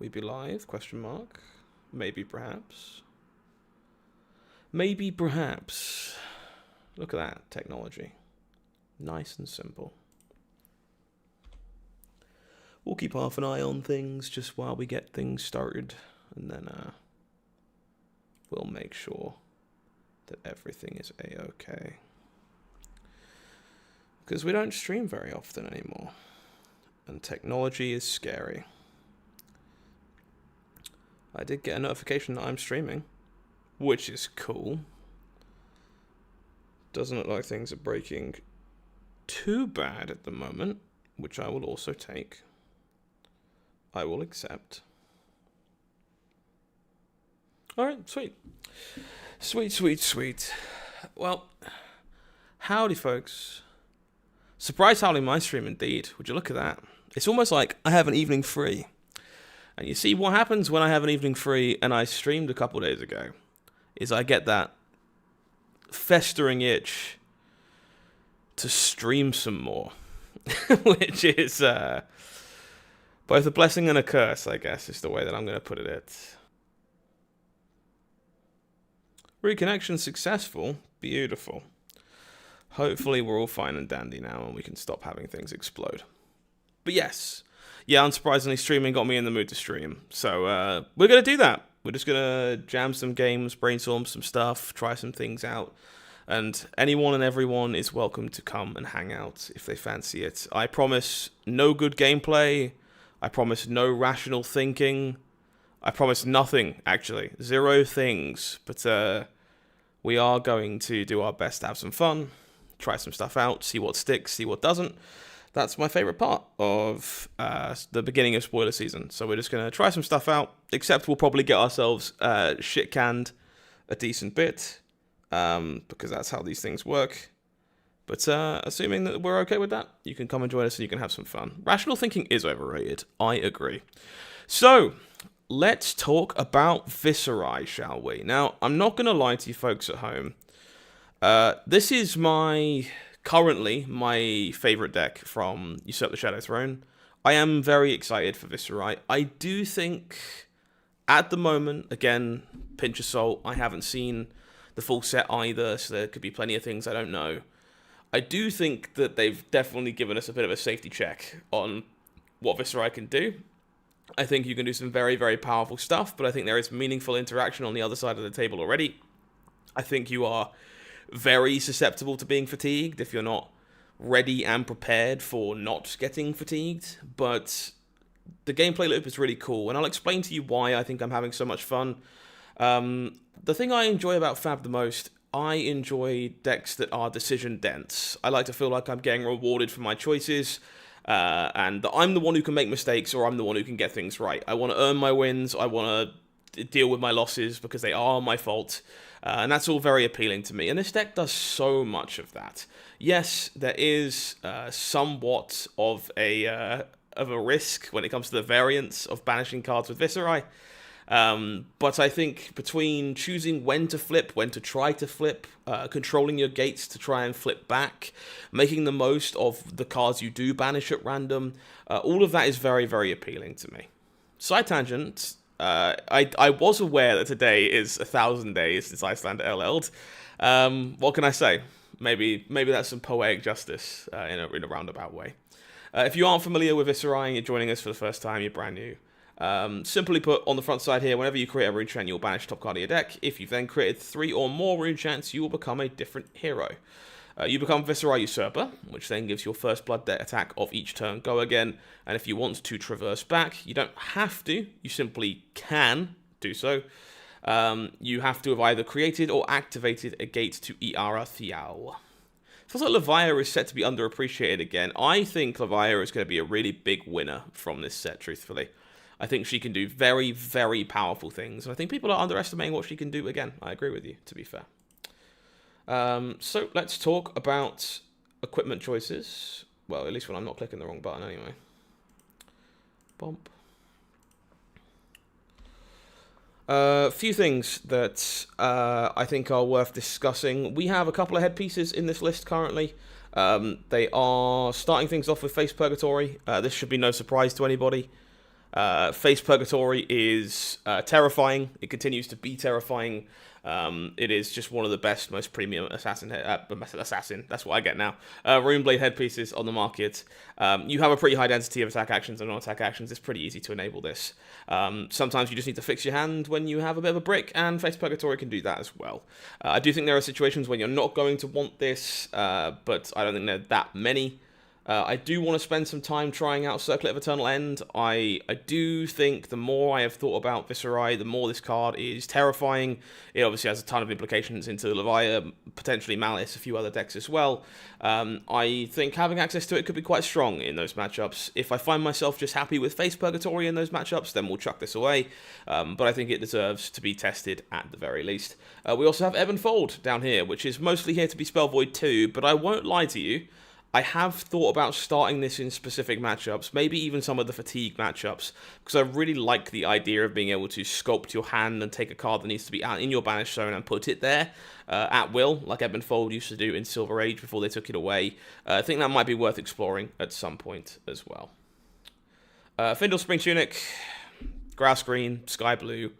we be live? Question mark. Maybe, perhaps. Maybe, perhaps. Look at that technology. Nice and simple. We'll keep half an eye on things just while we get things started, and then we'll make sure that everything is a-okay. Because we don't stream very often anymore, and technology is scary. I did get a notification that I'm streaming, which is cool. Doesn't look like things are breaking too bad at the moment, which I will also take. I will accept. Alright, sweet. Sweet. Well, howdy folks. Surprise HowlingMines stream indeed. Would you look at that? It's almost like I have an evening free. And you see what happens when I have an evening free and I streamed a couple days ago is I get that festering itch to stream some more. Which is both a blessing and a curse, I guess, is the way that I'm going to put it. Reconnection successful. Beautiful. Hopefully we're all fine and dandy now and we can stop having things explode. But yes, yeah, unsurprisingly, streaming got me in the mood to stream. So we're going to do that. We're just going to jam some games, brainstorm some stuff, try some things out. And anyone and everyone is welcome to come and hang out if they fancy it. I promise no good gameplay. I promise no rational thinking. I promise nothing, actually. 0 things. But we are going to do our best to have some fun, try some stuff out, see what sticks, see what doesn't. That's my favorite part of the beginning of spoiler season. So we're just going to try some stuff out, except we'll probably get ourselves shit-canned a decent bit, because that's how these things work. But assuming that we're okay with that, you can come and join us and you can have some fun. Rational thinking is overrated. I agree. So, let's talk about Viserai, shall we? Now, I'm not going to lie to you folks at home. This is currently my favorite deck from Usurp the Shadow Throne. I am very excited for Viserai. I do think, at the moment, again, pinch of salt, I haven't seen the full set either, so there could be plenty of things I don't know. I do think that they've definitely given us a bit of a safety check on what Viserai can do. I think you can do some very, very powerful stuff, but I think there is meaningful interaction on the other side of the table already. I think you are very susceptible to being fatigued if you're not ready and prepared for not getting fatigued, but the gameplay loop is really cool, and I'll explain to you why I think I'm having so much fun. The thing I enjoy about Fab the most, I enjoy decks that are decision dense. I like to feel like I'm getting rewarded for my choices, and that I'm the one who can make mistakes, or I'm the one who can get things right. I want to earn my wins, I want to deal with my losses because they are my fault, and that's all very appealing to me, and this deck does so much of that. Yes, there is somewhat of a risk when it comes to the variance of banishing cards with Viserai, but I think between choosing when to flip, when to try to flip, controlling your gates to try and flip back, making the most of the cards you do banish at random, all of that is very, very appealing to me. Side tangent, I was aware that today is 1,000 days since Iceland LL'd. What can I say? Maybe that's some poetic justice in a roundabout way. If you aren't familiar with Viserai and you're joining us for the first time, you're brand new. Simply put, on the front side here, whenever you create a rune chant, you'll banish top card of your deck. If you've then created 3 or more rune chants, you will become a different hero. You become Viserai Usurper, which then gives your first blood attack of each turn go again, and if you want to traverse back, you don't have to, you simply can do so. You have to have either created or activated a gate to Iara Thial. Feels like Levia is set to be underappreciated again. I think Levia is going to be a really big winner from this set, truthfully. I think she can do very, very powerful things, and I think people are underestimating what she can do again. I agree with you, to be fair. So let's talk about equipment choices. Well, at least when I'm not clicking the wrong button anyway. Bump. A few things that I think are worth discussing. We have a couple of headpieces in this list currently. They are starting things off with Face Purgatory. This should be no surprise to anybody. Face Purgatory is terrifying. It continues to be terrifying. It is just one of the best, most premium assassin. That's what I get now. Runeblade headpieces on the market. You have a pretty high density of attack actions and non-attack actions. It's pretty easy to enable this. Sometimes you just need to fix your hand when you have a bit of a brick, and Face Purgatory can do that as well. I do think there are situations when you're not going to want this, but I don't think there are that many. I do want to spend some time trying out Circlet of Eternal End. I do think the more I have thought about Viserai, the more this card is terrifying. It obviously has a ton of implications into Leviathan, potentially Malice, a few other decks as well. I think having access to it could be quite strong in those matchups. If I find myself just happy with Face Purgatory in those matchups, then we'll chuck this away. But I think it deserves to be tested at the very least. We also have Ebb and Fold down here, which is mostly here to be Spell Void too, but I won't lie to you. I have thought about starting this in specific matchups, maybe even some of the fatigue matchups, because I really like the idea of being able to sculpt your hand and take a card that needs to be out in your banished zone and put it there at will, like Ebb and Fold used to do in Silver Age before they took it away. I think that might be worth exploring at some point as well. Findle Spring Tunic, grass green, sky blue.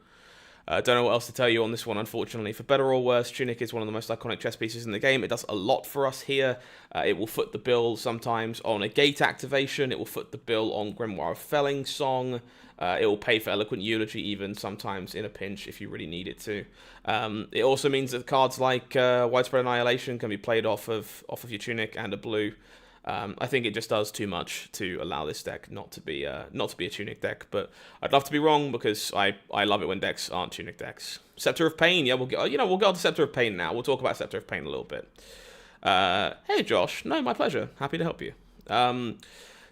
Don't know what else to tell you on this one, unfortunately. For better or worse, Tunic is one of the most iconic chess pieces in the game. It does a lot for us here. It will foot the bill sometimes on a gate activation. It will foot the bill on Grimoire of Felling Song. It will pay for Eloquent Eulogy even sometimes in a pinch if you really need it to. It also means that cards like Widespread Annihilation can be played off of your Tunic and a blue. I think it just does too much to allow this deck not to be a Tunic deck, but I'd love to be wrong because I love it when decks aren't Tunic decks. Scepter of Pain, yeah, we'll go on to Scepter of Pain now. We'll talk about Scepter of Pain a little bit. Hey Josh, no, my pleasure. Happy to help you.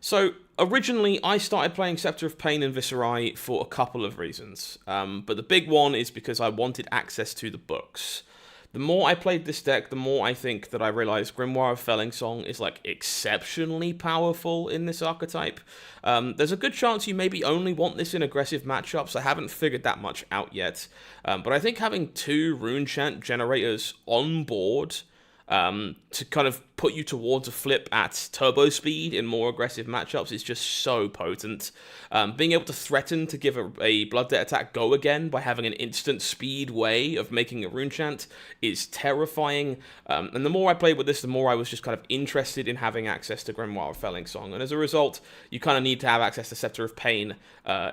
So originally I started playing Scepter of Pain and Viserai for a couple of reasons, but the big one is because I wanted access to the books. The more I played this deck, the more I think that I realized Grimoire of Felling Song is like exceptionally powerful in this archetype. There's a good chance you maybe only want this in aggressive matchups. I haven't figured that much out yet. But I think having 2 Rune Chant generators on board to kind of put you towards a flip at turbo speed in more aggressive matchups is just so potent. Being able to threaten to give a Blood Debt attack go again by having an instant speed way of making a Rune Chant is terrifying. And the more I played with this, the more I was just kind of interested in having access to Grimoire of Felling Song. And as a result, you kind of need to have access to Scepter of Pain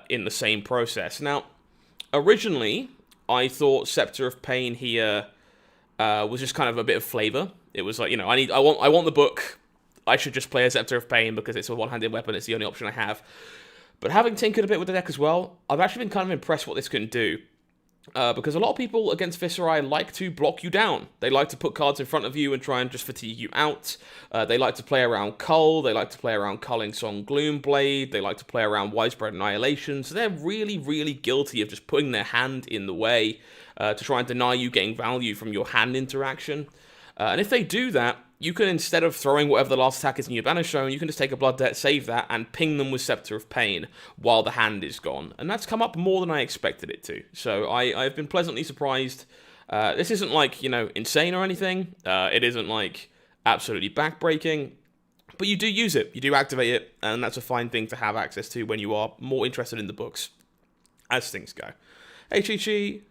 in the same process. Now, originally, I thought Scepter of Pain here was just kind of a bit of flavor. It was like, I want the book. I should just play a Scepter of Pain because it's a one-handed weapon. It's the only option I have. But having tinkered a bit with the deck as well, I've actually been kind of impressed what this can do. Because a lot of people against Viserai like to block you down. They like to put cards in front of you and try and just fatigue you out. They like to play around Cull. They like to play around Culling Song Gloomblade. They like to play around Widespread Annihilation. So they're really, really guilty of just putting their hand in the way to try and deny you getting value from your hand interaction. And if they do that, you can, instead of throwing whatever the last attack is in your banish zone, you can just take a Blood Debt, save that, and ping them with Scepter of Pain while the hand is gone. And that's come up more than I expected it to. So I've been pleasantly surprised. This isn't like, insane or anything. It isn't like absolutely backbreaking. But you do use it. You do activate it. And that's a fine thing to have access to when you are more interested in the books as things go. Hey Chi-Chi.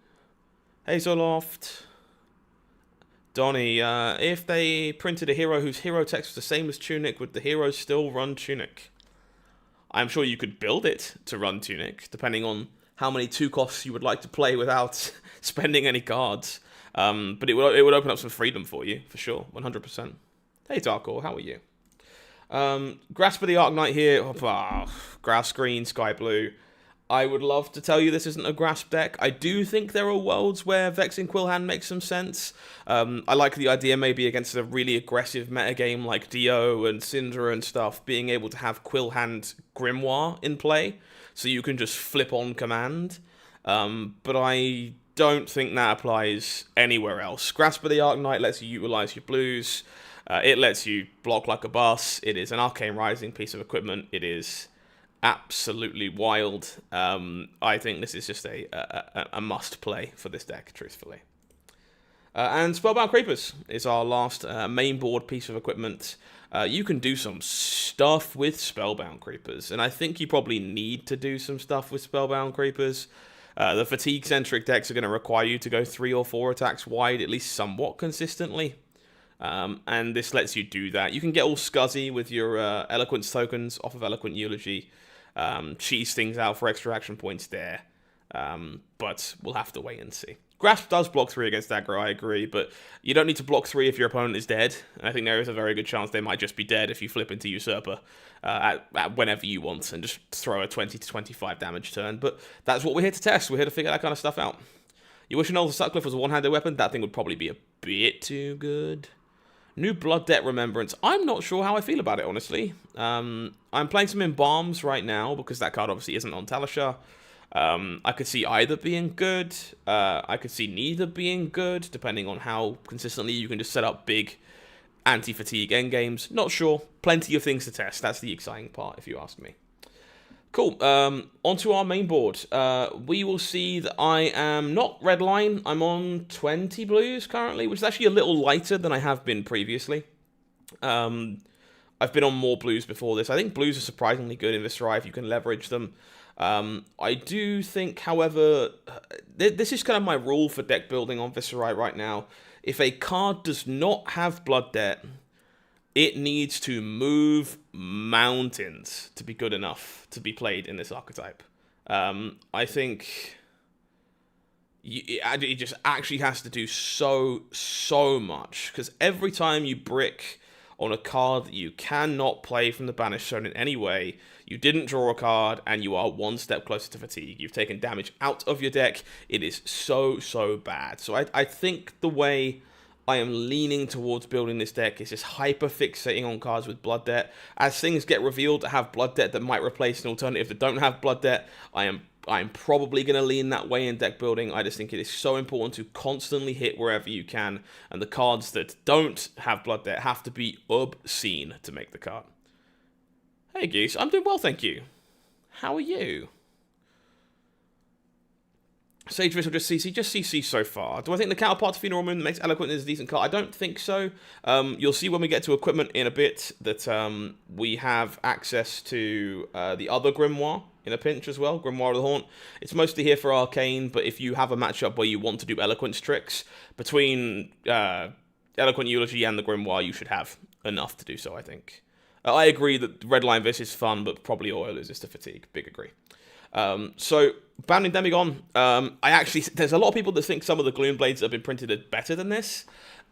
Hey Zoloft. Donnie, if they printed a hero whose hero text was the same as Tunic, would the hero still run Tunic? I'm sure you could build it to run Tunic, depending on how many 2 costs you would like to play without spending any cards. But it would open up some freedom for you, for sure, 100%. Hey Darkor, how are you? Grasp of the Arc Knight here. Grass green, sky blue. I would love to tell you this isn't a Grasp deck. I do think there are worlds where Vexing Quillhand makes some sense. I like the idea maybe against a really aggressive metagame like Dio and Syndra and stuff, being able to have Quillhand Grimoire in play, so you can just flip on command. But I don't think that applies anywhere else. Grasp of the Arc Knight lets you utilize your blues. It lets you block like a boss. It is an Arcane Rising piece of equipment. It is absolutely wild. I think this is just a must play for this deck, truthfully. And Spellbound Creepers is our last main board piece of equipment. You can do some stuff with Spellbound Creepers, and I think you probably need to do some stuff with Spellbound Creepers. The fatigue-centric decks are going to require you to go 3 or 4 attacks wide, at least somewhat consistently. And this lets you do that. You can get all scuzzy with your Eloquence tokens off of Eloquent Eulogy. Cheese things out for extra action points there. But we'll have to wait and see. Grasp does block 3 against aggro, I agree, but you don't need to block 3 if your opponent is dead. And I think there is a very good chance they might just be dead if you flip into Usurper at whenever you want and just throw a 20 to 25 damage turn. But that's what we're here to test. We're here to figure that kind of stuff out. You wish an Old Sutcliffe was a one-handed weapon? That thing would probably be a bit too good. New Blood Debt Remembrance. I'm not sure how I feel about it, honestly. I'm playing some Embalms right now because that card obviously isn't on Talishar. I could see either being good. I could see neither being good, depending on how consistently you can just set up big anti-fatigue endgames. Not sure. Plenty of things to test. That's the exciting part, if you ask me. Cool. Onto our main board. We will see that I am not red line. I'm on 20 blues currently, which is actually a little lighter than I have been previously. I've been on more blues before this. I think blues are surprisingly good in Viserai if you can leverage them. I do think, however, this is kind of my rule for deck building on Viserai right now. If a card does not have Blood Debt, it needs to move mountains to be good enough to be played in this archetype. I think it just actually has to do so much, because every time you brick on a card that you cannot play from the Banished Zone in any way, you didn't draw a card, and you are one step closer to fatigue. You've taken damage out of your deck. It is so bad. So I think the way I am leaning towards building this deck is just hyper-fixating on cards with Blood Debt. As things get revealed to have Blood Debt that might replace an alternative that don't have Blood Debt, I'm probably going to lean that way in deck building. I just think it is so important to constantly hit wherever you can, and the cards that don't have Blood Debt have to be obscene to make the cut. Hey Geese, I'm doing well, thank you. How are you? Sage Risk or just CC? Just CC so far. Do I think the counterpart to Funeral Moon that makes Eloquent is a decent card? I don't think so. You'll see when we get to equipment in a bit that we have access to the other Grimoire in a pinch as well, Grimoire of the Haunt. It's mostly here for Arcane, but if you have a matchup where you want to do Eloquence tricks, between Eloquent Eulogy and the Grimoire, you should have enough to do so, I think. I agree that Red Line Vis is fun, but probably Oil is just a fatigue. Big agree. So, Bounding Demigon, there's a lot of people that think some of the Gloom Blades that have been printed are better than this.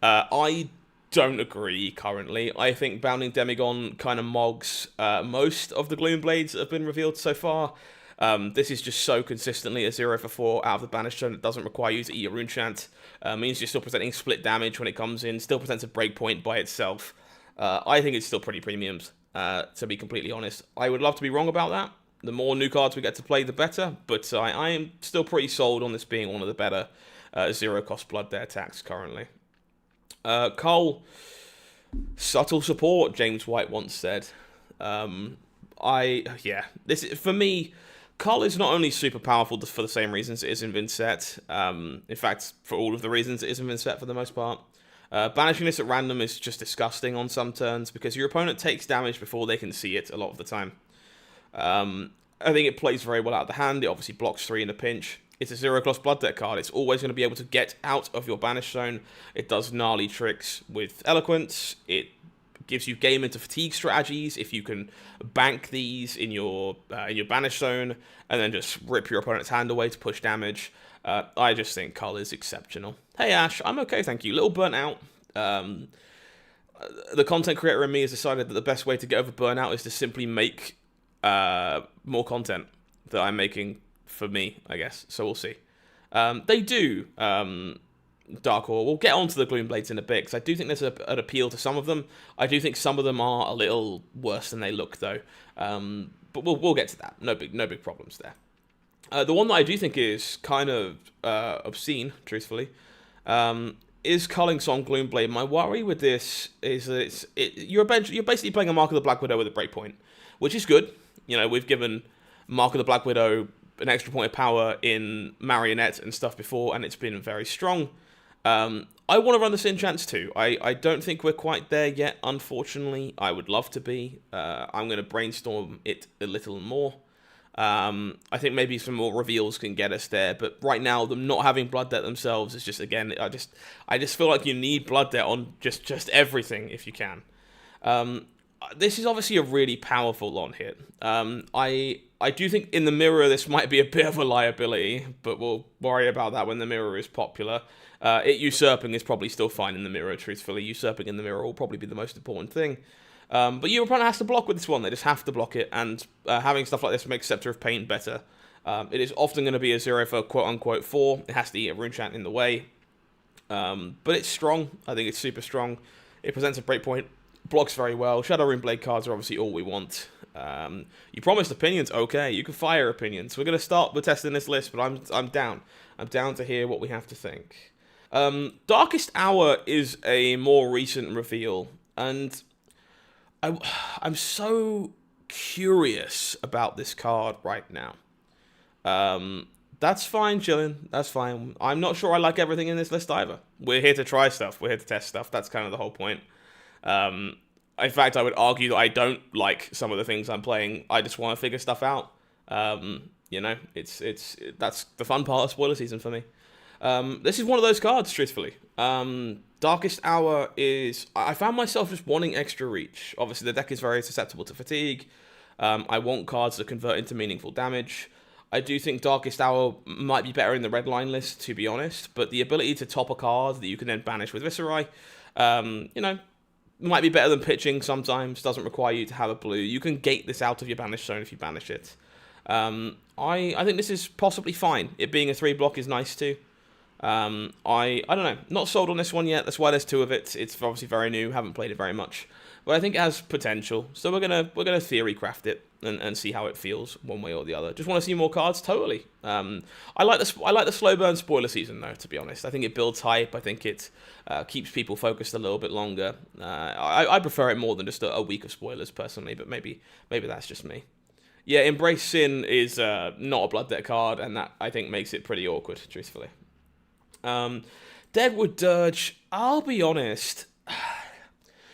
I don't agree currently. I think Bounding Demigon kind of mogs most of the Gloom Blades that have been revealed so far. This is just so consistently a 0 for 4 out of the Banished Zone. It doesn't require you to eat a Rune Chant. Means you're still presenting split damage when it comes in, still presents a breakpoint by itself. I think it's still pretty premiums, to be completely honest. I would love to be wrong about that. The more new cards we get to play, the better. But I am still pretty sold on this being one of the better zero-cost Blood Debt attacks currently. Cole, subtle support, James White once said. This is, for me, Cull is not only super powerful for the same reasons it is in Vinset. In fact, for all of the reasons it is in Vinset for the most part. Banishing this at random is just disgusting on some turns because your opponent takes damage before they can see it a lot of the time. I think it plays very well out of the hand. It obviously blocks 3 in a pinch. It's a 0-cost Blood Debt card. It's always going to be able to get out of your Banished Zone. It does gnarly tricks with Eloquence. It gives you game into fatigue strategies if you can bank these in your Banished Zone and then just rip your opponent's hand away to push damage. I just think Cull is exceptional. Hey Ash, I'm okay, thank you. Little burnt out. The content creator in me has decided that the best way to get over burnout is to simply make more content that I'm making for me, I guess. So we'll see. They do, Dark Horse. We'll get onto the Gloom Blades in a bit, because I do think there's an appeal to some of them. I do think some of them are a little worse than they look, though. But we'll get to that. No big problems there. The one that I do think is kind of obscene, truthfully, is Culling Song Gloomblade. My worry with this is that you're basically playing a Mark of the Black Widow with a breakpoint, which is good. You know, we've given Mark of the Black Widow an extra point of power in Marionette and stuff before, and it's been very strong. I want to run the Sin Chance too. I don't think we're quite there yet, unfortunately. I would love to be. I'm going to brainstorm it a little more. I think maybe some more reveals can get us there, but right now, them not having Blood Debt themselves is just, again, I just feel like you need Blood Debt on just everything if you can. This is obviously a really powerful on hit. I do think in the mirror this might be a bit of a liability, but we'll worry about that when the mirror is popular. It usurping is probably still fine in the mirror, truthfully. Usurping in the mirror will probably be the most important thing. But your opponent has to block with this one. They just have to block it, and having stuff like this makes Scepter of Pain better. It is often going to be a 0 for quote-unquote 4. It has to eat a rune chant in the way. But it's strong. I think it's super strong. It presents a breakpoint. Blocks very well. Shadow Runeblade cards are obviously all we want. You promised opinions. Okay, you can fire opinions. We're going to start with testing this list, but I'm down. I'm down to hear what we have to think. Darkest Hour is a more recent reveal, and I'm so curious about this card right now. That's fine, Jillian. That's fine. I'm not sure I like everything in this list either. We're here to try stuff. We're here to test stuff. That's kind of the whole point. In fact, I would argue that I don't like some of the things I'm playing. I just want to figure stuff out. You know, that's the fun part of spoiler season for me. This is one of those cards, truthfully. Darkest Hour is... I found myself just wanting extra reach. Obviously, the deck is very susceptible to fatigue. I want cards that convert into meaningful damage. I do think Darkest Hour might be better in the red line list, to be honest. But the ability to top a card that you can then banish with Viserai, you know, might be better than pitching sometimes. Doesn't require you to have a blue. You can gate this out of your banish zone if you banish it. I think this is possibly fine. It being a 3-block is nice too. I don't know. Not sold on this one yet. That's why there's 2 of it. It's obviously very new. Haven't played it very much. But I think it has potential. So we're gonna theory craft it and see how it feels one way or the other. Just want to see more cards, totally. I like the slow burn spoiler season though, to be honest. I think it builds hype. I think it keeps people focused a little bit longer. I prefer it more than just a week of spoilers personally, but maybe that's just me. Yeah, Embrace Sin is not a Blood Debt card, and that I think makes it pretty awkward, truthfully. Deadwood Dirge, I'll be honest.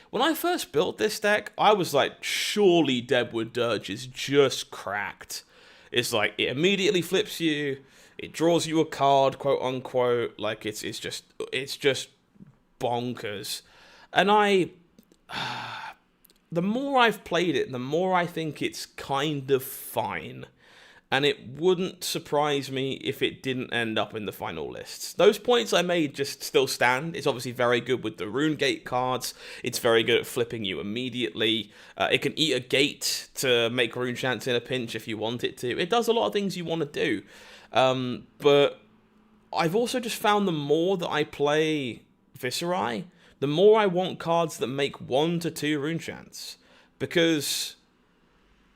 When I first built this deck, I was like, surely Deadwood Dirge is just cracked. It's like, it immediately flips you, it draws you a card, quote unquote, like it's just bonkers. And the more I've played it, the more I think it's kind of fine. And it wouldn't surprise me if it didn't end up in the final lists. Those points I made just still stand. It's obviously very good with the Rune Gate cards. It's very good at flipping you immediately. It can eat a gate to make Rune Chance in a pinch if you want it to. It does a lot of things you want to do. But I've also just found the more that I play Viserai, the more I want cards that make 1 to 2 Rune Chance. Because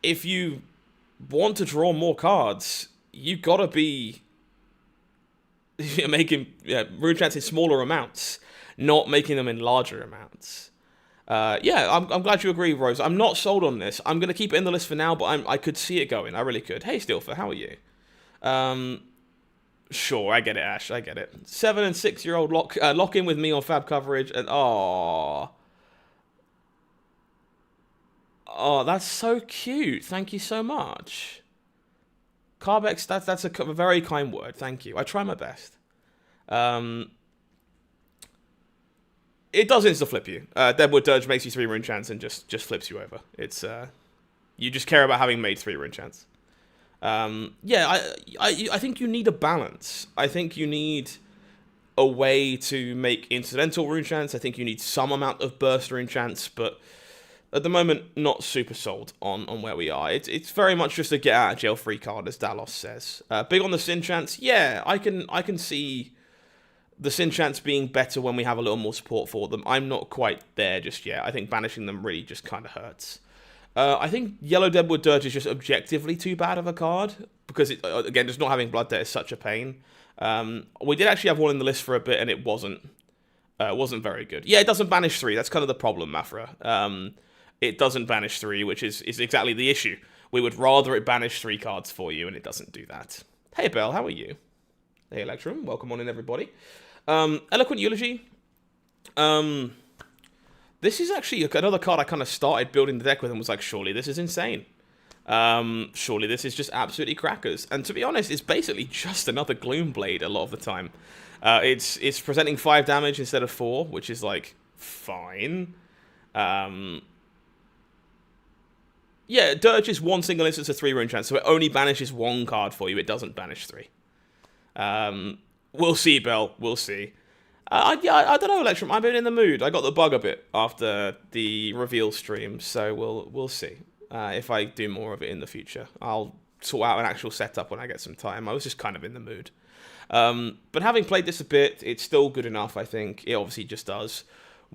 if you want to draw more cards, you gotta be making Rune Chance in smaller amounts, not making them in larger amounts. I'm glad you agree, Rose. I'm not sold on this. I'm gonna keep it in the list for now, but I could see it going. I really could. Hey, Steelfer, how are you? Sure, I get it, Ash. I get it. 7- and 6-year-old lock in with me on Fab coverage, and oh, that's so cute. Thank you so much. Carbex, that's a very kind word. Thank you. I try my best. It does insta-flip you. Deadwood Dirge makes you 3 Rune Chance and just flips you over. It's you just care about having made 3 Rune Chance. I think you need a balance. I think you need a way to make incidental Rune Chance. I think you need some amount of burst Rune Chance, but at the moment, not super sold on where we are. It's very much just a get out of jail free card, as Dalos says. Big on the Sin Chance, yeah, I can see the Sin Chance being better when we have a little more support for them. I'm not quite there just yet. I think banishing them really just kind of hurts. I think Yellow Deadwood Dirge is just objectively too bad of a card, because, again, just not having Blood Debt is such a pain. We did actually have one in the list for a bit, and it wasn't very good. Yeah, it doesn't banish 3. That's kind of the problem, Mafra. It doesn't banish 3, which is exactly the issue. We would rather it banish 3 cards for you, and it doesn't do that. Hey, Belle, how are you? Hey, Electrum, welcome on in, everybody. Eloquent Eulogy. This is actually another card I kind of started building the deck with and was like, surely this is insane. Surely this is just absolutely crackers. And to be honest, it's basically just another Gloomblade a lot of the time. It's presenting 5 damage instead of 4, which is like fine. Yeah, Dirge is 1 single instance of 3 rune chance, so it only banishes 1 card for you. It doesn't banish 3. We'll see, Bell. We'll see. I don't know, Electrum. I've been in the mood. I got the bug a bit after the reveal stream, so we'll see if I do more of it in the future. I'll sort out an actual setup when I get some time. I was just kind of in the mood. But having played this a bit, it's still good enough, I think. It obviously just does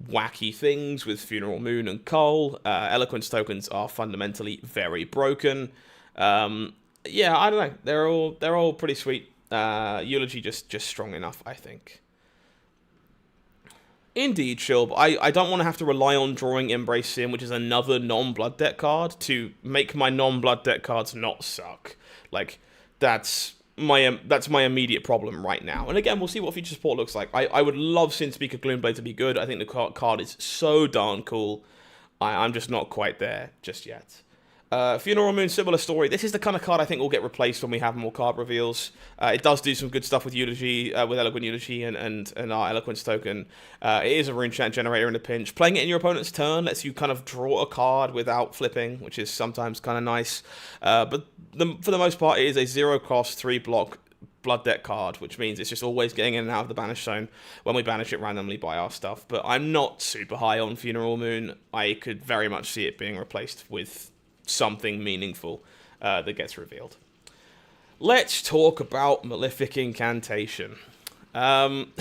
wacky things with Funeral Moon and Cull. Eloquence tokens are fundamentally very broken. Yeah, I don't know. They're all pretty sweet. Eulogy just strong enough, I think. Indeed, Shilb. I don't want to have to rely on drawing Embrace Sin, which is another non-blood deck card, to make my non-blood deck cards not suck. Like, that's my immediate problem right now. And again, we'll see what future support looks like. I would love Sin Speaker Gloomblade to be good. I think the card is so darn cool. I'm just not quite there just yet. Funeral Moon, similar story. This is the kind of card I think will get replaced when we have more card reveals. It does do some good stuff with Eulogy, with Eloquent Eulogy and our Eloquence token. It is a rune chant generator in a pinch. Playing it in your opponent's turn lets you kind of draw a card without flipping, which is sometimes kind of nice. But for the most part, it is a 0-cost, 3-block blood deck card, which means it's just always getting in and out of the banish zone when we banish it randomly by our stuff. But I'm not super high on Funeral Moon. I could very much see it being replaced with something meaningful that gets revealed. Let's talk about Malefic Incantation. I'm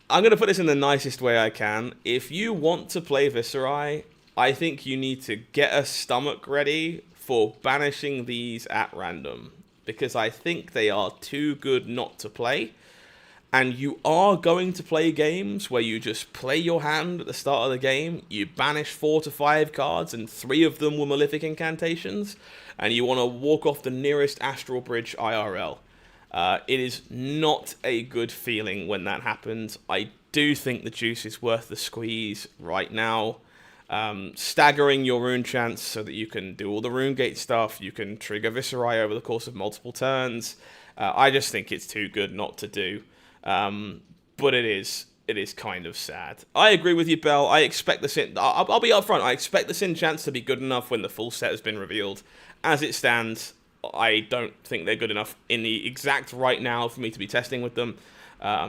going to put this in the nicest way I can. If you want to play Viserai, I think you need to get a stomach ready for banishing these at random, because I think they are too good not to play. And you are going to play games where you just play your hand at the start of the game, you banish 4 to 5 cards, and 3 of them were Malefic Incantations, and you want to walk off the nearest Astral Bridge IRL. It is not a good feeling when that happens. I do think the juice is worth the squeeze right now. Staggering your rune chants so that you can do all the rune gate stuff, you can trigger Viserai over the course of multiple turns. I just think it's too good not to do. But it is kind of sad. I agree with you, Bell. I expect the Sin... I'll be upfront. I expect the Sin chants to be good enough when the full set has been revealed. As it stands, I don't think they're good enough in the exact right now for me to be testing with them.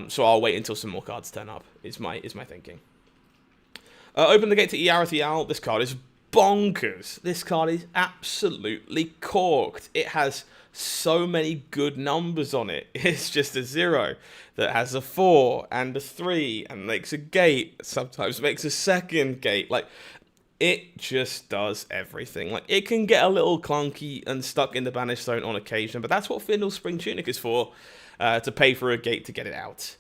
So I'll wait until some more cards turn up, is my thinking. Open the gate to Iarity Owl. This card is bonkers. This card is absolutely corked. It has so many good numbers on it. It's just a 0 that has a 4 and a 3 and makes a gate, sometimes makes a second gate. Like, it just does everything. Like, it can get a little clunky and stuck in the banish zone on occasion, but that's what Findle's Spring Tunic is for, to pay for a gate to get it out,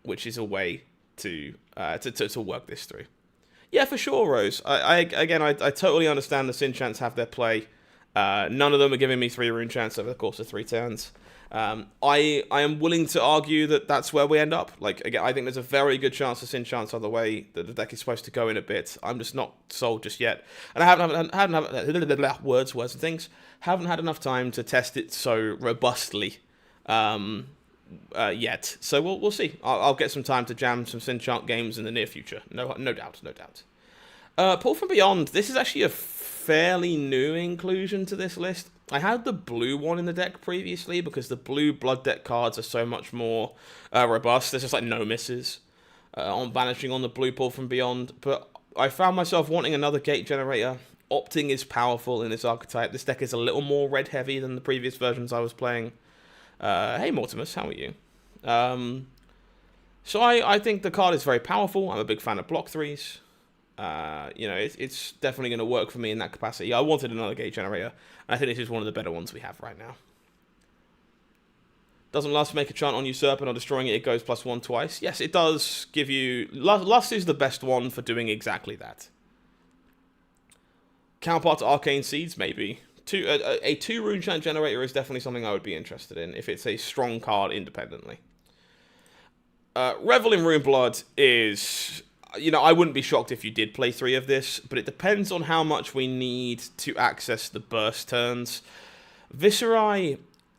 which is a way to work this through. Yeah, for sure, Rose. I totally understand the Sin chants have their play. None of them are giving me 3 rune chants over the course of 3 turns. I am willing to argue that that's where we end up. Like, again, I think there's a very good chance the Sin chants are the way that the deck is supposed to go in a bit. I'm just not sold just yet, and I haven't words and things. Haven't had enough time to test it so robustly yet. So we'll see. I'll get some time to jam some Sin chant games in the near future. No doubt. Pull from Beyond. This is actually a fairly new inclusion to this list. I had the blue one in the deck previously because the blue blood deck cards are so much more robust. There's just like no misses on banishing on the blue Pull from Beyond. But I found myself wanting another gate generator. Opting is powerful in this archetype. This deck is a little more red heavy than the previous versions I was playing. Hey Mortimus, how are you? So I think the card is very powerful. I'm a big fan of block 3s. It's definitely going to work for me in that capacity. I wanted another gate generator, and I think this is one of the better ones we have right now. Doesn't Lust make a chant on Usurp and on destroying it, it goes +1 twice? Yes, it does give you... Lust is the best one for doing exactly that. Counterpart to Arcane Seeds, maybe. A 2 rune chant generator is definitely something I would be interested in if it's a strong card independently. Revel in Runeblood is... You know, I wouldn't be shocked if you did play 3 of this, but it depends on how much we need to access the burst turns. Viserai,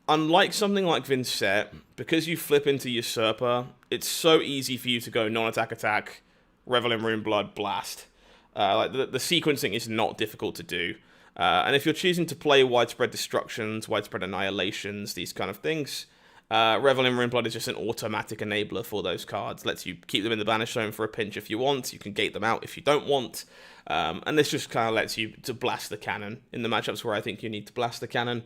unlike something like Vincent, because you flip into Usurper, it's so easy for you to go non-attack attack, Revel in Runeblood, blast. Like the sequencing is not difficult to do. And if you're choosing to play Widespread Destructions, Widespread Annihilations, these kind of things, Revel in Runeblood is just an automatic enabler for those cards. Lets you keep them in the banish zone for a pinch if you want. You can gate them out if you don't want. And this just kind of lets you to blast the cannon in the matchups where I think you need to blast the cannon.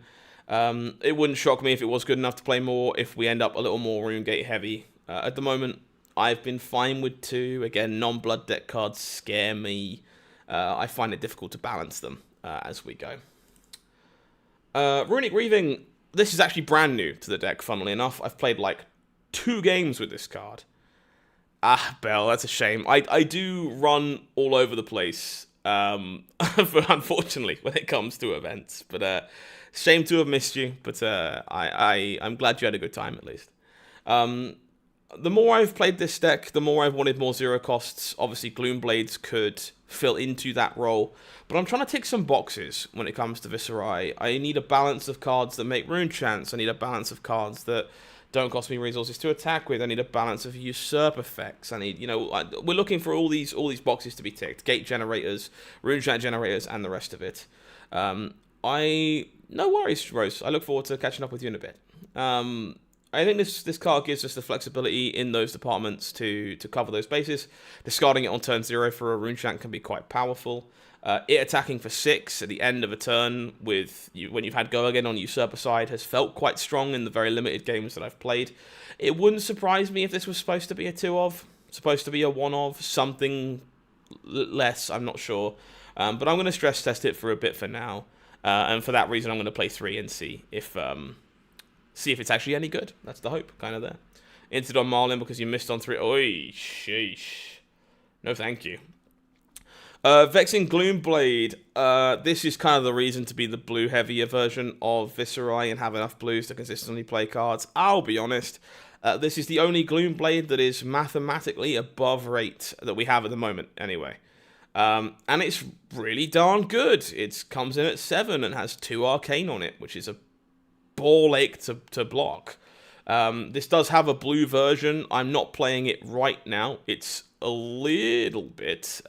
It wouldn't shock me if it was good enough to play more, if we end up a little more Runegate heavy. At the moment, I've been fine with 2. Again, non-blood deck cards scare me. I find it difficult to balance them as we go. Runic Reaving... This is actually brand new to the deck, funnily enough. I've played like 2 games with this card. Ah, Bell, that's a shame. I do run all over the place, unfortunately, when it comes to events. But shame to have missed you, but I'm glad you had a good time at least. The more I've played this deck, the more I've wanted more 0 costs. Obviously, Gloomblades could fill into that role. But I'm trying to tick some boxes when it comes to Viserai. I need a balance of cards that make rune chance. I need a balance of cards that don't cost me resources to attack with. I need a balance of usurp effects. I need, we're looking for all these boxes to be ticked. Gate generators, rune chant generators, and the rest of it. No worries, Rose. I look forward to catching up with you in a bit. I think this card gives us the flexibility in those departments to cover those bases. Discarding it on turn 0 for a rune chant can be quite powerful. It attacking for 6 at the end of a turn when you've had go again on Usurper side has felt quite strong in the very limited games that I've played. It wouldn't surprise me if this was supposed to be a 2 of, supposed to be a 1 of, something less, I'm not sure. But I'm going to stress test it for a bit for now. And for that reason, I'm going to play 3 and see if it's actually any good. That's the hope, kind of there. Entered on Marlin because you missed on 3. Oi, sheesh. No thank you. Vexing Gloomblade. This is kind of the reason to be the blue heavier version of Viserai and have enough blues to consistently play cards. I'll be honest. This is the only Gloomblade that is mathematically above rate that we have at the moment, anyway. And it's really darn good. It comes in at 7 and has 2 arcane on it, which is a ball ache to block. This does have a blue version. I'm not playing it right now. It's a little bit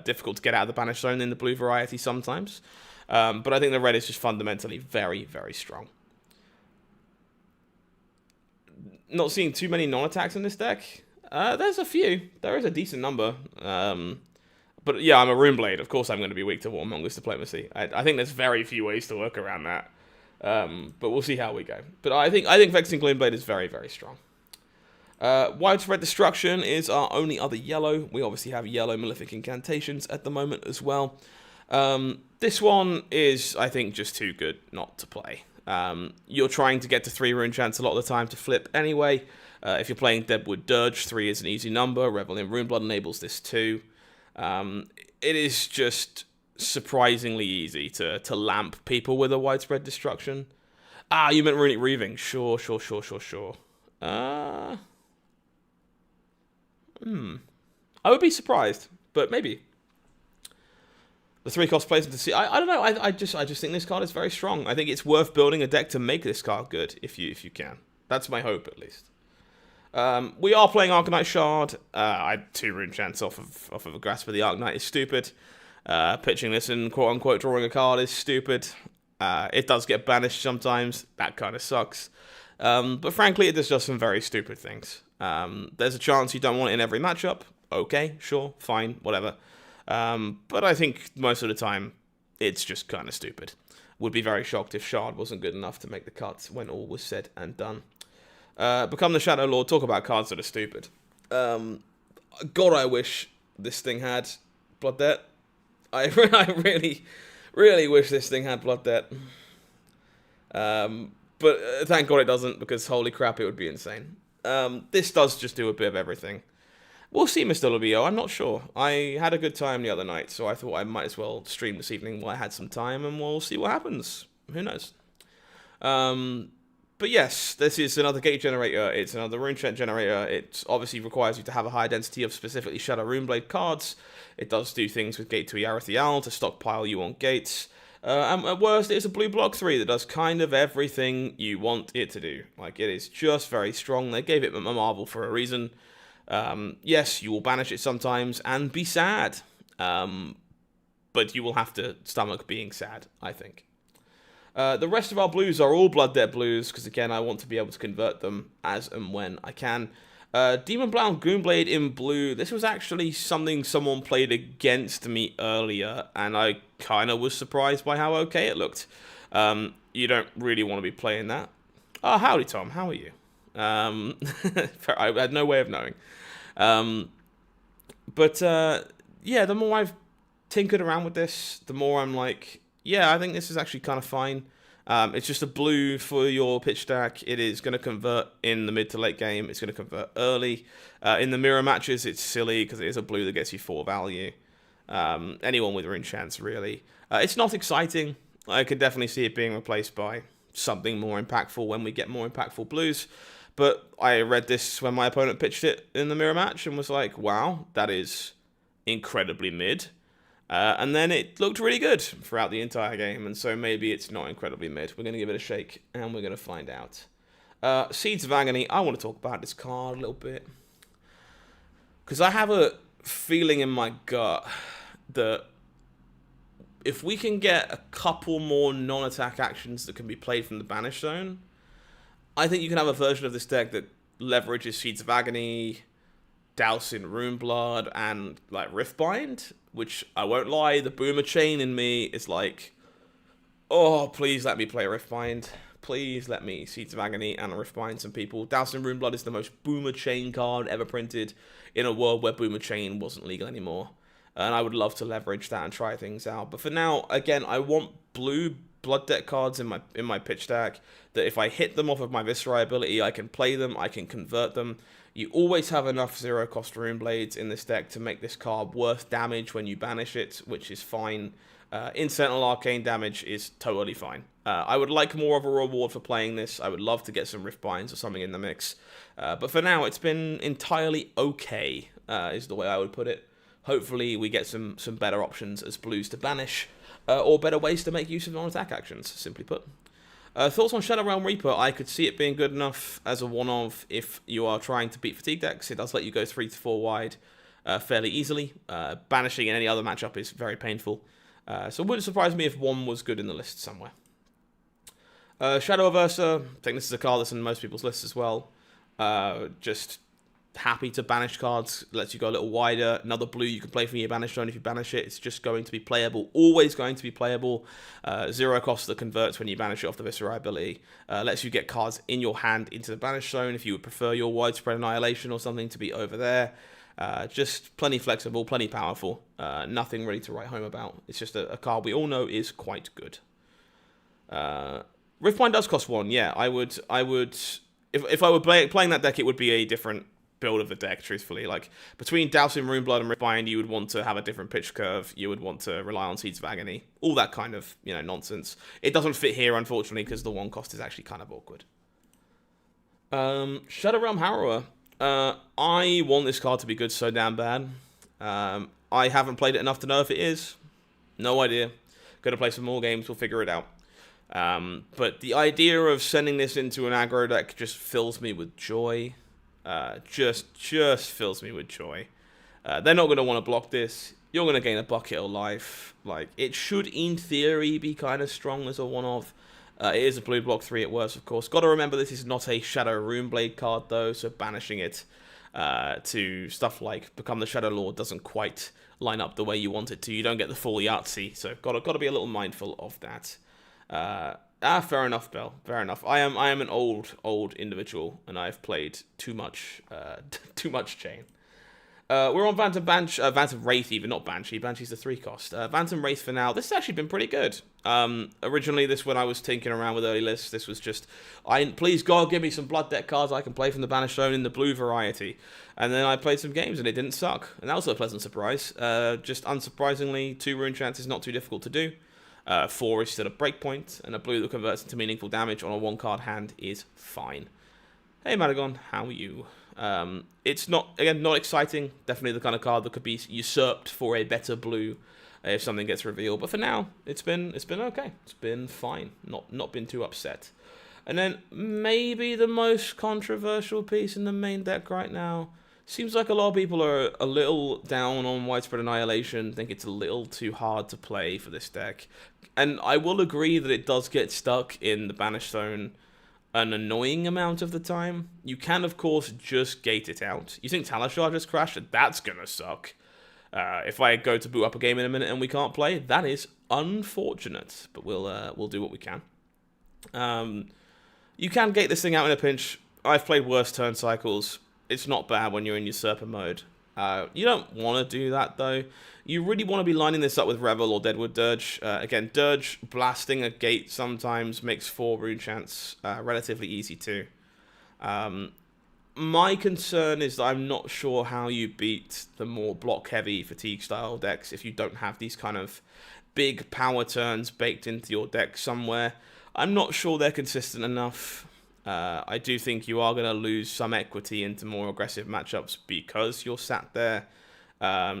difficult to get out of the banish zone in the blue variety sometimes. But I think the red is just fundamentally very, very strong. Not seeing too many non-attacks in this deck. There's a few. There is a decent number. But yeah, I'm a Runeblade. Of course I'm going to be weak to Warmongers Diplomacy. I think there's very few ways to work around that. But we'll see how we go. But I think Vexing Gloomblade is very, very strong. Widespread Destruction is our only other yellow. We obviously have yellow Malefic Incantations at the moment as well. This one is, I think, just too good not to play. You're trying to get to 3 rune chants a lot of the time to flip anyway. If you're playing Deadwood Dirge, 3 is an easy number. Revel in Runeblood enables this too. It is just surprisingly easy to lamp people with a Widespread Destruction. Ah, you meant Runic Reaving. Sure. I would be surprised, but maybe. The 3 cost plays into see. I don't know. I just think this card is very strong. I think it's worth building a deck to make this card good if you can. That's my hope at least. We are playing Arcanite Shard. I had 2 rune chants off of a Grasp of the Arcanite is stupid. Pitching this and quote-unquote drawing a card is stupid. It does get banished sometimes. That kind of sucks. But frankly, it does just some very stupid things. There's a chance you don't want it in every matchup. Okay, sure, fine, whatever. But I think most of the time, it's just kind of stupid. Would be very shocked if Shard wasn't good enough to make the cut when all was said and done. Become the Shadow Lord. Talk about cards that are stupid. God, I wish this thing had Blood Debt. I really, really wish this thing had Blood Debt. But thank God it doesn't, because holy crap, it would be insane. This does just do a bit of everything. We'll see, Mr. Lobio. I'm not sure. I had a good time the other night, so I thought I might as well stream this evening while I had some time, and we'll see what happens. Who knows? But yes, this is another gate generator, it's another rune chant generator, it obviously requires you to have a high density of specifically Shadow Runeblade cards. It does do things with Gate to Yarathiel to stockpile you on gates. And at worst, it's a blue block 3 that does kind of everything you want it to do. Like, it is just very strong. They gave it a marvel for a reason. Yes, you will banish it sometimes and be sad. But you will have to stomach being sad, I think. The rest of our blues are all Blood Debt blues, because again, I want to be able to convert them as and when I can. Demon Bound Goonblade in blue. This was actually something someone played against me earlier, and I kind of was surprised by how okay it looked. You don't really want to be playing that. Oh, howdy, Tom. How are you? I had no way of knowing. Yeah, the more I've tinkered around with this, the more I'm like, yeah, I think this is actually kind of fine. It's just a blue for your pitch stack. It is going to convert in the mid to late game. It's going to convert early. In the mirror matches, it's silly because it is a blue that gets you 4 value. Anyone with rune chance, really. It's not exciting. I could definitely see it being replaced by something more impactful when we get more impactful blues. But I read this when my opponent pitched it in the mirror match and was like, wow, that is incredibly mid. And then it looked really good throughout the entire game, and so maybe it's not incredibly mid. We're going to give it a shake, and we're going to find out. Seeds of Agony, I want to talk about this card a little bit. Because I have a feeling in my gut that if we can get a couple more non-attack actions that can be played from the Banish Zone, I think you can have a version of this deck that leverages Seeds of Agony, Douse in Runeblood, and like Riftbind, which I won't lie, the Boomer Chain in me is like, oh, please let me play Riftbind. Please let me Seeds of Agony and Riftbind some people. Douse in Runeblood is the most Boomer Chain card ever printed in a world where Boomer Chain wasn't legal anymore. And I would love to leverage that and try things out. But for now, again, I want blue Blood Debt cards in my pitch stack that if I hit them off of my Viserai ability, I can play them, I can convert them. You always have enough 0-cost Runeblades in this deck to make this card worth damage when you banish it, which is fine. Incidental Arcane damage is totally fine. I would like more of a reward for playing this. I would love to get some Riftbinds or something in the mix. But for now, it's been entirely okay, is the way I would put it. Hopefully, we get some better options as blues to banish, or better ways to make use of non-attack actions, simply put. Thoughts on Shadow Realm Reaper? I could see it being good enough as a one-of if you are trying to beat fatigue decks. It does let you go 3 to 4 wide fairly easily. Banishing in any other matchup is very painful. So it wouldn't surprise me if one was good in the list somewhere. Shadow Aversa, I think this is a card that's in most people's lists as well. Just happy to banish cards, lets you go a little wider. Another blue you can play from your banish zone if you banish it. It's just going to be playable, always going to be playable. 0 cost that converts when you banish it off the Viserai ability. Lets you get cards in your hand into the banish zone if you would prefer your Widespread Annihilation or something to be over there. Just plenty flexible, plenty powerful. Nothing really to write home about. It's just a card we all know is quite good. Riftbind does cost 1. Yeah, I would. If I were playing that deck, it would be a different build of the deck, truthfully. Like, between Douse in Runeblood and Riftbind, you would want to have a different pitch curve. You would want to rely on Seeds of Agony. All that kind of, nonsense. It doesn't fit here, unfortunately, because the 1 cost is actually kind of awkward. Shadow Realm Harrower. I want this card to be good so damn bad. I haven't played it enough to know if it is. No idea. Gonna play some more games, we'll figure it out. But the idea of sending this into an aggro deck just fills me with joy. Just fills me with joy. They're not going to want to block this. You're going to gain a bucket of life. Like, it should, in theory, be kind of strong as a one-of. It is a blue block 3 at worst, of course. Got to remember this is not a Shadow Runeblade card, though, so banishing it to stuff like Become the Shadow Lord doesn't quite line up the way you want it to. You don't get the full Yahtzee, so got to be a little mindful of that. Fair enough, Bell. Fair enough. I am an old individual, and I've played too much Chain. We're on Phantom Wraith even, not Banshee. Banshee's the 3 cost. Phantom Wraith for now. This has actually been pretty good. Originally, when I was tinkering around with early lists, this was just, please God, give me some Blood Debt cards I can play from the Banish Zone in the blue variety. And then I played some games and it didn't suck. And that was a pleasant surprise. Just unsurprisingly, 2 rune chance is not too difficult to do. 4 is still a breakpoint, and a blue that converts into meaningful damage on a 1-card hand is fine. Hey Madagon, how are you? It's not, again, not exciting. Definitely the kind of card that could be usurped for a better blue if something gets revealed. But for now, it's been okay. It's been fine. Not been too upset. And then maybe the most controversial piece in the main deck right now. Seems like a lot of people are a little down on Widespread Annihilation. Think it's a little too hard to play for this deck. And I will agree that it does get stuck in the Banish Zone an annoying amount of the time. You can, of course, just gate it out. You think Talishar just crashed? That's gonna suck. If I go to boot up a game in a minute and we can't play, that is unfortunate. But we'll do what we can. You can gate this thing out in a pinch. I've played worse turn cycles. It's not bad when you're in usurper mode. You don't want to do that, though. You really want to be lining this up with Revel or Deadwood Dirge. Again, Dirge blasting a gate sometimes makes 4 rune chance relatively easy too. My concern is that I'm not sure how you beat the more block-heavy fatigue-style decks if you don't have these kind of big power turns baked into your deck somewhere. I'm not sure they're consistent enough. I do think you are going to lose some equity into more aggressive matchups because you're sat there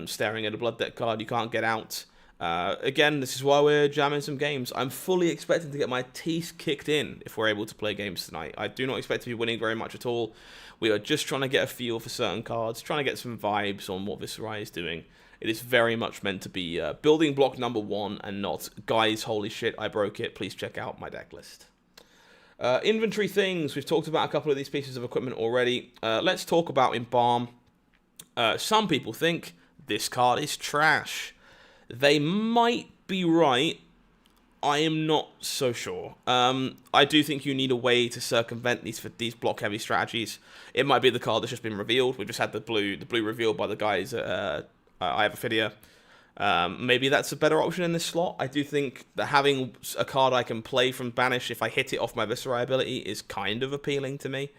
staring at a Blood Deck card you can't get out. Again, this is why we're jamming some games. I'm fully expecting to get my teeth kicked in if we're able to play games tonight. I do not expect to be winning very much at all. We are just trying to get a feel for certain cards, trying to get some vibes on what Viserai is doing. It is very much meant to be building block number 1 and not, guys, holy shit, I broke it, please check out my deck list. Inventory things, we've talked about a couple of these pieces of equipment already. Let's talk about Embalm. Some people think this card is trash. They might be right. I am not so sure. I do think you need a way to circumvent these block-heavy strategies. It might be the card that's just been revealed. We just had the blue revealed by the guys at I have a video. Maybe that's a better option in this slot. I do think that having a card I can play from Banish if I hit it off my Viserai ability is kind of appealing to me.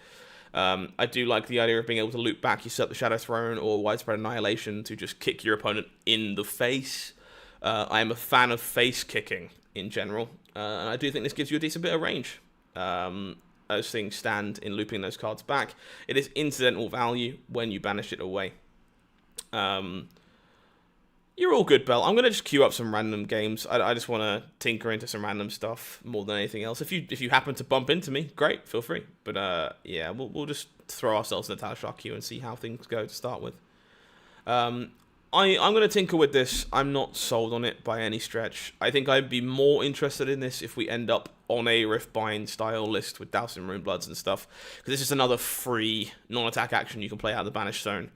I do like the idea of being able to loop back, usurp the Shadow Throne, or Widespread Annihilation to just kick your opponent in the face. I am a fan of face kicking in general, and I do think this gives you a decent bit of range. As things stand in looping those cards back, it is incidental value when you banish it away. You're all good, Bell. I'm going to just queue up some random games. I just want to tinker into some random stuff more than anything else. If you happen to bump into me, great, feel free. But yeah, we'll just throw ourselves in the Talishar queue and see how things go to start with. I'm going to tinker with this. I'm not sold on it by any stretch. I think I'd be more interested in this if we end up on a Riftbind style list with Dowsing Runebloods and stuff. Because this is another free non-attack action you can play out of the Banished Zone,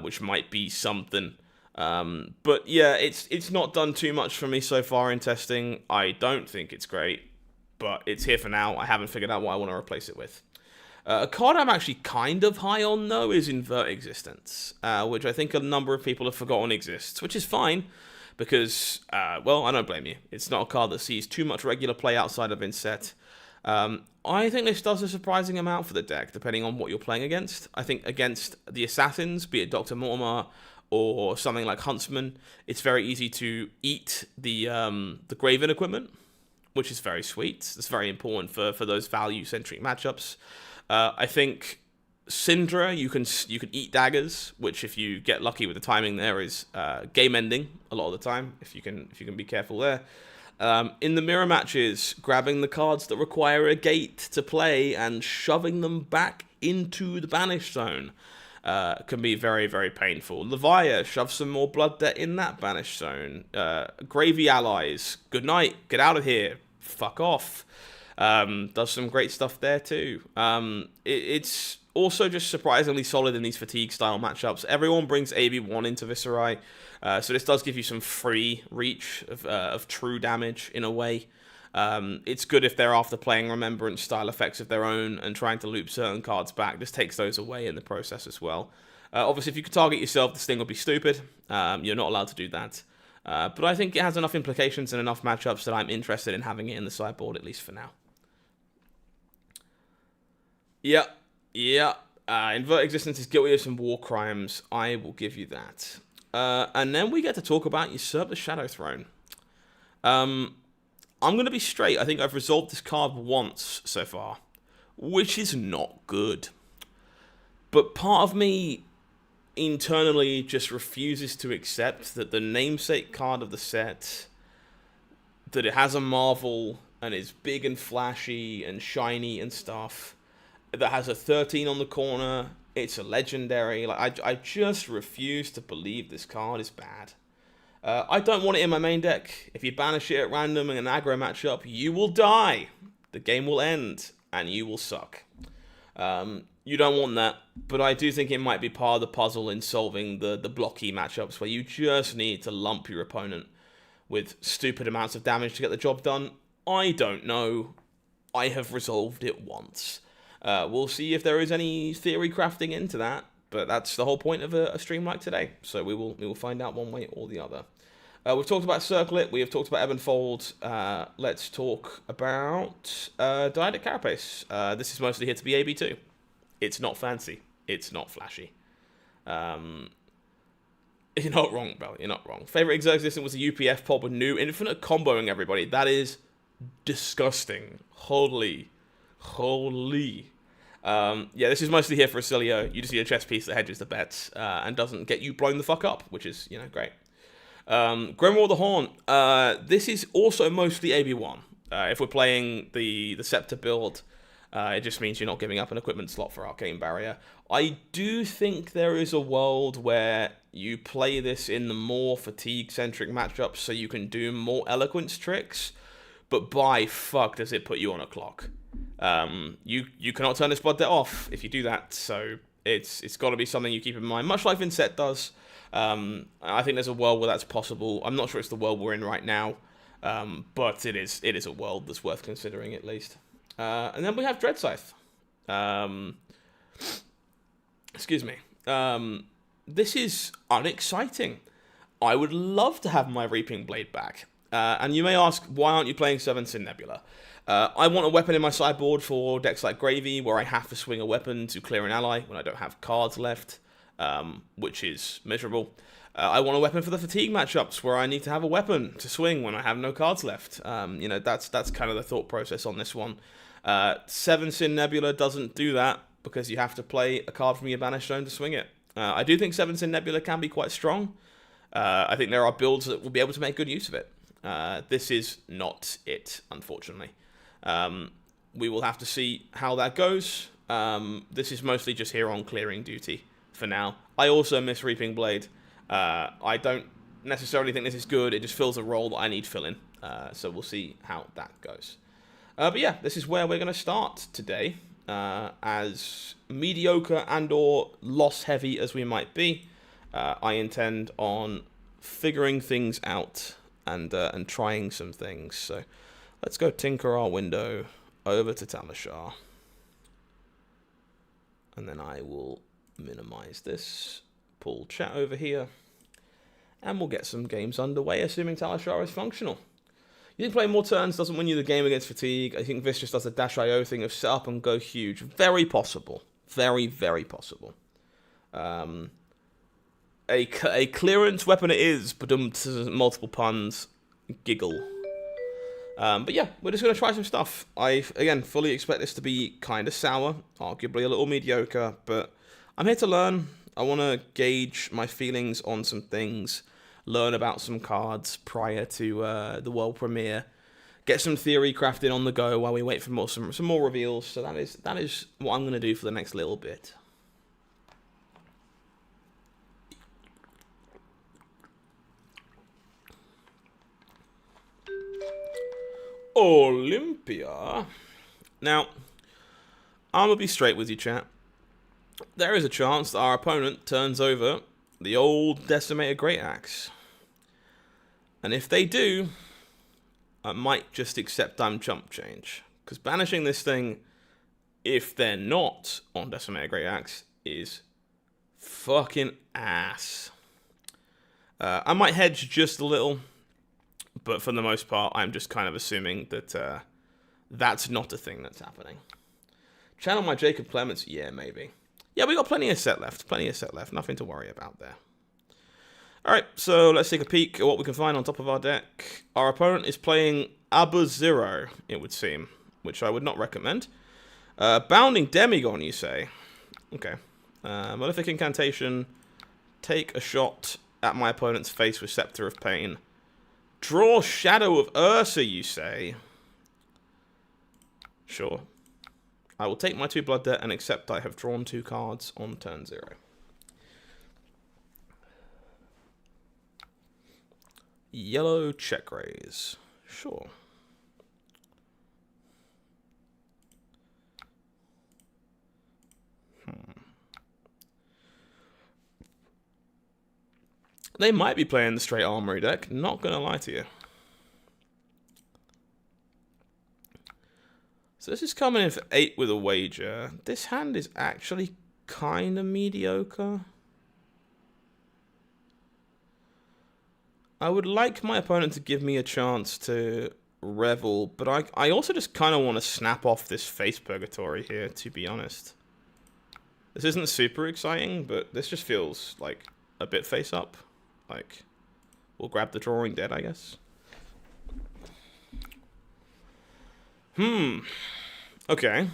which might be something. But yeah, it's not done too much for me so far in testing. I don't think it's great, but it's here for now. I haven't figured out what I want to replace it with. A card I'm actually kind of high on, though, is Invert Existence, which I think a number of people have forgotten exists, which is fine, because, well, I don't blame you. It's not a card that sees too much regular play outside of Inset. I think this does a surprising amount for the deck, depending on what you're playing against. I think against the Assassins, be it Dr. Mortimer or something like Huntsman, it's very easy to eat the Graven equipment, which is very sweet. It's very important for those value-centric matchups. I think Syndra, you can eat daggers, which if you get lucky with the timing there is game-ending a lot of the time, if you can be careful there. In the mirror matches, grabbing the cards that require a gate to play and shoving them back into the Banished Zone can be very, very painful. Levia, shove some more Blood Debt in that Banished Zone. Gravy Allies, good night, get out of here, fuck off. Does some great stuff there too. It's also just surprisingly solid in these fatigue-style matchups. Everyone brings AB1 into Viserai, so this does give you some free reach of true damage in a way. It's good if they're after playing Remembrance style effects of their own and trying to loop certain cards back. This takes those away in the process as well. Obviously, if you could target yourself, this thing would be stupid. You're not allowed to do that. But I think it has enough implications and enough matchups that I'm interested in having it in the sideboard, at least for now. Yeah. Invert Existence is guilty of some war crimes. I will give you that. And then we get to talk about Usurp the Shadow Throne. I'm going to be straight. I think I've resolved this card once so far, which is not good. But part of me internally just refuses to accept that the namesake card of the set, that it has a Marvel and is big and flashy and shiny and stuff, that has a 13 on the corner, it's a legendary. Like I just refuse to believe this card is bad. I don't want it in my main deck. If you banish it at random in an aggro matchup, you will die. The game will end, and you will suck. You don't want that, but I do think it might be part of the puzzle in solving the blocky matchups where you just need to lump your opponent with stupid amounts of damage to get the job done. I don't know. I have resolved it once. We'll see if there is any theory crafting into that, but that's the whole point of a stream like today. So we will find out one way or the other. We've talked about Circlet. We have talked about Ebb and Fold. Let's talk about Dyadic Carapace. This is mostly here to be AB2. It's not fancy. It's not flashy. You're not wrong, Bell. You're not wrong. Favorite Exo Existent was a UPF pod with new infinite comboing everybody. That is disgusting. Holy. Yeah, this is mostly here for Acilio. You just need a chess piece that hedges the bets and doesn't get you blown the fuck up, which is, great. Grimoire the Haunt. This is also mostly AB1. If we're playing the Scepter build, it just means you're not giving up an equipment slot for Arcane Barrier. I do think there is a world where you play this in the more fatigue-centric matchups so you can do more Eloquence tricks, but by fuck does it put you on a clock. You cannot turn this blood debt off if you do that, so it's got to be something you keep in mind, much like Vincent does. I think there's a world where that's possible. I'm not sure it's the world we're in right now, but it is a world that's worth considering at least. And then we have Dread Scythe. Excuse me. This is unexciting. I would love to have my Reaping Blade back. And you may ask, why aren't you playing 7 Sin Nebula? I want a weapon in my sideboard for decks like Gravy, where I have to swing a weapon to clear an ally when I don't have cards left, which is miserable. I want a weapon for the fatigue matchups, where I need to have a weapon to swing when I have no cards left. That's kind of the thought process on this one. 7 Sin Nebula doesn't do that, because you have to play a card from your Banished Zone to swing it. I do think 7 Sin Nebula can be quite strong. I think there are builds that will be able to make good use of it. This is not it, unfortunately. We will have to see how that goes. This is mostly just here on clearing duty for now. I also miss Reaping Blade. I don't necessarily think this is good. It just fills a role that I need filling. So we'll see how that goes. But yeah, this is where we're going to start today. As mediocre and or loss heavy as we might be, I intend on figuring things out and trying some things. So let's go tinker our window over to Talishar. And then I will minimize this, pull chat over here, and we'll get some games underway, assuming Talishar is functional. You think playing more turns doesn't win you the game against fatigue. I think this just does the Dash.io thing of set up and go huge. Very possible. Very, very possible. A clearance weapon it is, but multiple puns. Giggle. But yeah, we're just going to try some stuff. I, again, fully expect this to be kind of sour, arguably a little mediocre, but I'm here to learn. I want to gauge my feelings on some things, learn about some cards prior to the world premiere, get some theory crafted on the go while we wait for some more reveals. So that is what I'm going to do for the next little bit. Olympia. Now, I'm going to be straight with you, chat. There is a chance that our opponent turns over the old Decimated Great Axe. And if they do, I might just accept I'm chump change. Because banishing this thing, if they're not on Decimated Great Axe, is fucking ass. I might hedge just a little, but for the most part, I'm just kind of assuming that that's not a thing that's happening. Channel my Jacob Clements? Yeah, maybe. Yeah, we got plenty of set left. Nothing to worry about there. Alright, so let's take a peek at what we can find on top of our deck. Our opponent is playing Abuzero, it would seem, which I would not recommend. Bounding Demigod, you say? Okay. Malefic Incantation. Take a shot at my opponent's face with Scepter of Pain. Draw Shadow of Ursa, you say? Sure. I will take my 2 blood debt and accept I have drawn 2 cards on turn 0. Yellow check raise. Sure. They might be playing the straight armory deck, not gonna lie to you. So this is coming in for 8 with a wager. This hand is actually kind of mediocre. I would like my opponent to give me a chance to revel, but I also just kind of want to snap off this face purgatory here, to be honest. This isn't super exciting, but this just feels like a bit face up. Like, we'll grab the drawing dead, I guess. Okay.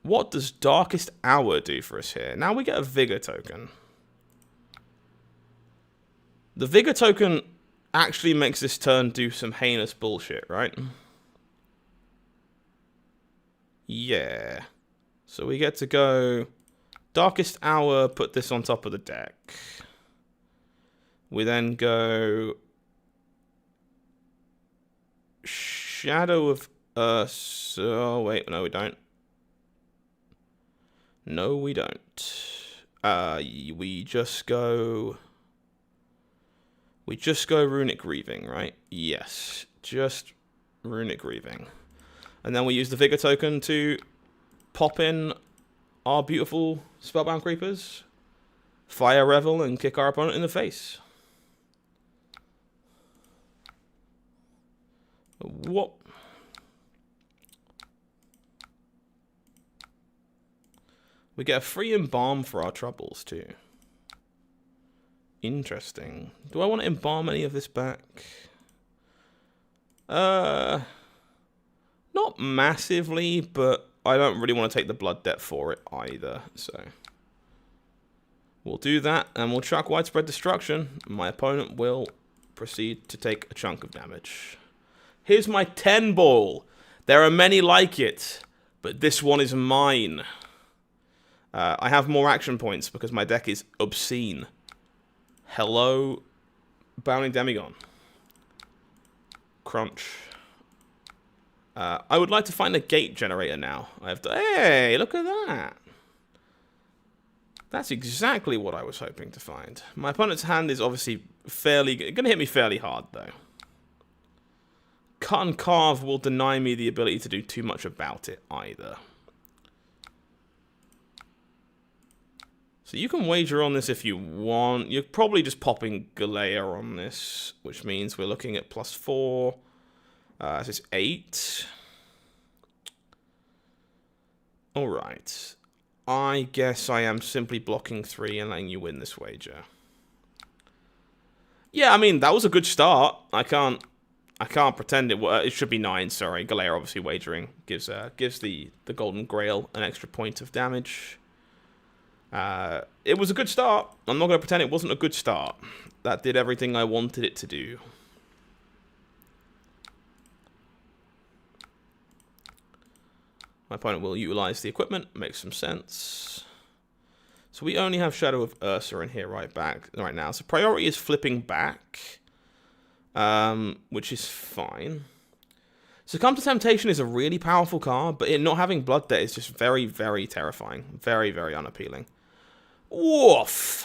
What does Darkest Hour do for us here? Now we get a Vigor token. The Vigor token actually makes this turn do some heinous bullshit, right? Yeah. So we get to go Darkest Hour, put this on top of the deck. We then go Shadow of Ursa. Oh, wait, no, we don't. No, we don't. We just go Runic Grieving, right? Yes, just Runic Grieving. And then we use the Vigor token to pop in our beautiful Spellbound Creepers, Fire Revel, and kick our opponent in the face. What? We get a free Embalm for our troubles, too. Interesting. Do I want to Embalm any of this back? Not massively, but I don't really want to take the blood debt for it either, so we'll do that, and we'll chuck Widespread Destruction. My opponent will proceed to take a chunk of damage. Here's my 10 ball. There are many like it, but this one is mine. I have more action points because my deck is obscene. Hello, Bounding Demigod. Crunch. I would like to find a gate generator now. Hey, look at that. That's exactly what I was hoping to find. My opponent's hand is obviously going to hit me fairly hard, though. Cut and Carve will deny me the ability to do too much about it, either. So you can wager on this if you want. You're probably just popping Galea on this, which means we're looking at +4. This is 8. Alright. I guess I am simply blocking 3 and letting you win this wager. Yeah, I mean, that was a good start. I can't pretend it should be 9, sorry. Galea obviously wagering gives the Golden Grail an extra point of damage. It was a good start. I'm not going to pretend it wasn't a good start. That did everything I wanted it to do. My opponent will utilize the equipment. Makes some sense. So we only have Shadow of Ursa in here right now. So priority is flipping back, which is fine. Succumb to Temptation is a really powerful card, but it not having Blood Debt is just very, very terrifying. Very, very unappealing. Woof!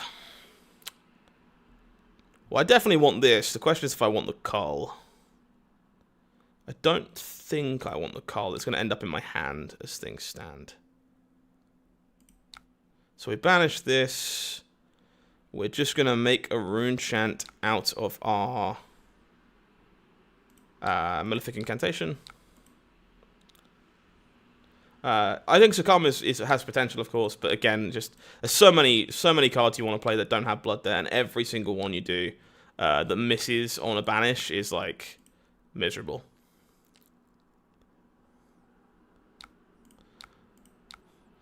Well, I definitely want this. The question is if I want the Cull. I don't think I want the Cull. It's going to end up in my hand as things stand. So we banish this. We're just going to make a Rune Chant out of our Malefic Incantation. I think Succumb has potential, of course, but again, just there's so many cards you want to play that don't have Blood there, and every single one you do, that misses on a banish is, like, miserable.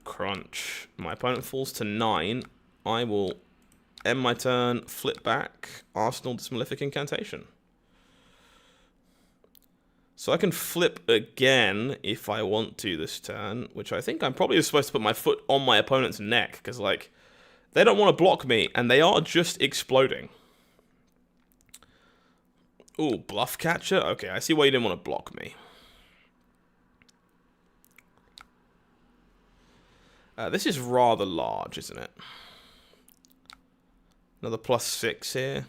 Crunch. My opponent falls to 9. I will end my turn, flip back, Arsenal this Malefic Incantation. So I can flip again if I want to this turn, which I think I'm probably supposed to put my foot on my opponent's neck, because, like, they don't want to block me, and they are just exploding. Ooh, Bluff Catcher? Okay, I see why you didn't want to block me. This is rather large, isn't it? Another +6 here.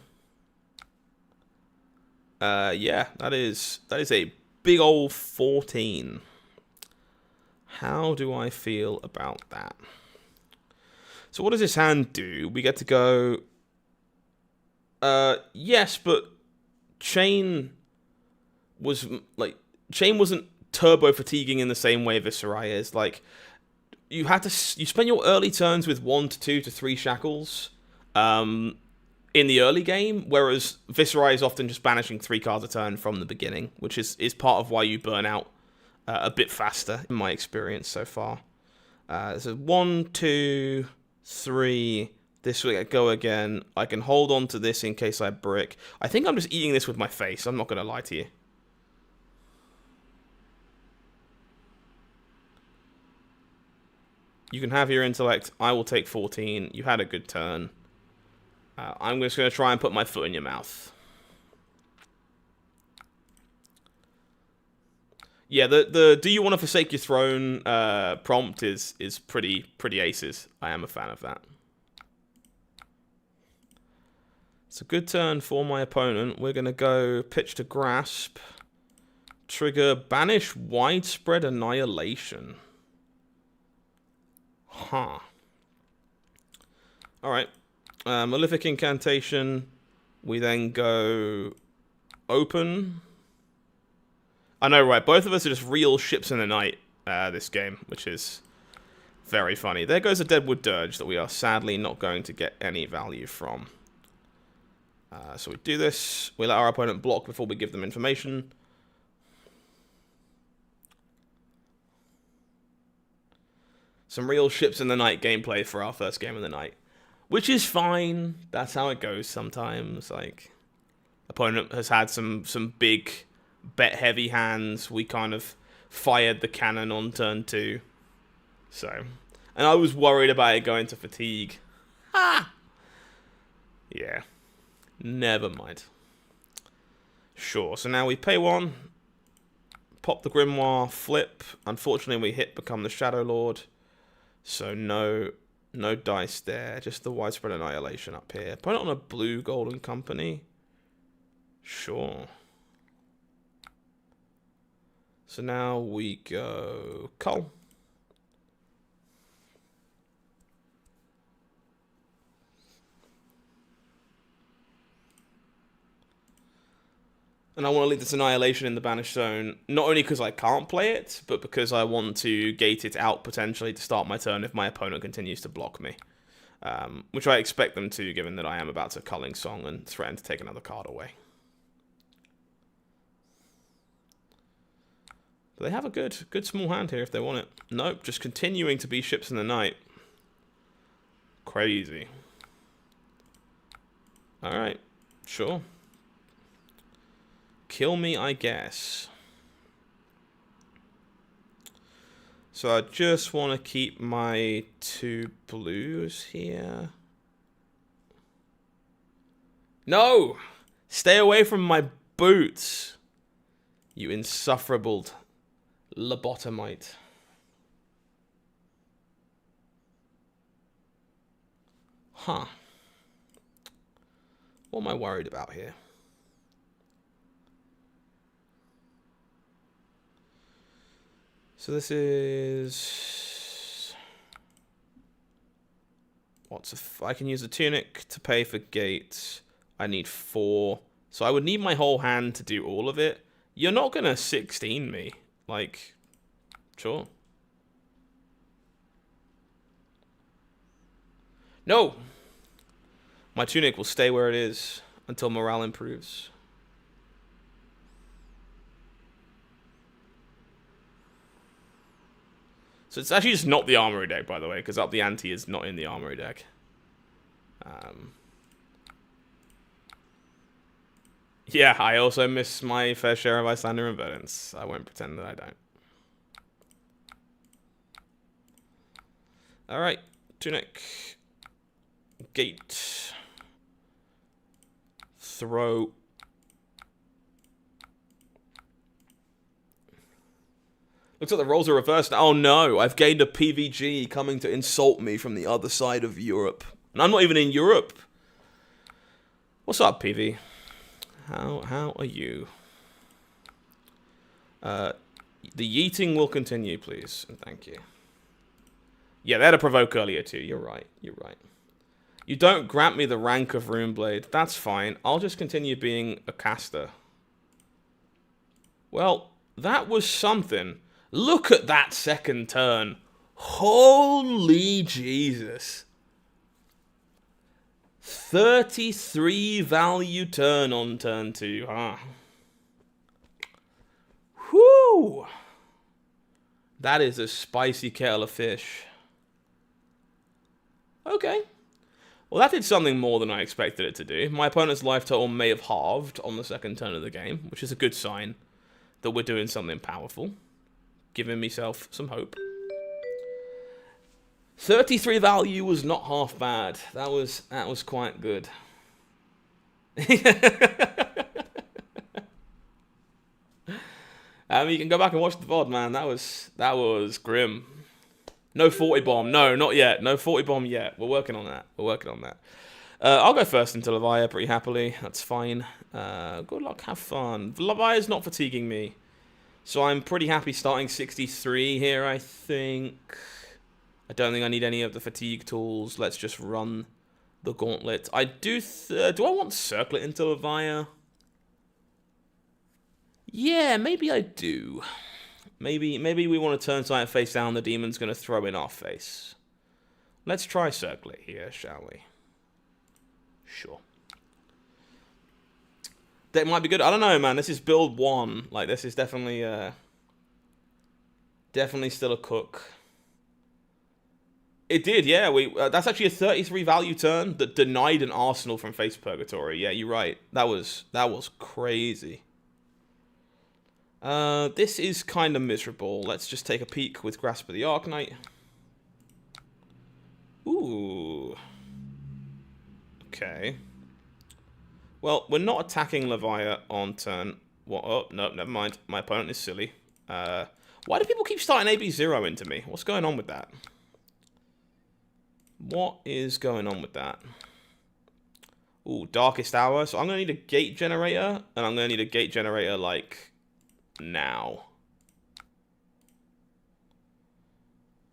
Yeah, that is a big old 14. How do I feel about that? So what does this hand do? We get to go... yes, but Chain was, like... Chain wasn't turbo fatiguing in the same way Viserai is. Like, you spend your early turns with 1 to 2 to 3 shackles, in the early game, whereas Viserai is often just banishing 3 cards a turn from the beginning, which is part of why you burn out a bit faster, in my experience so far. So 1, 2, 3, this way I go again. I can hold on to this in case I brick. I think I'm just eating this with my face, I'm not going to lie to you. You can have your intellect, I will take 14, you had a good turn. I'm just going to try and put my foot in your mouth. Yeah, the do you want to forsake your throne prompt is pretty aces. I am a fan of that. It's a good turn for my opponent. We're going to go pitch to grasp. Trigger banish widespread annihilation. Huh. Alright. Malefic Incantation. We then go open. I know, right? Both of us are just real ships in the night this game, which is very funny. There goes a Deadwood Dirge that we are sadly not going to get any value from. So we do this. We let our opponent block before we give them information. Some real ships in the night gameplay for our first game of the night. Which is fine. That's how it goes sometimes. Like, opponent has had some big bet-heavy hands. We kind of fired the cannon on turn 2. So, and I was worried about it going to fatigue. Ha! Yeah. Never mind. Sure, so now we pay 1. Pop the Grimoire, flip. Unfortunately, we hit become the Shadow Lord. So no dice there. Just the widespread annihilation up here. Put it on a blue golden company. Sure. So now we go Cull. And I want to leave this annihilation in the banished zone, not only because I can't play it, but because I want to gate it out potentially to start my turn if my opponent continues to block me. Which I expect them to, given that I am about to Culling Song and threaten to take another card away. But they have a good small hand here if they want it. Nope, just continuing to be ships in the night. Crazy. Alright, sure. Kill me, I guess. So I just want to keep my 2 blues here. No! Stay away from my boots, you insufferable lobotomite. Huh. What am I worried about here? So this is... I can use a tunic to pay for gates. I need 4. So I would need my whole hand to do all of it. You're not going to 16 me. Like, sure. No! My tunic will stay where it is. until morale improves. So it's actually just not the armory deck, by the way, because Up the Ante is not in the armory deck. Yeah, I also miss my fair share of Icelander and Verdance. I won't pretend that I don't. Alright, Tunic. Gate. Throw. Looks like the roles are reversed. Oh no, I've gained a PVG coming to insult me from the other side of Europe. And I'm not even in Europe. What's up, PV? How are you? The yeeting will continue, please. And thank you. Yeah, they had a provoke earlier too. You're right. You're right. You don't grant me the rank of Runeblade. That's fine. I'll just continue being a caster. Well, that was something. Look at that second turn. Holy Jesus. 33 value turn on turn 2, huh? Whew. That is a spicy kettle of fish. Okay. Well, that did something more than I expected it to do. My opponent's life total may have halved on the second turn of the game, which is a good sign that we're doing something powerful. Giving myself some hope. 33 value was not half bad. That was quite good. You can go back and watch the VOD, man. That was grim. No 40 bomb. No, not yet. No 40 bomb yet. We're working on that. We're working on that. I'll go first into Levia pretty happily. That's fine. Good luck. Have fun. Levia's not fatiguing me. So I'm pretty happy starting 63 here, I think. I don't think I need any of the fatigue tools. Let's just run the gauntlet. I do I want Circlet into Levia? Yeah, maybe I do. Maybe we want to turn something face down. The demon's going to throw in our face. Let's try Circlet here, shall we? Sure. That might be good. I don't know, man. This is build 1. Like, this is definitely still a cook. It did, yeah. That's actually a 33 value turn that denied an Arsenal from Face Purgatory. Yeah, you're right. That was crazy. This is kind of miserable. Let's just take a peek with Grasp of the Arknight. Ooh. Okay. Well, we're not attacking Levia on turn. What? Oh, no, never mind. My opponent is silly. Why do people keep starting AB0 into me? What's going on with that? What is going on with that? Ooh, Darkest Hour. So I'm going to need a gate generator, and I'm going to need a gate generator, like, now.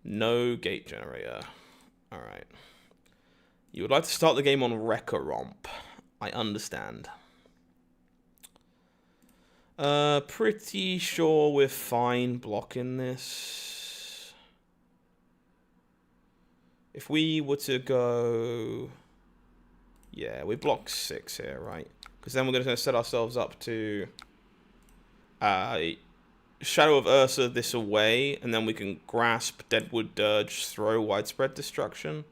No gate generator. Alright. You would like to start the game on Wrecker Romp. I understand. Pretty sure we're fine blocking this. If we were to go... Yeah, we block 6 here, right? Because then we're going to set ourselves up to... Shadow of Ursa this away, and then we can Grasp, Deadwood Dirge, throw Widespread Destruction.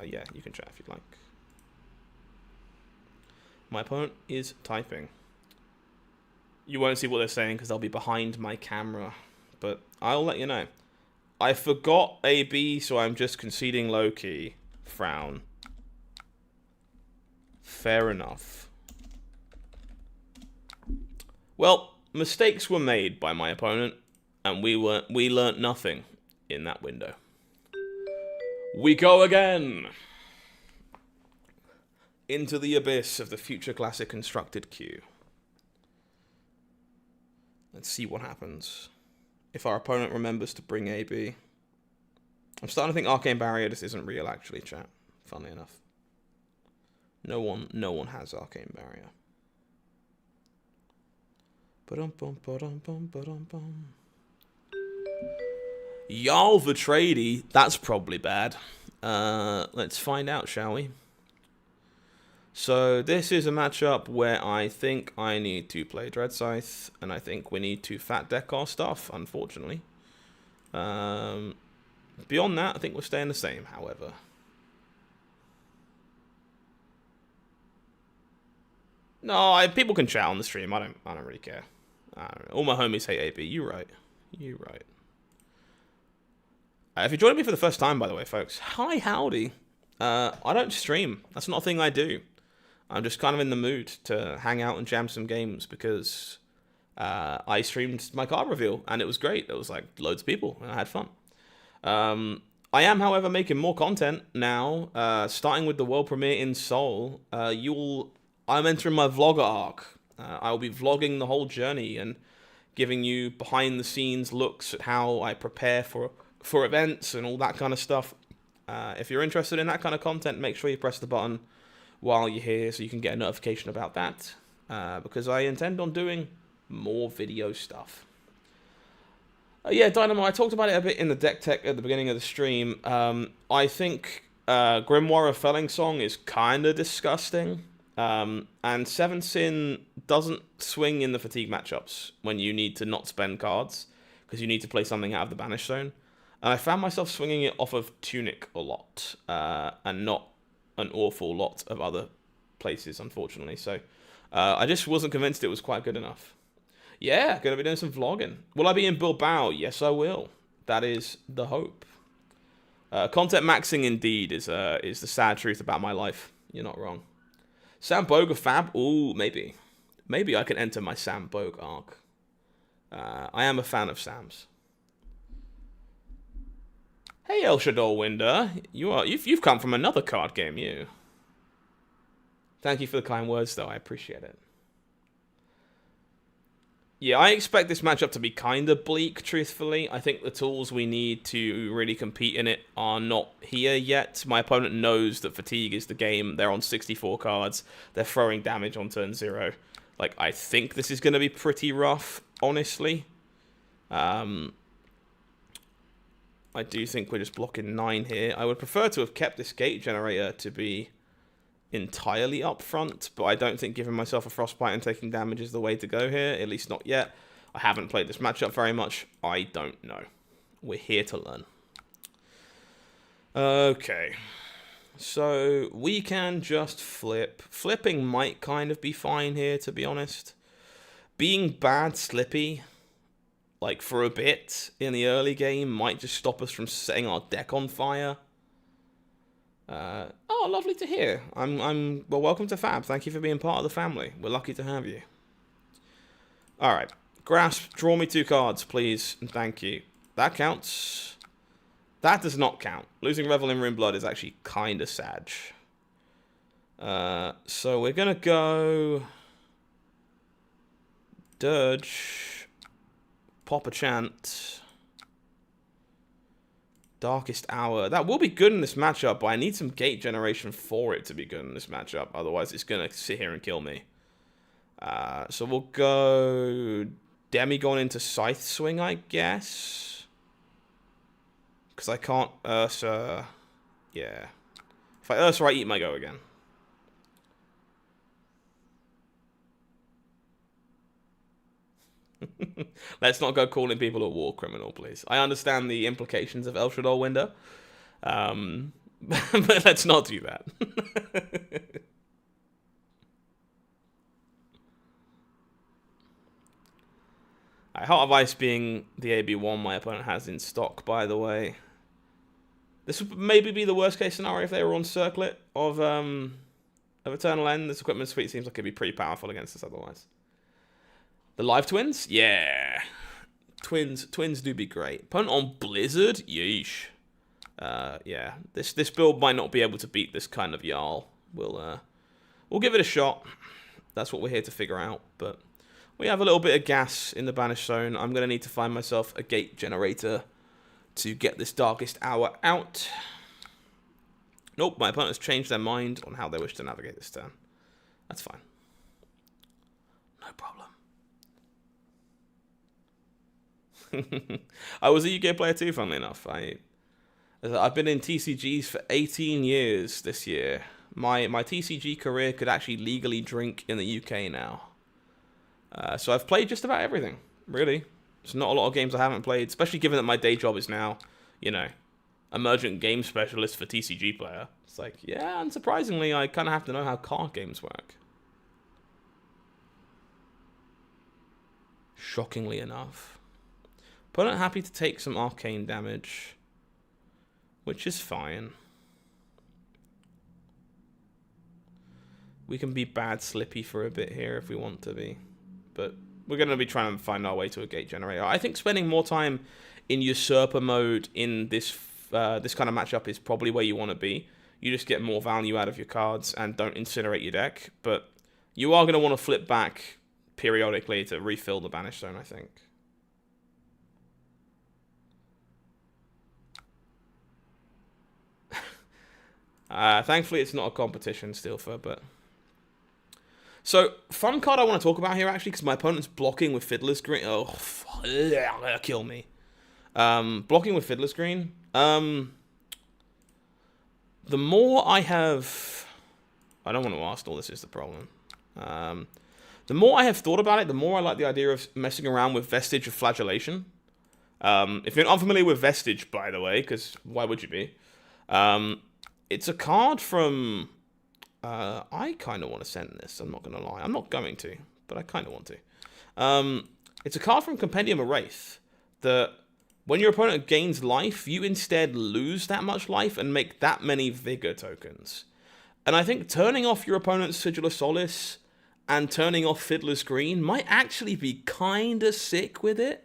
Yeah, you can chat if you'd like. My opponent is typing. You won't see what they're saying because they'll be behind my camera, but I'll let you know. I forgot AB, so I'm just conceding low-key. Frown. Fair enough. Well, mistakes were made by my opponent, and we learnt nothing in that window. We go again! Into the abyss of the Future Classic constructed queue. Let's see what happens. If our opponent remembers to bring AB. I'm starting to think Arcane Barrier just isn't real, actually, chat. Funnily enough. No one has Arcane Barrier. Jarl Vitrady, that's probably bad. Let's find out, shall we? So this is a matchup where I think I need to play Dread Scythe, and I think we need to fat deck our stuff, unfortunately. Beyond that, I think we're staying the same, however. No, people can chat on the stream. I don't really care. All my homies hate AB. You right. You right. If you're joining me for the first time, by the way, folks, hi, howdy. I don't stream. That's not a thing I do. I'm just kind of in the mood to hang out and jam some games because I streamed my card reveal and it was great. There was like loads of people and I had fun. I am, however, making more content now, starting with the world premiere in Seoul. I'm entering my vlogger arc. I'll be vlogging the whole journey and giving you behind-the-scenes looks at how I prepare for events and all that kind of stuff. If you're interested in that kind of content, make sure you press the button while you're here so you can get a notification about that. Because I intend on doing more video stuff. Yeah, Dynamo, I talked about it a bit in the deck tech at the beginning of the stream. I think Grimoire of Felling Song is kind of disgusting. And Seven Sin doesn't swing in the fatigue matchups when you need to not spend cards because you need to play something out of the Banish Zone. And I found myself swinging it off of Tunic a lot, and not an awful lot of other places, unfortunately. So I just wasn't convinced it was quite good enough. Yeah, going to be doing some vlogging. Will I be in Bilbao? Yes, I will. That is the hope. Content maxing indeed is the sad truth about my life. You're not wrong. Sam Bogue Fab? Ooh, maybe. Maybe I can enter my Sam Bogue arc. I am a fan of Sam's. Hey, El Shadol Winder. You've come from another card game, you. Thank you for the kind words, though. I appreciate it. Yeah, I expect this matchup to be kind of bleak, truthfully. I think the tools we need to really compete in it are not here yet. My opponent knows that Fatigue is the game. They're on 64 cards. They're throwing damage on turn 0. Like, I think this is going to be pretty rough, honestly. I do think we're just blocking 9 here. I would prefer to have kept this gate generator to be entirely up front, but I don't think giving myself a frostbite and taking damage is the way to go here, at least not yet. I haven't played this matchup very much. I don't know. We're here to learn. Okay. So we can just flip. Flipping might kind of be fine here, to be honest. Being bad Slippy, like for a bit in the early game, might just stop us from setting our deck on fire. Oh, lovely to hear. Well, welcome to Fab. Thank you for being part of the family. We're lucky to have you. Alright. Grasp, draw me 2 cards, please. And thank you. That counts. That does not count. Losing Revel in Runeblade is actually kind of sad. So we're going to go Dirge, pop a chant, Darkest Hour. That will be good in this matchup, but I need some gate generation for it to be good in this matchup. Otherwise, it's going to sit here and kill me. So we'll go Demigon into Scythe Swing, I guess. Because I can't Ursa. Yeah. If I Ursa, I eat my go again. Let's not go calling people a war criminal, please. I understand the implications of El Shadol Winder. But let's not do that. Heart of Ice being the AB1 my opponent has in stock, by the way. This would maybe be the worst case scenario if they were on Circlet of Eternal End. This Equipment Suite seems like it'd be pretty powerful against us otherwise. The live twins? Yeah. Twins do be great. Opponent on Blizzard? Yeesh. Yeah. This build might not be able to beat this kind of Jarl. We'll give it a shot. That's what we're here to figure out. But we have a little bit of gas in the Banish Zone. I'm going to need to find myself a gate generator to get this Darkest Hour out. Nope, my opponent's changed their mind on how they wish to navigate this turn. That's fine. No problem. I was a UK player too, funnily enough. I've been in TCGs for 18 years this year. My TCG career could actually legally drink in the UK now. So I've played just about everything, really. There's not a lot of games I haven't played, especially given that my day job is now, you know, emergent game specialist for TCG player. It's like, yeah, unsurprisingly, I kind of have to know how card games work. Shockingly enough. Opponent happy to take some arcane damage, which is fine. We can be bad slippy for a bit here if we want to be. But we're going to be trying to find our way to a gate generator. I think spending more time in usurper mode in this this kind of matchup is probably where you want to be. You just get more value out of your cards and don't incinerate your deck. But you are going to want to flip back periodically to refill the Banish Zone, I think. Thankfully, it's not a competition, Steelfer, but... So, fun card I want to talk about here, actually, because my opponent's blocking with Fiddler's Green. Oh, kill me. Blocking with Fiddler's Green. The more I have... I don't want to Arsenal, this is the problem. The more I have thought about it, the more I like the idea of messing around with Vestige of Flagellation. If you're unfamiliar with Vestige, by the way, because why would you be? It's a card from... I kind of want to send this, I'm not going to lie. I'm not going to, but I kind of want to. It's a card from Compendium of Wraith that when your opponent gains life, you instead lose that much life and make that many Vigor tokens. And I think turning off your opponent's Sigil of Solace and turning off Fiddler's Green might actually be kind of sick with it.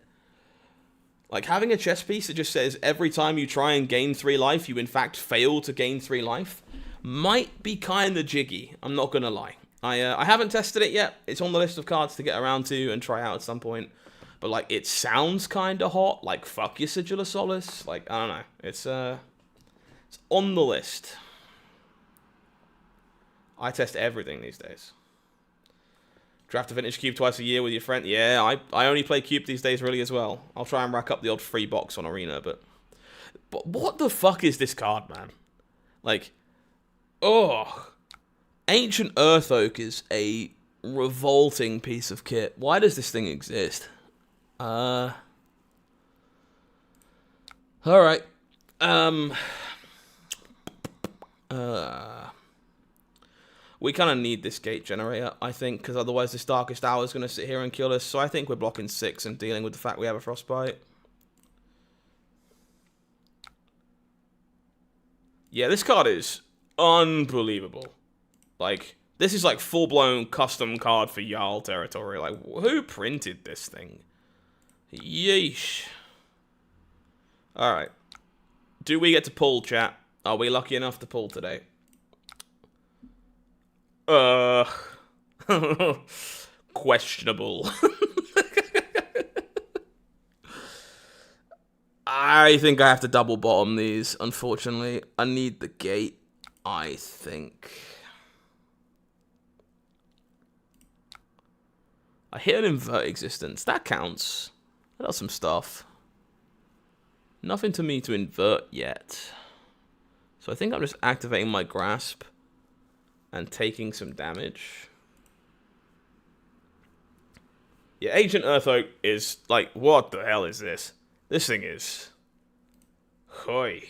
Like, having a chess piece that just says every time you try and gain 3 life, you in fact fail to gain 3 life, might be kind of jiggy, I'm not going to lie. I haven't tested it yet. It's on the list of cards to get around to and try out at some point. But, like, it sounds kind of hot. Like, fuck your Sigil of Solace. Like, I don't know. It's on the list. I test everything these days. Draft a Vintage Cube twice a year with your friend. Yeah, I only play Cube these days really as well. I'll try and rack up the odd free box on Arena, but what the fuck is this card, man? Like, oh, Ancient Earth Oak is a revolting piece of kit. Why does this thing exist? Alright. We kind of need this gate generator, I think, because otherwise this Darkest Hour is going to sit here and kill us. So I think we're blocking 6 and dealing with the fact we have a Frostbite. Yeah, this card is unbelievable. Like, this is like full-blown custom card for Jarl territory. Like, who printed this thing? Yeesh. Alright. Do we get to pull, chat? Are we lucky enough to pull today? Questionable. I think I have to double bottom these, unfortunately. I need the gate, I think. I hit an invert existence. That counts. That does some stuff. Nothing to me to invert yet. So I think I'm just activating my grasp and taking some damage. Yeah, Ancient Earth Oak is like, what the hell is this? This thing is... Hoi.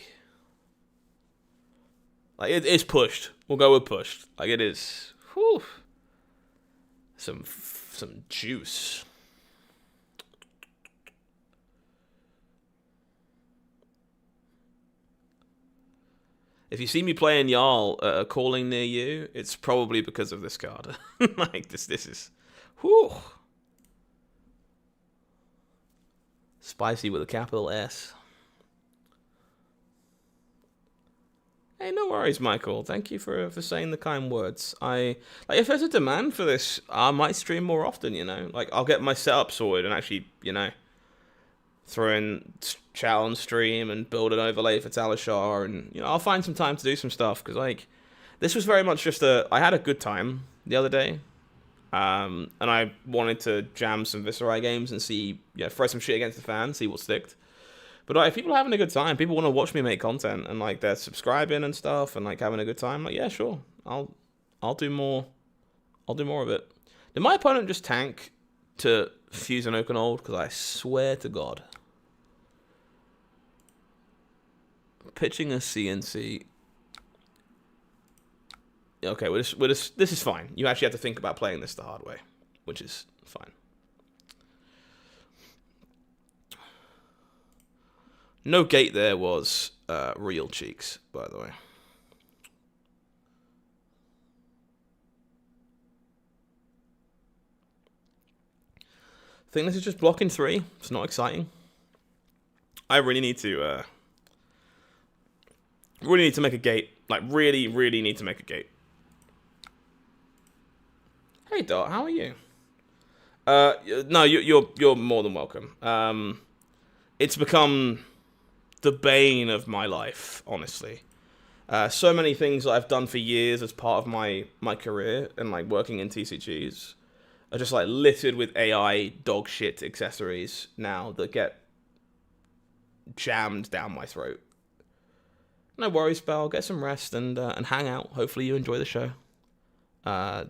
Like, it is pushed. We'll go with pushed. Like, it is... Whew. Some juice. If you see me playing Jarl calling near you, it's probably because of this card. Like, this is... Whew. Spicy with a capital S. Hey, no worries, Michael. Thank you for saying the kind words. Like, if there's a demand for this, I might stream more often, you know? Like, I'll get my setup sorted and actually, you know, throw in chat on stream and build an overlay for Talishar, and, you know, I'll find some time to do some stuff, because, like, this was very much just I had a good time the other day, and I wanted to jam some Viserai games and see, you know, throw some shit against the fan, see what sticked. But if people are having a good time, people want to watch me make content, and, like, they're subscribing and stuff, and, like, having a good time, like, yeah, sure. I'll do more. I'll do more of it. Did my opponent just tank to fuse an Oak and Old? Because I swear to God, pitching a CNC. Okay, this is fine. You actually have to think about playing this the hard way, which is fine. No gate there was real cheeks, by the way. I think this is just blocking 3. It's not exciting. I really need to make a gate. Like, really, really need to make a gate. Hey, Dot, how are you? No, you're more than welcome. It's become the bane of my life, honestly. So many things that I've done for years as part of my career and like working in TCGs are just like littered with AI dog shit accessories now that get jammed down my throat. No worries, Belle. Get some rest and hang out. Hopefully you enjoy the show.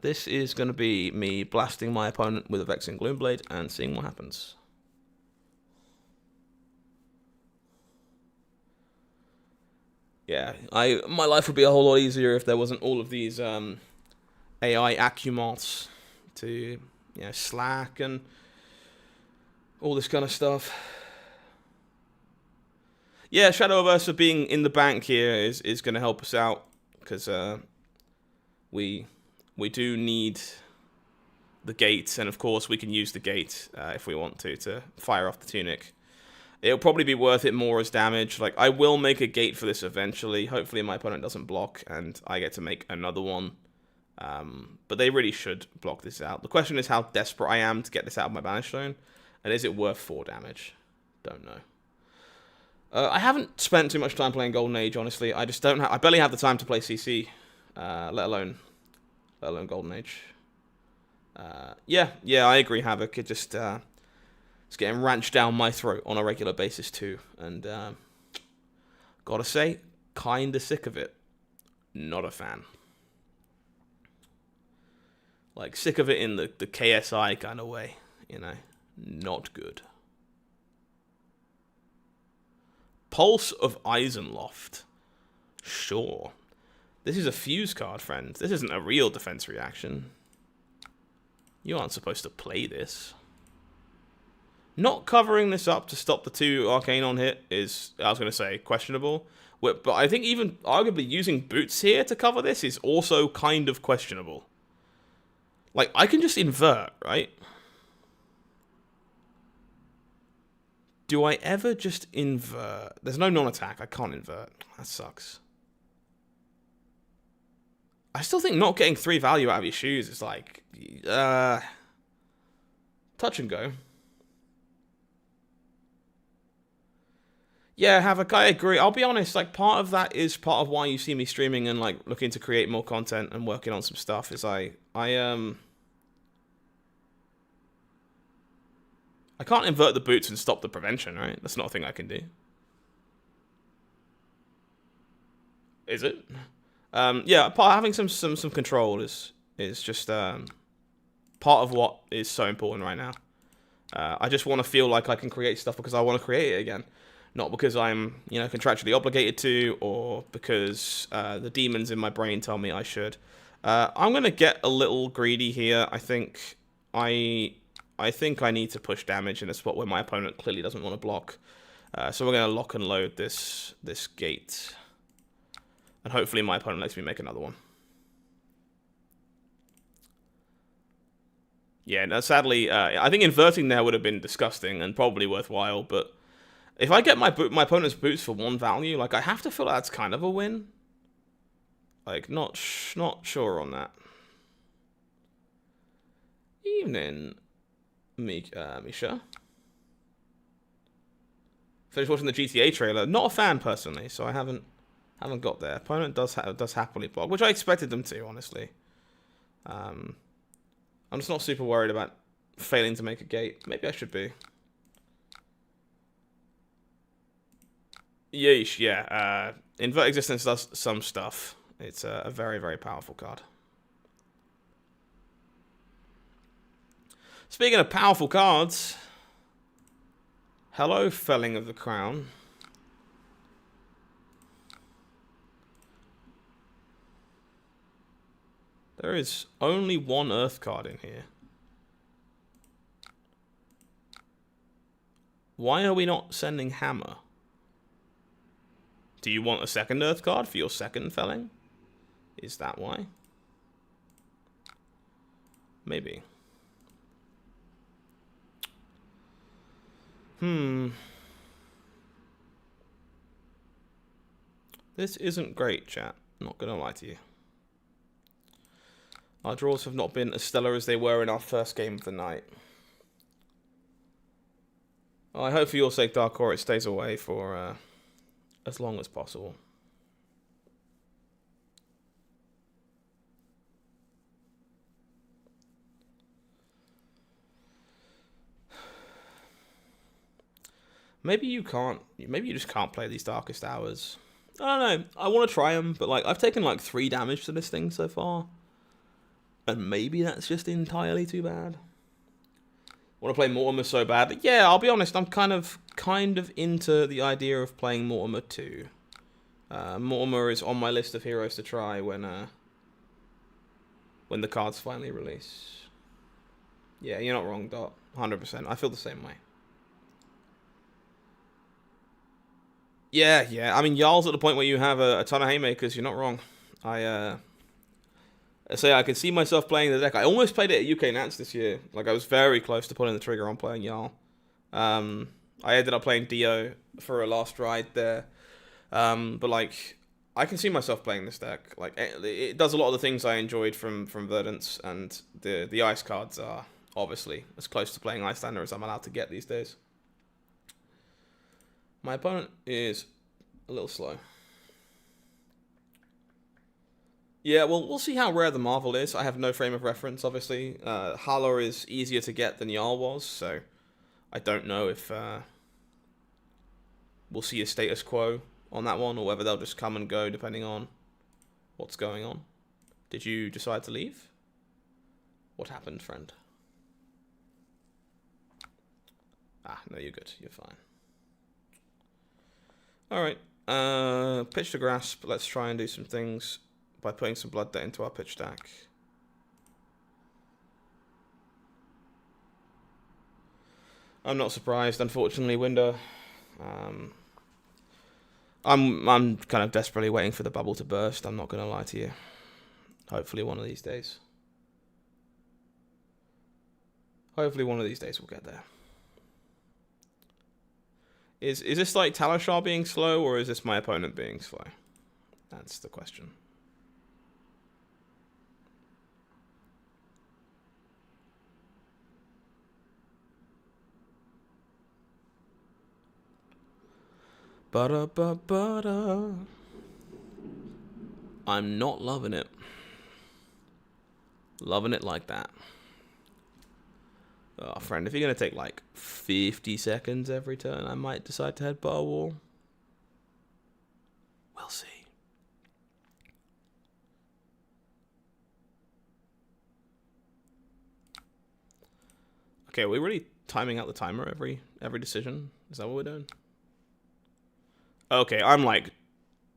This is going to be me blasting my opponent with a Vexing Gloomblade and seeing what happens. Yeah, my life would be a whole lot easier if there wasn't all of these AI accumults to Slack and all this kind of stuff. Yeah, Shadowverse being in the bank here is going to help us out because we do need the gate, and of course we can use the gate if we want to fire off the tunic. It'll probably be worth it more as damage. Like, I will make a gate for this eventually. Hopefully my opponent doesn't block and I get to make another one. But they really should block this out. The question is how desperate I am to get this out of my Banish Zone, and is it worth 4 damage? Don't know. I haven't spent too much time playing Golden Age, honestly. I just don't I barely have the time to play CC, let alone Golden Age. Yeah, I agree, Havoc. It just it's getting ranched down my throat on a regular basis too, and gotta say, kinda sick of it. Not a fan. Like, sick of it in the KSI kind of way, Not good. Pulse of Eisenloft. Sure. This is a fuse card, friend. This isn't a real defense reaction. You aren't supposed to play this. Not covering this up to stop the 2 Arcane on hit is, I was going to say, questionable. But I think even arguably using Boots here to cover this is also kind of questionable. Like, I can just invert, right? Do I ever just invert? There's no non-attack. I can't invert. That sucks. I still think not getting 3 value out of your shoes is like... touch and go. Yeah, Havoc, I agree. I'll be honest, like, part of that is part of why you see me streaming and, like, looking to create more content and working on some stuff is I can't invert the boots and stop the prevention, right? That's not a thing I can do. Is it? Yeah, having some control is just part of what is so important right now. I just want to feel like I can create stuff because I want to create it again. Not because I'm, contractually obligated to, or because the demons in my brain tell me I should. I'm going to get a little greedy here. I think I need to push damage in a spot where my opponent clearly doesn't want to block. So we're going to lock and load this gate. And hopefully my opponent lets me make another one. Yeah, no, sadly, I think inverting there would have been disgusting and probably worthwhile, but if I get my opponent's boots for 1 value, like, I have to feel like that's kind of a win. Like, not sure on that. Evening, Misha. Finished watching the GTA trailer. Not a fan, personally, so I haven't got there. Opponent does happily block, which I expected them to, honestly. I'm just not super worried about failing to make a gate. Maybe I should be. Yeesh, yeah. Invert Existence does some stuff. It's a very, very powerful card. Speaking of powerful cards, hello, Felling of the Crown. There is only one Earth card in here. Why are we not sending Hammer? Do you want a second Earth card for your second Felling? Is that why? Maybe. This isn't great, chat. Not gonna lie to you. Our draws have not been as stellar as they were in our first game of the night. Well, I hope for your sake, Darkor, it stays away for as long as possible. Maybe you can't. Maybe you just can't play these Darkest Hours. I don't know. I want to try them, but like I've taken like 3 damage to this thing so far, and maybe that's just entirely too bad. Want to play Mortimer so bad, but yeah, I'll be honest. I'm kind of into the idea of playing Mortimer too. Mortimer is on my list of heroes to try when the cards finally release. Yeah, you're not wrong, Dot. 100%. I feel the same way. Yeah. I mean, Jarl's at the point where you have a ton of Haymakers. You're not wrong. I say I can see myself playing the deck. I almost played it at UK Nats this year. Like, I was very close to pulling the trigger on playing Jarl. I ended up playing Dio for a last ride there. But, like, I can see myself playing this deck. Like, it does a lot of the things I enjoyed from Verdance, and the ice cards are, obviously, as close to playing Icelander as I'm allowed to get these days. My opponent is a little slow. Yeah, well, we'll see how rare the Marvel is. I have no frame of reference, obviously. Haller is easier to get than Jarl was, so I don't know if we'll see a status quo on that one, or whether they'll just come and go depending on what's going on. Did you decide to leave? What happened, friend? Ah, no, you're good. You're fine. Alright, pitch to grasp. Let's try and do some things by putting some blood debt into our pitch deck. I'm not surprised, unfortunately, Winder. I'm kind of desperately waiting for the bubble to burst, I'm not going to lie to you. Hopefully one of these days. Hopefully one of these days we'll get there. Is this like Talishar being slow, or is this my opponent being slow? That's the question. Ba-da-ba-ba-da. I'm not loving it. Loving it like that. Oh, friend, if you're going to take like 50 seconds every turn, I might decide to headbutt a wall. We'll see. Okay, are we really timing out the timer every decision? Is that what we're doing? Okay, I'm like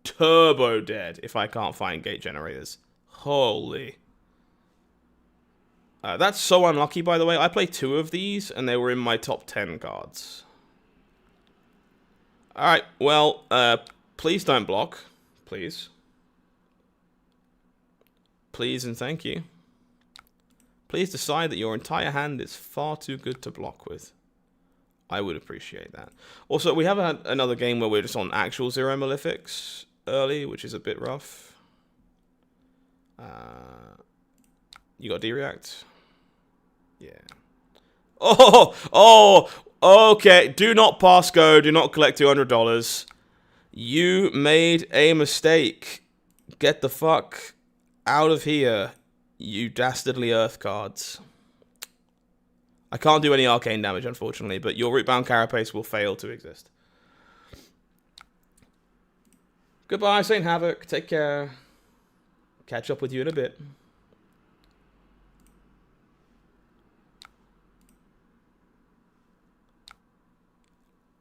turbo dead if I can't find gate generators. Holy. That's so unlucky, by the way. I played 2 of these, and they were in my top 10 cards. Alright, well, please don't block. Please. Please and thank you. Please decide that your entire hand is far too good to block with. I would appreciate that. Also, we have had another game where we're just on actual 0 Malefics early, which is a bit rough. You got D-React? Yeah. Oh, okay. Do not pass go. Do not collect $200. You made a mistake. Get the fuck out of here, you dastardly earth cards. I can't do any arcane damage, unfortunately, but your Rootbound Carapace will fail to exist. Goodbye, Saint Havoc. Take care. Catch up with you in a bit.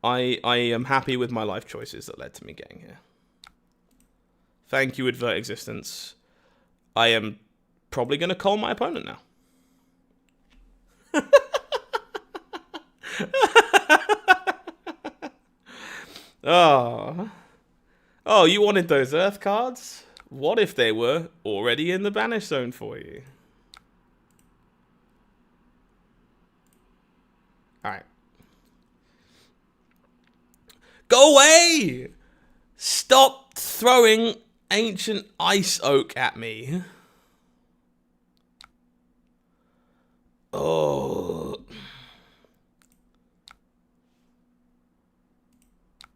I am happy with my life choices that led to me getting here. Thank you, Advert Existence. I am probably going to call my opponent now. Oh, you wanted those Earth cards? What if they were already in the banish zone for you? Alright. Go away! Stop throwing ancient ice oak at me. Oh.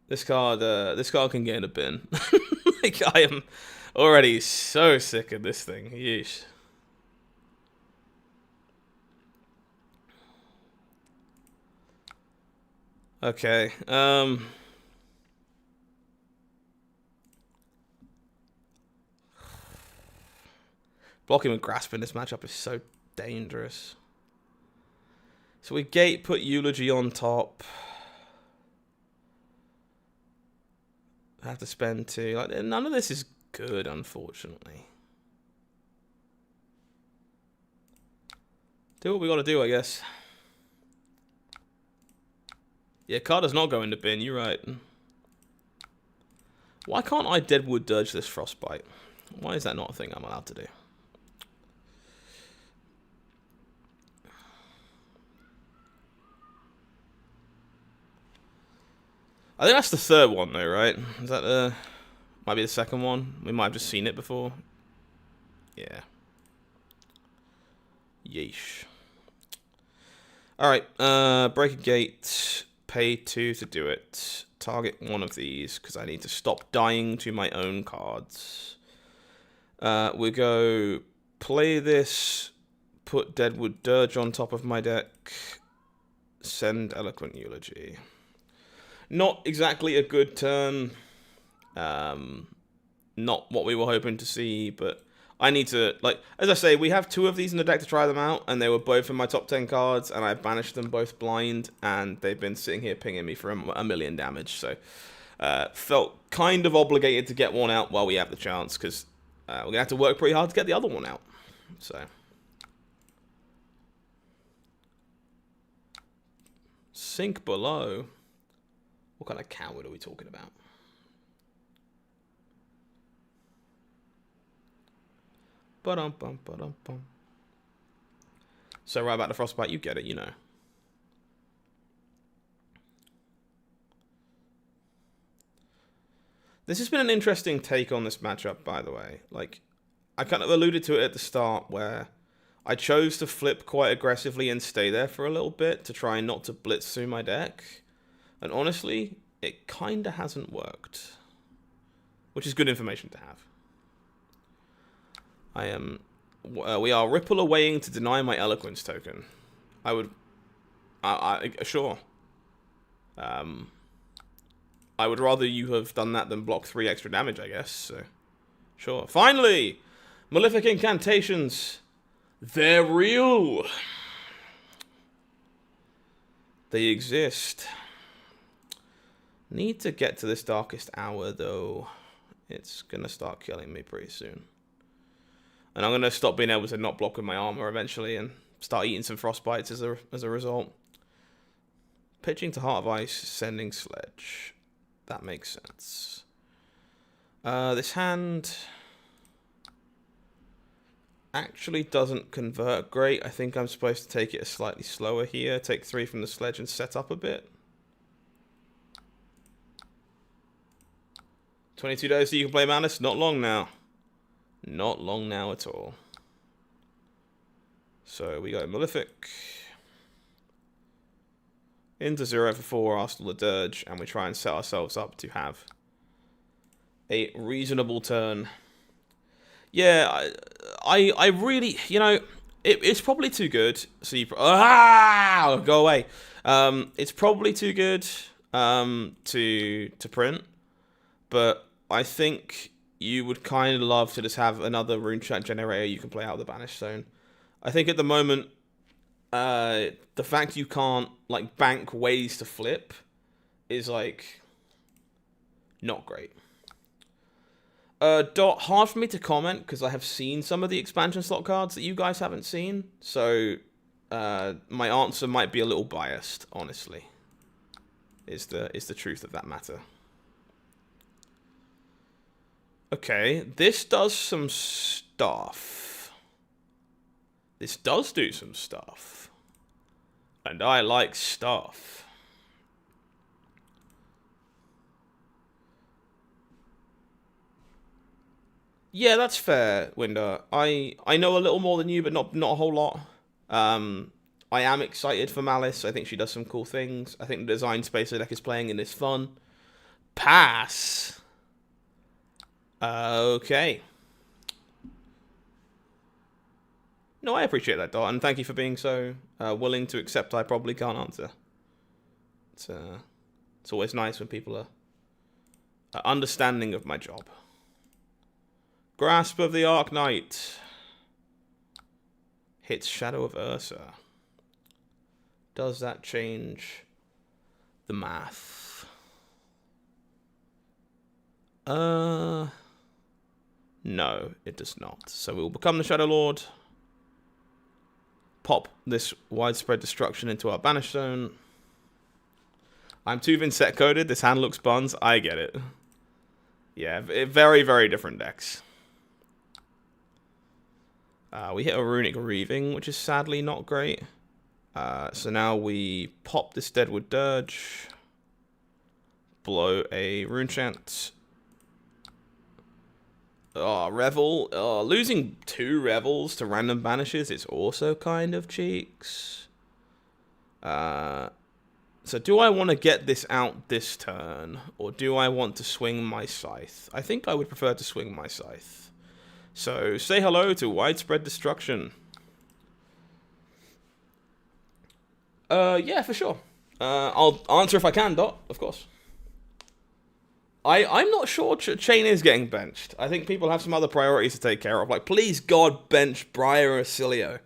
This card can get in a bin. Like, I am already so sick of this thing. Yeesh. Okay. Blocking and grasping this matchup is so dangerous. So we gate, put Eulogy on top. I have to spend 2. Like, none of this is good, unfortunately. Do what we gotta do, I guess. Yeah, card does not go in the bin, you're right. Why can't I Deadwood Dirge this Frostbite? Why is that not a thing I'm allowed to do? I think that's the third one, though, right? Is that the... Might be the second one. We might have just seen it before. Yeah. Yeesh. Alright, break a gate. Pay 2 to do it. Target one of these, because I need to stop dying to my own cards. We go... Play this. Put Deadwood Dirge on top of my deck. Send Eloquent Eulogy. Not exactly a good turn. Not what we were hoping to see, but I need to, like, as I say, we have 2 of these in the deck to try them out, and they were both in my top 10 cards, and I banished them both blind, and they've been sitting here pinging me for a million damage, so felt kind of obligated to get one out while we have the chance, because we're going to have to work pretty hard to get the other one out, so. Sink below. What kind of coward are we talking about? Ba-dum-bum. So right about the Frostbite, you get it, you know. This has been an interesting take on this matchup, by the way. Like, I kind of alluded to it at the start, where I chose to flip quite aggressively and stay there for a little bit to try not to blitz through my deck. And honestly, it kind of hasn't worked. Which is good information to have. We are Ripple awaying to deny my Eloquence token. Sure. I would rather you have done that than block 3 extra damage, I guess. So, sure. Finally! Malefic Incantations. They're real. They exist. Need to get to this Darkest Hour, though. It's going to start killing me pretty soon. And I'm going to stop being able to not block with my armor eventually and start eating some Frostbites as a result. Pitching to Heart of Ice, sending Sledge. That makes sense. This hand actually doesn't convert great. I think I'm supposed to take it slightly slower here. Take 3 from the Sledge and set up a bit. 22 days so you can play Manus? Not long now. Not long now at all. So we go Malefic. Into 0 for 4, Arsenal the Dirge, and we try and set ourselves up to have a reasonable turn. Yeah, I really, you know, it's probably too good. So you, go away. It's probably too good to print, but I think you would kind of love to just have another rune chant generator you can play out of the Banished Zone. I think at the moment, the fact you can't like bank ways to flip is like not great. Hard for me to comment because I have seen some of the expansion slot cards that you guys haven't seen, so my answer might be a little biased, honestly. Is the truth of that matter. Okay, this does some stuff. This does do some stuff. And I like stuff. Yeah, that's fair, Winder. I know a little more than you, but not a whole lot. I am excited for Malice. I think she does some cool things. I think the design space the deck is playing in is fun. Pass. Okay. No, I appreciate that, Dot, and thank you for being so willing to accept I probably can't answer. It's always nice when people are understanding of my job. Grasp of the Arc Knight. Hits Shadow of Ursa. Does that change the math? No, it does not. So we will become the Shadow Lord. Pop this widespread destruction into our Banished Zone. I'm too Vinsect coded. This hand looks buns. I get it. Yeah, very, very different decks. We hit a Runic Reaving, which is sadly not great. So now we pop this Deadwood Dirge. Blow a Rune Chant. Oh, Revel. Oh, losing 2 Revels to random banishes is also kind of cheeks. So do I want to get this out this turn? Or do I want to swing my Scythe? I think I would prefer to swing my Scythe. So say hello to Widespread Destruction. Yeah, for sure. I'll answer if I can, Dot, of course. I'm not sure Chain is getting benched. I think people have some other priorities to take care of. Like, please, God, bench Briar or Acilio.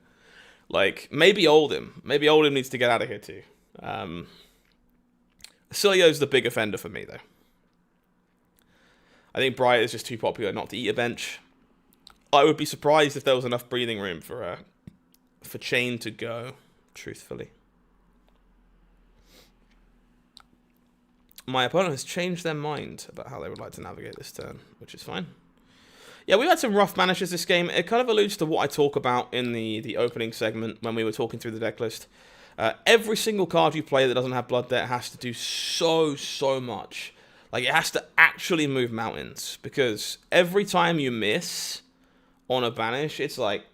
Like, maybe Oldhim. Maybe Oldhim needs to get out of here, too. Acilio's the big offender for me, though. I think Briar is just too popular not to eat a bench. I would be surprised if there was enough breathing room for Chain to go, truthfully. My opponent has changed their mind about how they would like to navigate this turn, which is fine. Yeah, we've had some rough banishes this game. It kind of alludes to what I talk about in the opening segment when we were talking through the deck list. Every single card you play that doesn't have Blood Debt has to do so much. Like, it has to actually move mountains, because every time you miss on a banish, it's like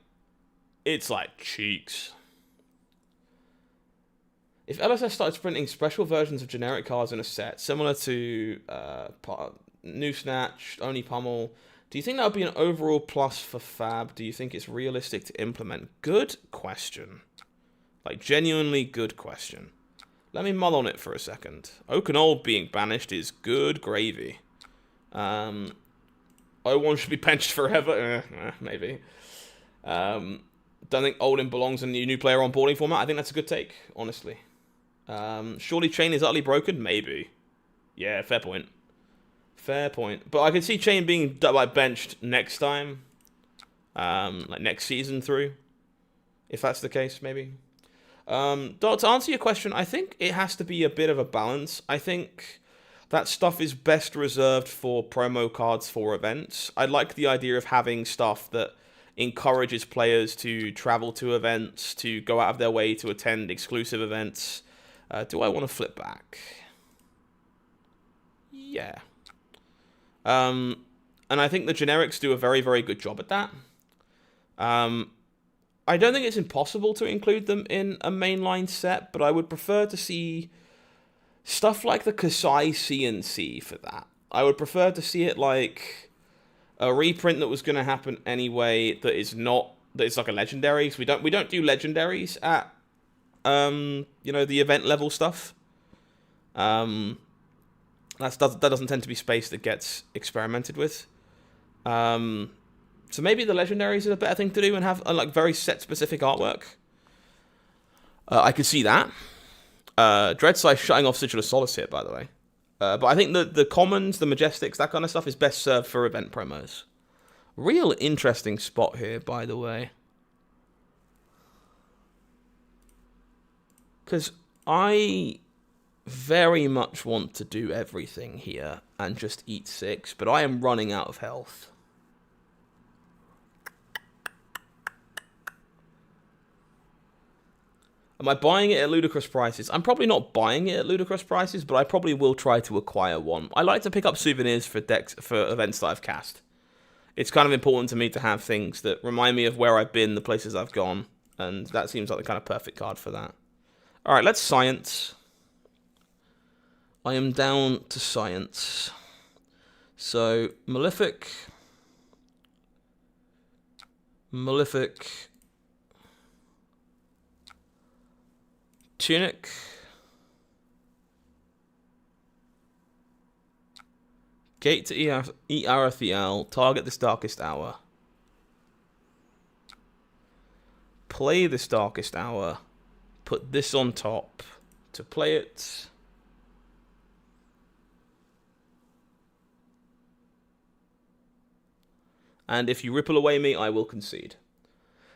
cheeks. If LSS started printing special versions of generic cards in a set, similar to New Snatch, Only Pummel, do you think that would be an overall plus for Fab? Do you think it's realistic to implement? Good question. Like, genuinely good question. Let me mull on it for a second. Oak and Old being banished is good gravy. 01 should be benched forever. Maybe. Don't think Oldhim belongs in the new player onboarding format. I think that's a good take, honestly. Surely Chain is utterly broken? Maybe. Yeah, fair point. Fair point. But I can see Chain being like benched next time. Like next season through. If that's the case, maybe. To answer your question, I think it has to be a bit of a balance. I think that stuff is best reserved for promo cards for events. I like the idea of having stuff that encourages players to travel to events, to go out of their way to attend exclusive events. Do I want to flip back? Yeah. And I think the generics do a very, very good job at that. I don't think it's impossible to include them in a mainline set, but I would prefer to see stuff like the Kasai CNC for that. I would prefer to see it like a reprint that was going to happen anyway, that is like a legendary. So we don't do legendaries at the event level stuff. That doesn't tend to be space that gets experimented with. So maybe the legendaries is a better thing to do and have like very set-specific artwork. I could see that. Dreadsai shutting off Sigil of Solace here, by the way. But I think the commons, the majestics, that kind of stuff is best served for event promos. Real interesting spot here, by the way. Because I very much want to do everything here and just eat 6, but I am running out of health. Am I buying it at ludicrous prices? I'm probably not buying it at ludicrous prices, but I probably will try to acquire one. I like to pick up souvenirs for events that I've cast. It's kind of important to me to have things that remind me of where I've been, the places I've gone, and that seems like the kind of perfect card for that. Alright, let's science. I am down to science. So, Malefic. Tunic. Gate to eat Arathiel. Target this Darkest Hour. Play this Darkest Hour. Put this on top to play it. And if you ripple away me, I will concede.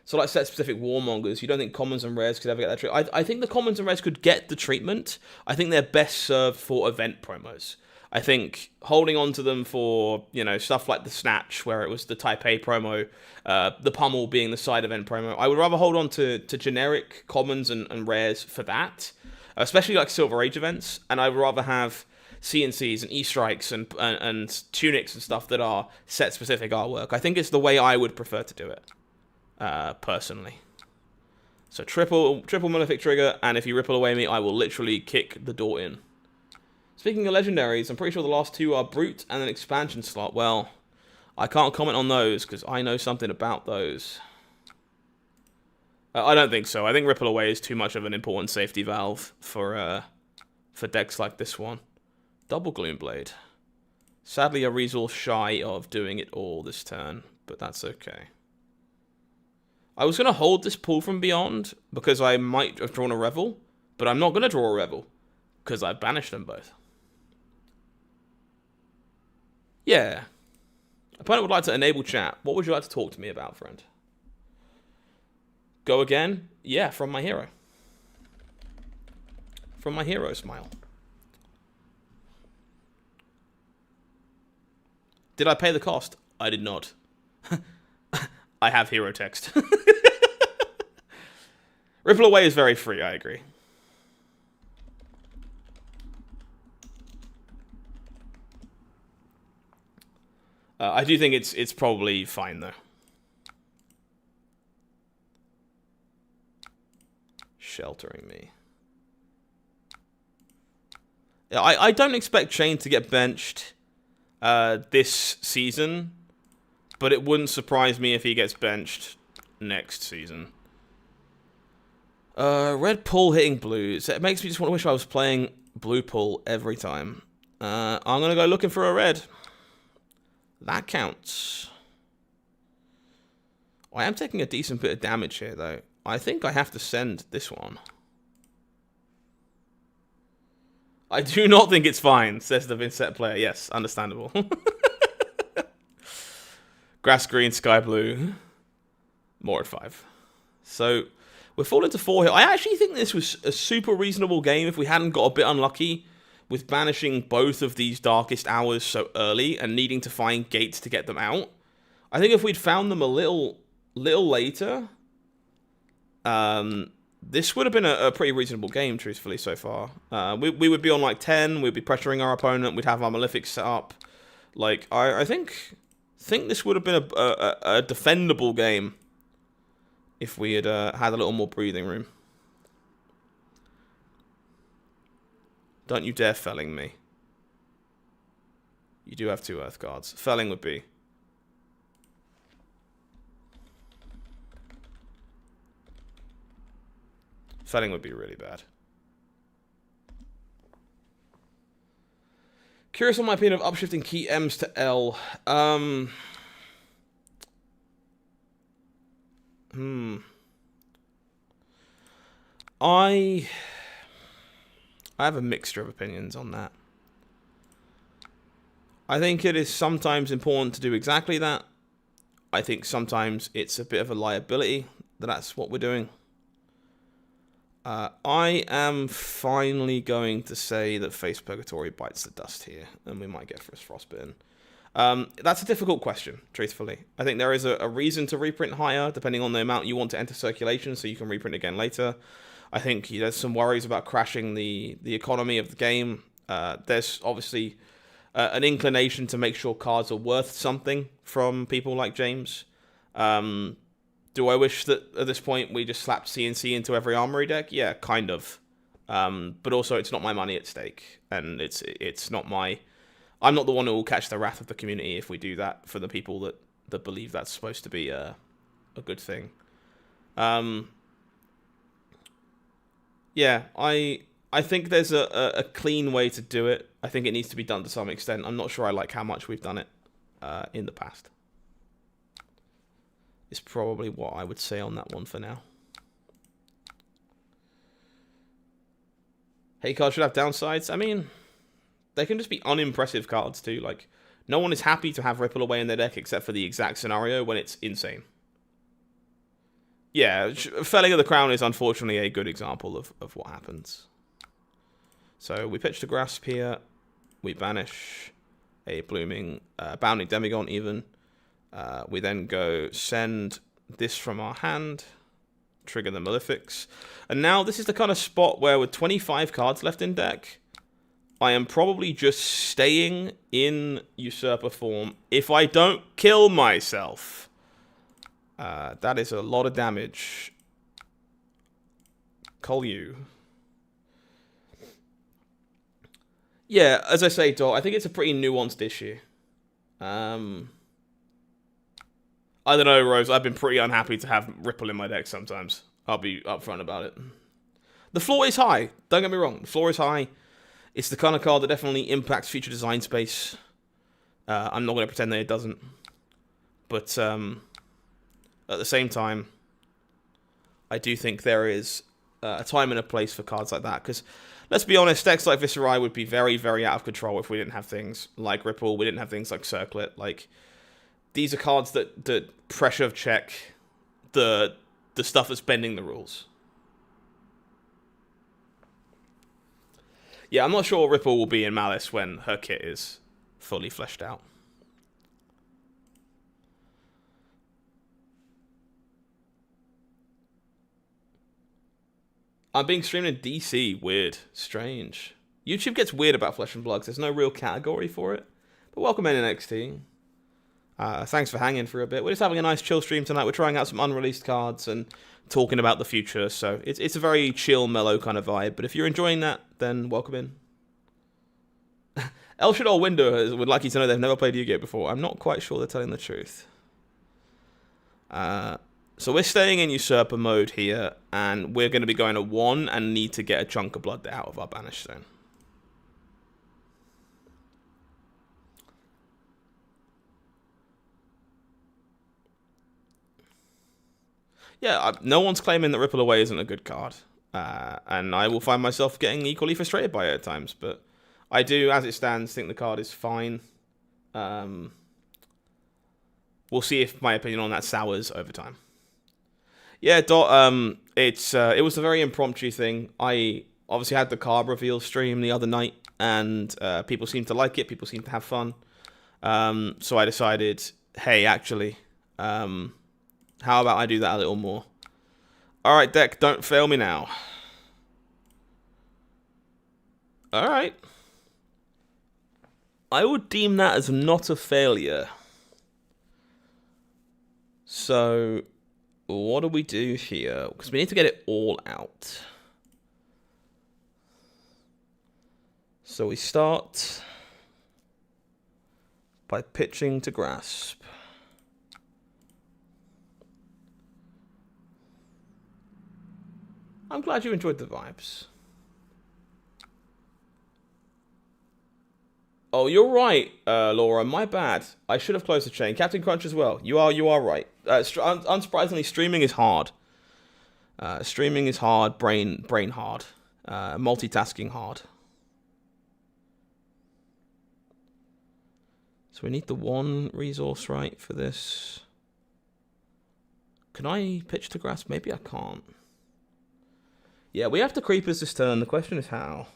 So like set-specific warmongers, you don't think commons and rares could ever get that treatment? I think the commons and rares could get the treatment. I think they're best served for event promos. I think holding on to them for, you know, stuff like the Snatch, where it was the Type A promo, the Pummel being the side event promo, I would rather hold on to generic commons and rares for that, especially like Silver Age events, and I would rather have CNCs and E-Strikes and tunics and stuff that are set-specific artwork. I think it's the way I would prefer to do it. Personally. So triple Malefic trigger, and if you ripple away me, I will literally kick the door in. Speaking of legendaries, I'm pretty sure the last 2 are Brute and an expansion slot. Well, I can't comment on those, because I know something about those. I don't think so. I think ripple away is too much of an important safety valve for decks like this one. Double Gloomblade. Sadly, a resource shy of doing it all this turn, but that's okay. I was going to hold this Pull from Beyond because I might have drawn a Revel, but I'm not going to draw a Revel because I've banished them both. Yeah. Opponent would like to enable chat. What would you like to talk to me about, friend? Go again? Yeah, from my hero. From my hero smile. Did I pay the cost? I did not. I have hero text. Ripple away is very free, I agree. I do think it's probably fine though. Sheltering me. Yeah, I don't expect Chain to get benched this season, but it wouldn't surprise me if he gets benched next season. Red pull hitting blues. It makes me just want to wish I was playing blue pull every time. I'm going to go looking for a red. That counts. I am taking a decent bit of damage here, though. I think I have to send this one. I do not think it's fine, says the Vincent player. Yes, understandable. Grass green, sky blue. More at 5. So, we're falling to 4 here. I actually think this was a super reasonable game if we hadn't got a bit unlucky with banishing both of these Darkest Hours so early and needing to find gates to get them out. I think if we'd found them a little later, this would have been a pretty reasonable game, truthfully, so far. We would be on like 10, we'd be pressuring our opponent, we'd have our Malefic set up. Like, I think this would have been a defendable game if we had had a little more breathing room. Don't you dare felling me. You do have 2 Earth cards. Felling would be. Felling would be really bad. Curious on my opinion of upshifting key M's to L. I have a mixture of opinions on that. I think it is sometimes important to do exactly that. I think sometimes it's a bit of a liability that that's what we're doing. I am finally going to say that Face Purgatory bites the dust here, and we might get First Frostbitten. That's a difficult question, truthfully. I think there is a reason to reprint higher, depending on the amount you want to enter circulation, so you can reprint again later. I think there's some worries about crashing the economy of the game. There's obviously an inclination to make sure cards are worth something from people like James. Do I wish that at this point we just slapped CNC into every Armory deck? Yeah, kind of. But also, it's not my money at stake, and it's not my... I'm not the one who will catch the wrath of the community if we do that for the people that believe that's supposed to be a good thing. Yeah, I think there's a clean way to do it. I think it needs to be done to some extent. I'm not sure I like how much we've done it in the past. It's probably what I would say on that one for now. Hey, cards should have downsides. I mean, they can just be unimpressive cards too. Like, no one is happy to have Ripple Away in their deck except for the exact scenario when it's insane. Yeah, Felling of the Crown is unfortunately a good example of what happens. So we pitch the Grasp here. We banish a blooming, bounding Demigod even. We then go send this from our hand, trigger the Malefics. And now this is the kind of spot where with 25 cards left in deck, I am probably just staying in Usurper form if I don't kill myself. That is a lot of damage. Kolyu. Yeah, as I say, Dot, I think it's a pretty nuanced issue. I don't know, Rose. I've been pretty unhappy to have Ripple in my deck sometimes. I'll be upfront about it. The floor is high. Don't get me wrong. The floor is high. It's the kind of card that definitely impacts future design space. I'm not going to pretend that it doesn't. But at the same time, I do think there is a time and a place for cards like that. Because, let's be honest, decks like Viserai would be very, very out of control if we didn't have things like Ripple. We didn't have things like Circlet. Like, these are cards that pressure check the stuff that's bending the rules. Yeah, I'm not sure Ripple will be in Malice when her kit is fully fleshed out. I'm being streamed in DC. Weird. Strange. YouTube gets weird about Flesh and Bloods. There's no real category for it. But welcome in, NXT. Thanks for hanging for a bit. We're just having a nice chill stream tonight. We're trying out some unreleased cards and talking about the future. So it's a very chill, mellow kind of vibe. But if you're enjoying that, then welcome in. El Shaddai Window would like you to know they've never played Yu-Gi-Oh before. I'm not quite sure they're telling the truth. So we're staying in Usurper mode here, and we're going to be going to 1 and need to get a chunk of blood out of our Banish Zone. Yeah, no one's claiming that Ripple Away isn't a good card. And I will find myself getting equally frustrated by it at times. But I do, as it stands, think the card is fine. We'll see if my opinion on that sours over time. Yeah, Dot, it was a very impromptu thing. I obviously had the card reveal stream the other night, and people seemed to like it. People seemed to have fun. So I decided, hey, actually... how about I do that a little more? Alright, deck, don't fail me now. Alright. I would deem that as not a failure. So, what do we do here? Because we need to get it all out. So we start by pitching to Grasp. I'm glad you enjoyed the vibes. Oh, you're right, Laura. My bad. I should have closed the chain. Captain Crunch as well. You are right. Unsurprisingly, streaming is hard. Streaming is hard. Brain hard. Multitasking hard. So we need the one resource, right, for this. Can I pitch to grass? Maybe I can't. Yeah, we have the creepers this turn. The question is how.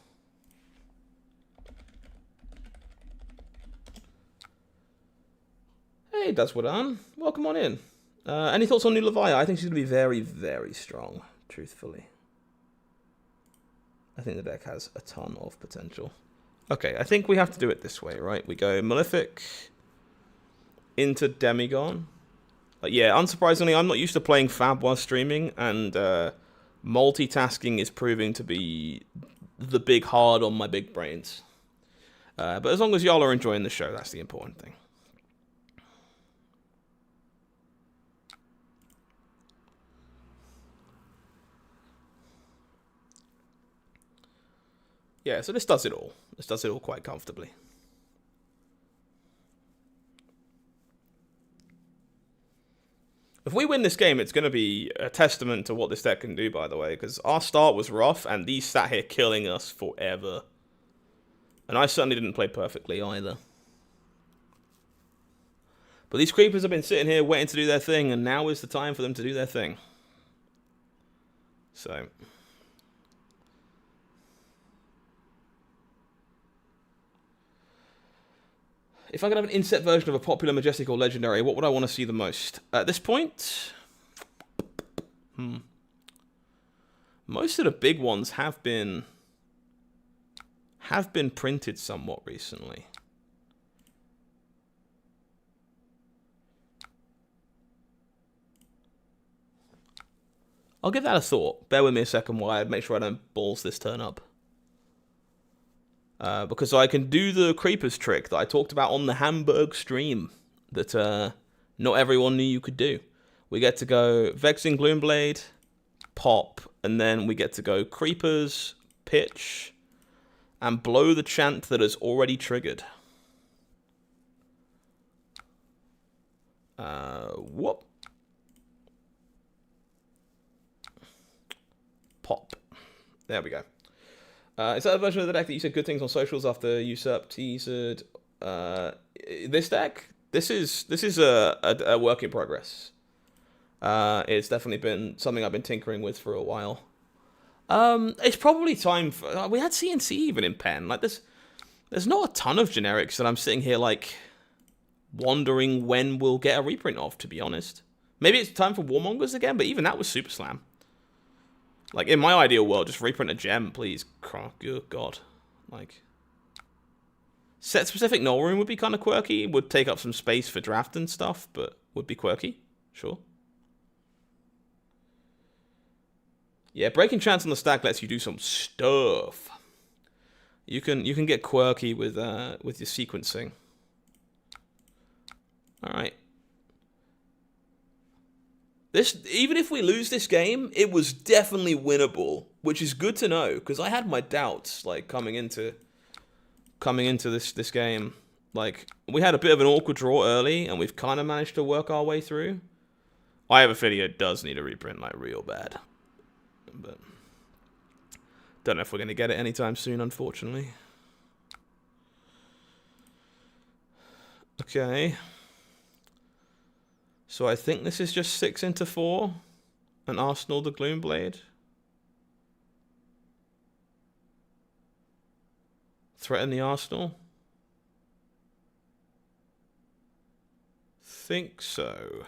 Hey, that's what I'm. Welcome on in. Any thoughts on New Leviah? I think she's going to be very, very strong, truthfully. I think the deck has a ton of potential. Okay, I think we have to do it this way, right? We go Malefic into Demigon. Yeah, unsurprisingly, I'm not used to playing Fab while streaming, and multitasking is proving to be the big hard on my big brains. But as long as y'all are enjoying the show, that's the important thing. Yeah, so this does it all. This does it all quite comfortably. If we win this game, it's going to be a testament to what this deck can do, by the way, because our start was rough, and these sat here killing us forever. And I certainly didn't play perfectly either. But these creepers have been sitting here waiting to do their thing, and now is the time for them to do their thing. So... if I could have an inset version of a popular, majestic, or legendary, what would I want to see the most? At this point... most of the big ones have been printed somewhat recently. I'll give that a thought. Bear with me a second while I make sure I don't balls this turn up. Because I can do the creepers trick that I talked about on the Hamburg stream that not everyone knew you could do. We get to go Vexing Gloomblade, pop, and then we get to go creepers, pitch, and blow the chant that is already triggered. Whoop. Pop. There we go. Is that a version of the deck that you said good things on socials after Usurp teasered? This deck? This is a work in progress. It's definitely been something I've been tinkering with for a while. It's probably time for... we had CNC even in pen. Like, there's not a ton of generics that I'm sitting here, like, wondering when we'll get a reprint of, to be honest. Maybe it's time for Warmongers again, but even that was Super Slam. Like, in my ideal world, just reprint a gem, please. Good God. Like, set-specific null room would be kind of quirky. Would take up some space for draft and stuff, but would be quirky. Sure. Yeah, breaking chance on the stack lets you do some stuff. You can get quirky with your sequencing. All right. Even if we lose this game, it was definitely winnable, which is good to know because I had my doubts like coming into this game. Like, we had a bit of an awkward draw early, and we've kind of managed to work our way through. I have a feeling it does need a reprint, like, real bad. But don't know if we're going to get it anytime soon, unfortunately. Okay. So I think this is just 6 into 4. And Arsenal the Gloomblade. Threaten the Arsenal. Think so.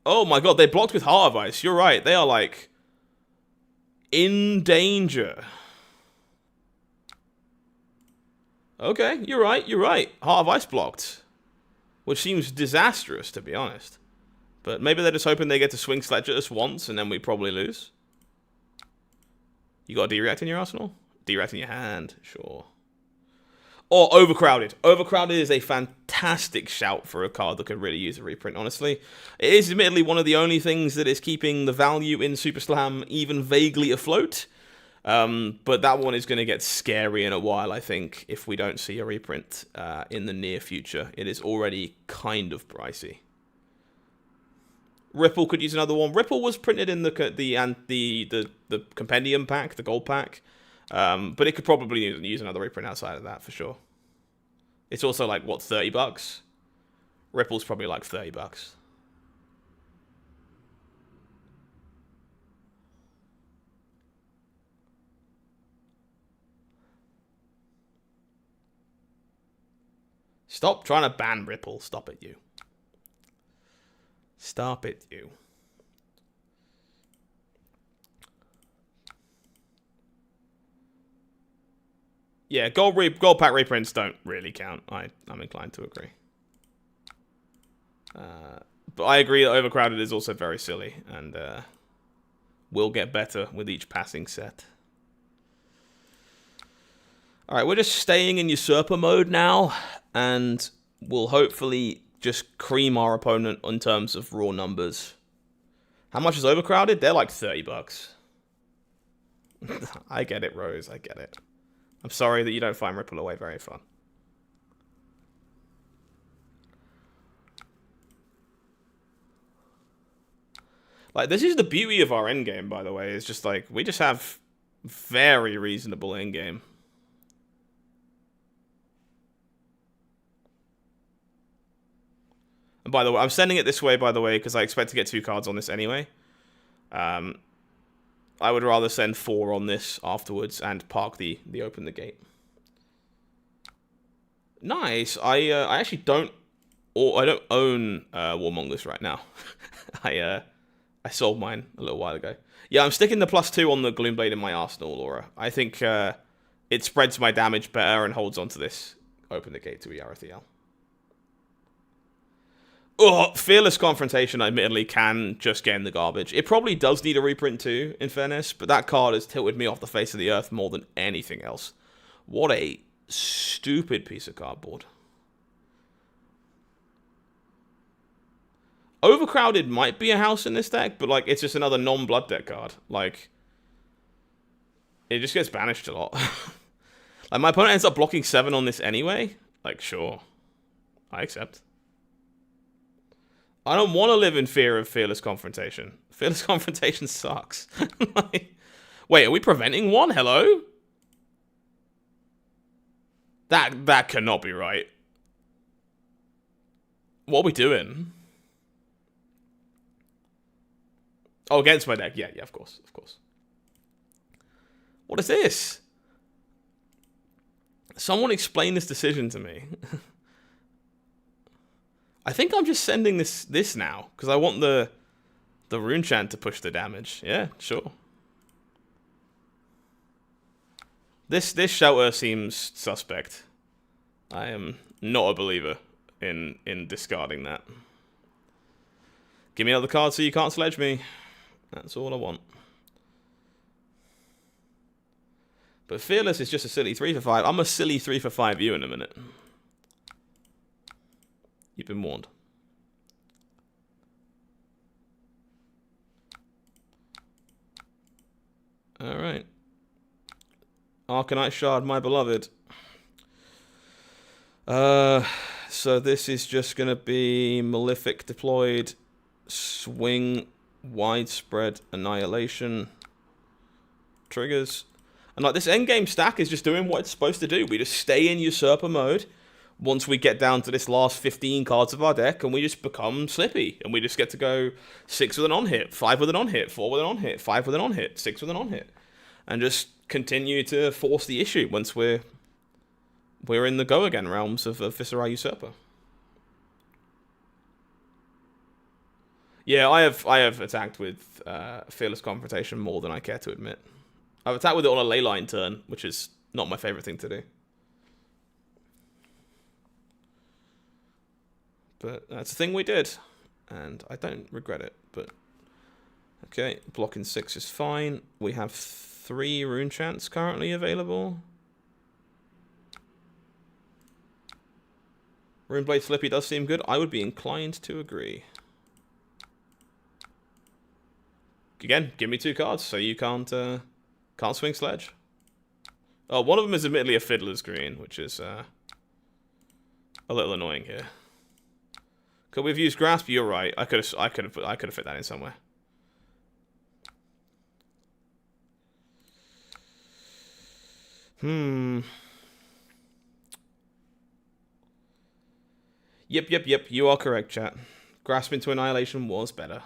Oh my god, they blocked with Heart of Ice. You're right. They are like in danger. Okay, you're right. You're right. Heart of Ice blocked. Which seems disastrous, to be honest. But maybe they're just hoping they get to swing Sledge at us once and then we probably lose. You got a D-React in your arsenal? D-React in your hand, sure. Or Overcrowded. Overcrowded is a fantastic shout for a card that could really use a reprint, honestly. It is admittedly one of the only things that is keeping the value in Super Slam even vaguely afloat. But that one is going to get scary in a while, I think, if we don't see a reprint in the near future. It is already kind of pricey. Ripple could use another one. Ripple was printed in the compendium pack, the gold pack, but it could probably use another reprint outside of that for sure. It's also like what, $30? Ripple's probably like $30. Stop trying to ban Ripple. Stop it, you. Stop it, you. Yeah, gold pack reprints don't really count. I'm inclined to agree. But I agree that Overcrowded is also very silly, and will get better with each passing set. Alright, we're just staying in Usurper mode now, and we'll hopefully just cream our opponent in terms of raw numbers. How much is Overcrowded? They're like $30. I get it, Rose, I get it. I'm sorry that you don't find Ripple Away very fun. Like, this is the beauty of our endgame, by the way. It's just like, we just have very reasonable endgame. And by the way, I'm sending it this way, by the way, because I expect to get 2 cards on this anyway. I would rather send 4 on this afterwards and park the open the gate. Nice. I actually don't, or I don't own Warmongers right now. I sold mine a little while ago. Yeah, I'm sticking the +2 on the Gloomblade in my arsenal, Laura. I think it spreads my damage better and holds onto this open the gate to ERTL. Oh, Fearless Confrontation, admittedly, can just get in the garbage. It probably does need a reprint too, in fairness, but that card has tilted me off the face of the earth more than anything else. What a stupid piece of cardboard. Overcrowded might be a house in this deck, but like it's just another non-blood deck card. Like, it just gets banished a lot. Like, my opponent ends up blocking 7 on this anyway. Like, sure. I accept. I don't want to live in fear of Fearless Confrontation. Fearless Confrontation sucks. Like, wait, are we preventing one? Hello? That cannot be right. What are we doing? Oh, against my deck. Yeah, of course, of course. What is this? Someone explain this decision to me. I think I'm just sending this now, because I want the Rune Chant to push the damage. Yeah, sure. This shelter seems suspect. I am not a believer in discarding that. Give me another card so you can't sledge me. That's all I want. But Fearless is just a silly 3 for 5. I'm a silly 3 for 5 you in a minute. You've been warned. Alright. Arcanite Shard, my beloved. So this is just going to be Malefic deployed, swing, widespread, annihilation, triggers. And like, this endgame stack is just doing what it's supposed to do. We just stay in Usurper mode once we get down to this last 15 cards of our deck, and we just become Slippy. And we just get to go 6 with an on-hit, 5 with an on-hit, 4 with an on-hit, 5 with an on-hit, 6 with an on-hit. And just continue to force the issue once we're in the go-again realms of Viserai Usurper. Yeah, I have attacked with Fearless Confrontation more than I care to admit. I've attacked with it on a leyline turn, which is not my favourite thing to do. But that's the thing we did, and I don't regret it. But okay, blocking 6 is fine. We have 3 Rune Chants currently available. Runeblade Slippy does seem good. I would be inclined to agree. Again, give me 2 cards so you can't Can't swing Sledge. Oh, one of them is admittedly a Fiddler's Green, which is a little annoying here. Could we have used Grasp? You're right. I could have fit that in somewhere. Yep. You are correct, chat. Grasp into Annihilation was better.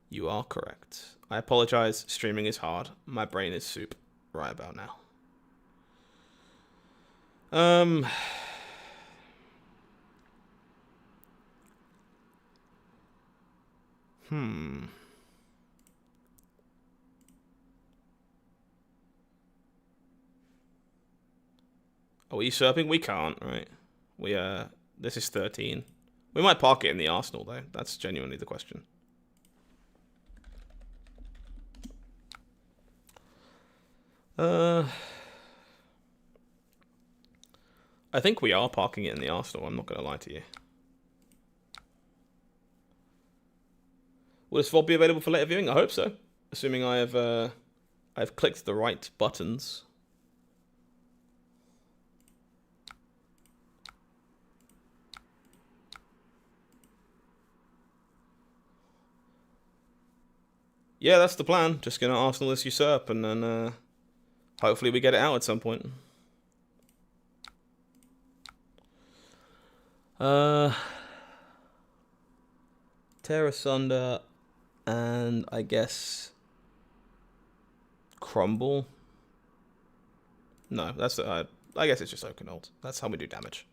You are correct. I apologize. Streaming is hard. My brain is soup right about now. Are we usurping? We can't, right? This is 13. We might park it in the arsenal, though. That's genuinely the question. I think we are parking it in the arsenal, I'm not going to lie to you. Will this VOD be available for later viewing? I hope so. Assuming I've clicked the right buttons. Yeah, that's the plan. Just gonna Arsenal this usurp, and then hopefully we get it out at some point. Tear Asunder, and I guess Crumble. No, that's I guess it's just Oakenhold. That's how we do damage.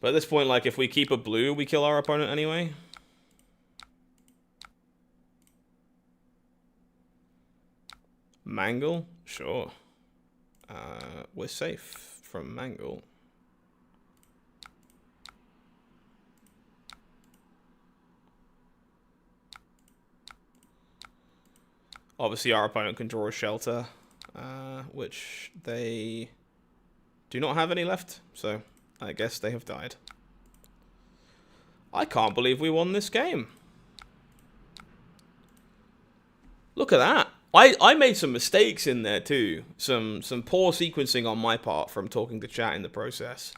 But at this point, like, if we keep a blue, we kill our opponent anyway. Mangle? Sure. We're safe from Mangle. Obviously, our opponent can draw a Shelter, which they do not have any left, so I guess they have died. I can't believe we won this game. Look at that. I made some mistakes in there too. Some poor sequencing on my part from talking to chat in the process.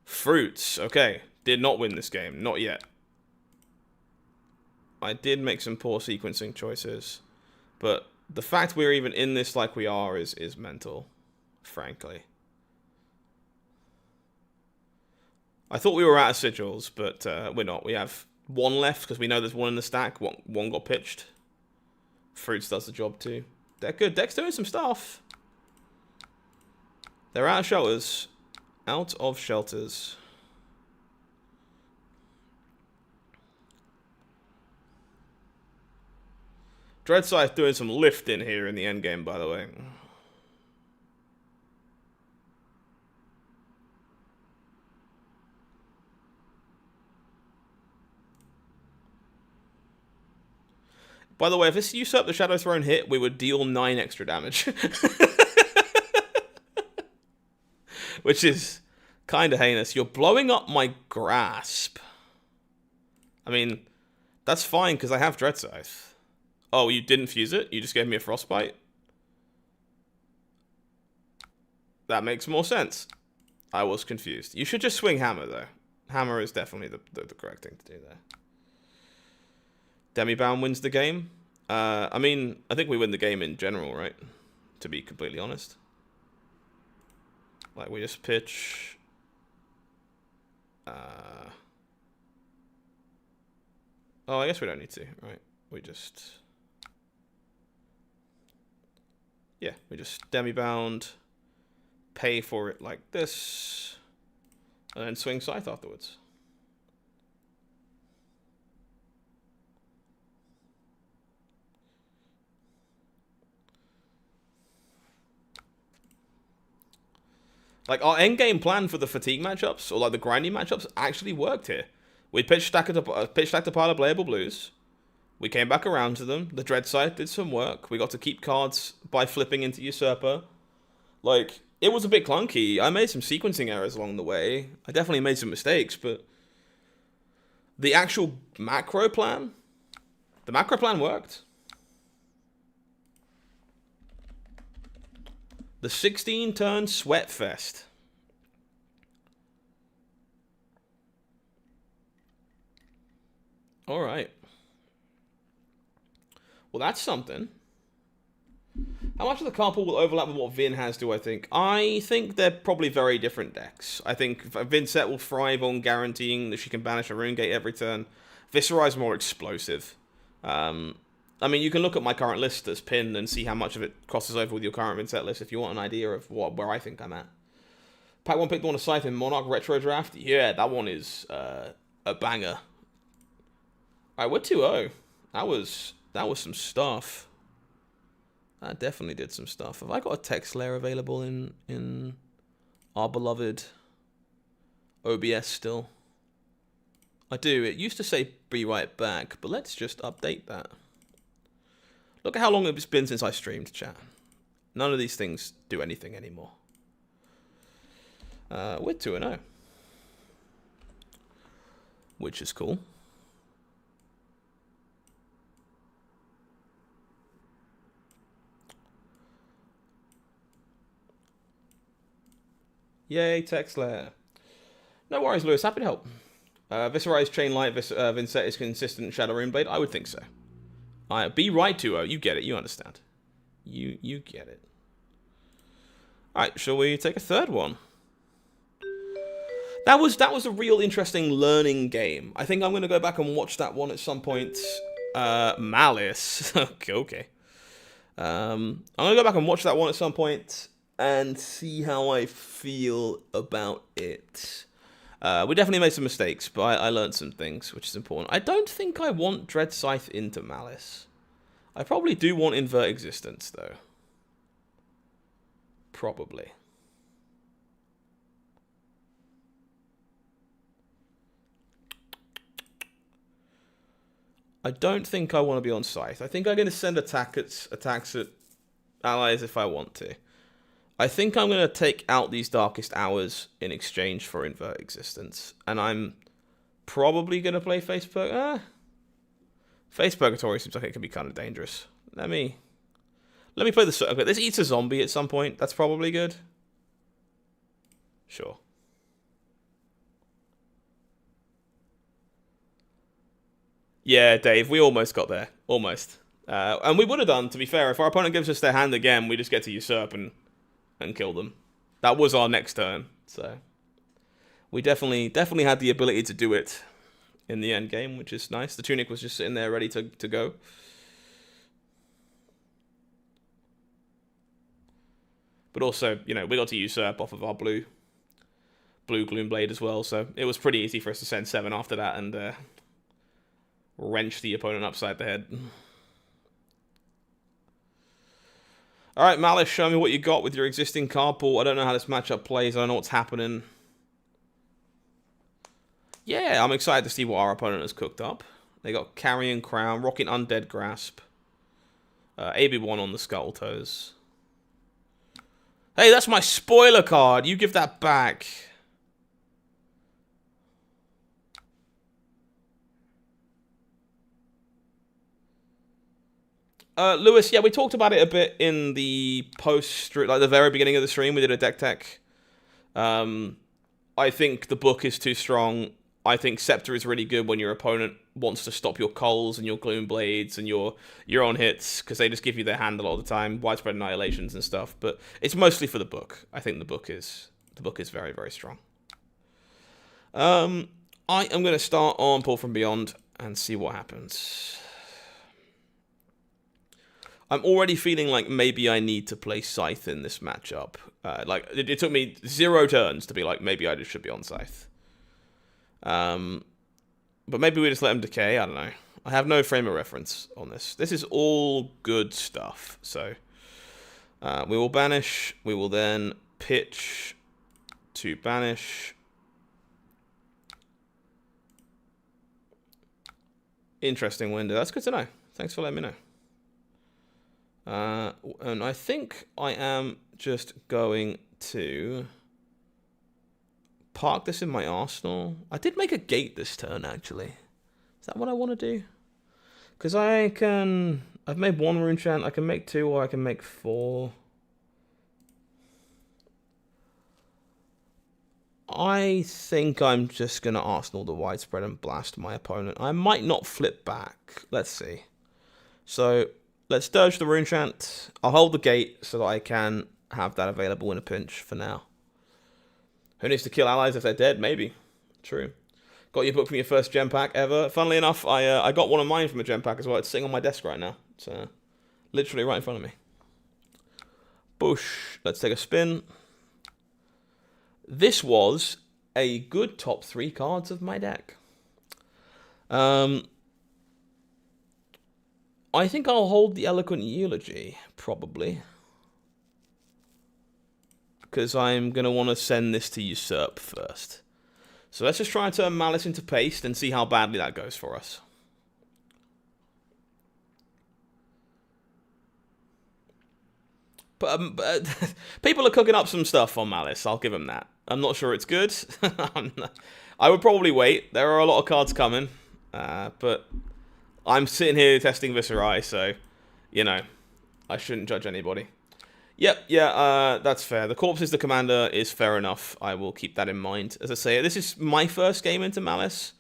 Fruits. Okay. Did not win this game. Not yet. I did make some poor sequencing choices. But the fact we're even in this like we are is mental. Frankly. I thought we were out of sigils, but we're not. We have one left because we know there's one in the stack. One got pitched. Fruits does the job too. They're good. Deck's doing some stuff. They're out of shelters. Out of shelters. Dreadscythe doing some lifting here in the endgame, by the way. By the way, if this Usurp the Shadow Throne hit, we would deal 9 extra damage. Which is kind of heinous. You're blowing up my Grasp. I mean, that's fine, because I have Dreadscythe. Oh, you didn't fuse it? You just gave me a Frostbite? That makes more sense. I was confused. You should just swing Hammer, though. Hammer is definitely the correct thing to do there. Demibound wins the game. I mean, I think we win the game in general, right? To be completely honest. Like, we just pitch... Oh, I guess we don't need to, right? We just... Yeah, we just Demibound, pay for it like this, and then swing Scythe afterwards. Like, our endgame plan for the fatigue matchups, or like the grinding matchups, actually worked here. We stacked a pile of playable blues. We came back around to them. The Dreadscythe did some work. We got to keep cards by flipping into Usurper. Like, it was a bit clunky. I made some sequencing errors along the way. I definitely made some mistakes, but the actual macro plan The macro plan worked. The 16-turn sweat fest. All right. Well, that's something. How much of the card pool will overlap with what Vin has, do I think? I think they're probably very different decks. I think Vincent will thrive on guaranteeing that she can banish a Rune Gate every turn. Viserai is more explosive. I mean, you can look at my current list that's pinned and see how much of it crosses over with your current Vincent list if you want an idea of where I think I'm at. Pack 1 picked one of Scythe in Monarch Retro Draft. Yeah, that one is a banger. Alright, we're 2-0. That was some stuff. That definitely did some stuff. Have I got a text layer available in our beloved OBS still? I do. It used to say be right back, but let's just update that. Look at how long it's been since I streamed, chat. None of these things do anything anymore. We're 2-0. Which is cool. Yay, text layer. No worries, Lewis. Happy to help. Viserai's Chain Light, Vincent is consistent Shadow Runeblade. I would think so. Be right, 2-0. You get it. You understand. You get it. Alright, shall we take a third one? That was a real interesting learning game. I think I'm going to go back and watch that one at some point. Malice. Okay. I'm going to go back and watch that one at some point and see how I feel about it. We definitely made some mistakes, but I learned some things, which is important. I don't think I want Dread Scythe into Malice. I probably do want Invert Existence, though. Probably. I don't think I want to be on Scythe. I think I'm going to send attacks at allies if I want to. I think I'm going to take out these Darkest Hours in exchange for Invert Existence. And I'm probably going to play Face Purgatory. Face Purgatory seems like it could be kind of dangerous. Let me play the... Okay, this eats a zombie at some point. That's probably good. Sure. Yeah, Dave, we almost got there. Almost. And we would have done, to be fair. If our opponent gives us their hand again, we just get to usurp and kill them. That was our next turn, so we definitely had the ability to do it in the end game, which is nice. The Tunic was just sitting there ready to go. But also, you know, we got to usurp off of our blue Gloomblade as well, so it was pretty easy for us to send 7 after that and wrench the opponent upside the head. Alright, Malice, show me what you got with your existing card pool. I don't know how this matchup plays. I don't know what's happening. Yeah, I'm excited to see what our opponent has cooked up. They got Carrion Crown, Rocking Undead Grasp, AB1 on the Skull Toes. Hey, that's my spoiler card. You give that back. Lewis, yeah, we talked about it a bit in the post, like the very beginning of the stream. We did a deck tech. I think the book is too strong. I think Scepter is really good when your opponent wants to stop your Coals and your Gloomblades and your own hits, because they just give you their hand a lot of the time, widespread annihilations and stuff. But it's mostly for the book. I think the book is very, very strong. I am going to start on Pull From Beyond and see what happens. I'm already feeling like maybe I need to play Scythe in this matchup. Like, it took me 0 turns to be like, maybe I just should be on Scythe. But maybe we just let him decay. I don't know. I have no frame of reference on this. This is all good stuff. So, we will banish. We will then pitch to banish. Interesting window. That's good to know. Thanks for letting me know. And I think I am just going to park this in my arsenal. I did make a gate this turn, actually. Is that what I want to do? Because I've made 1 rune chant, I can make 2 or I can make 4. I think I'm just going to Arsenal the Widespread and blast my opponent. I might not flip back. Let's see. So, let's Dirge the rune chant. I'll hold the gate so that I can have that available in a pinch for now. Who needs to kill allies if they're dead? Maybe. True. Got your book from your first gem pack ever. Funnily enough, I got one of mine from a gem pack as well. It's sitting on my desk right now. It's literally right in front of me. Bush. Let's take a spin. This was a good top 3 cards of my deck. I think I'll hold the Eloquent Eulogy, probably. Because I'm going to want to send this to Usurp first. So let's just try and turn Malice into Paste and see how badly that goes for us. But people are cooking up some stuff on Malice, I'll give them that. I'm not sure it's good. I would probably wait. There are a lot of cards coming. But I'm sitting here testing Viserai, so, you know, I shouldn't judge anybody. Yep, yeah, that's fair. The Corpse is the commander is fair enough. I will keep that in mind. As I say, this is my first game into Malice,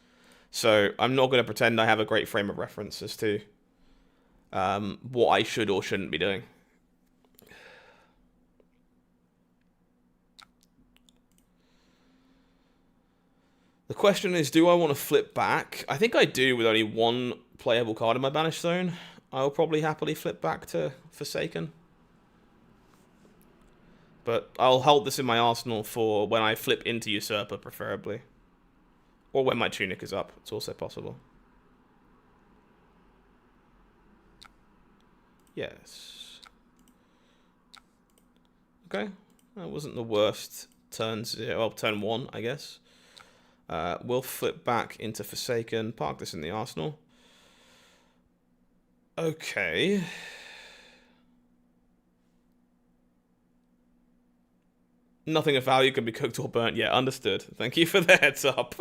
so I'm not going to pretend I have a great frame of reference as to what I should or shouldn't be doing. The question is, do I want to flip back? I think I do with only 1 playable card in my Banish Zone. I'll probably happily flip back to Forsaken. But I'll hold this in my arsenal for when I flip into Usurper, preferably. Or when my Tunic is up. It's also possible. Yes. Okay. That wasn't the worst turn 0. Well, turn 1, I guess. We'll flip back into Forsaken. Park this in the arsenal. Okay. Nothing of value can be cooked or burnt. Yeah, understood. Thank you for the heads up.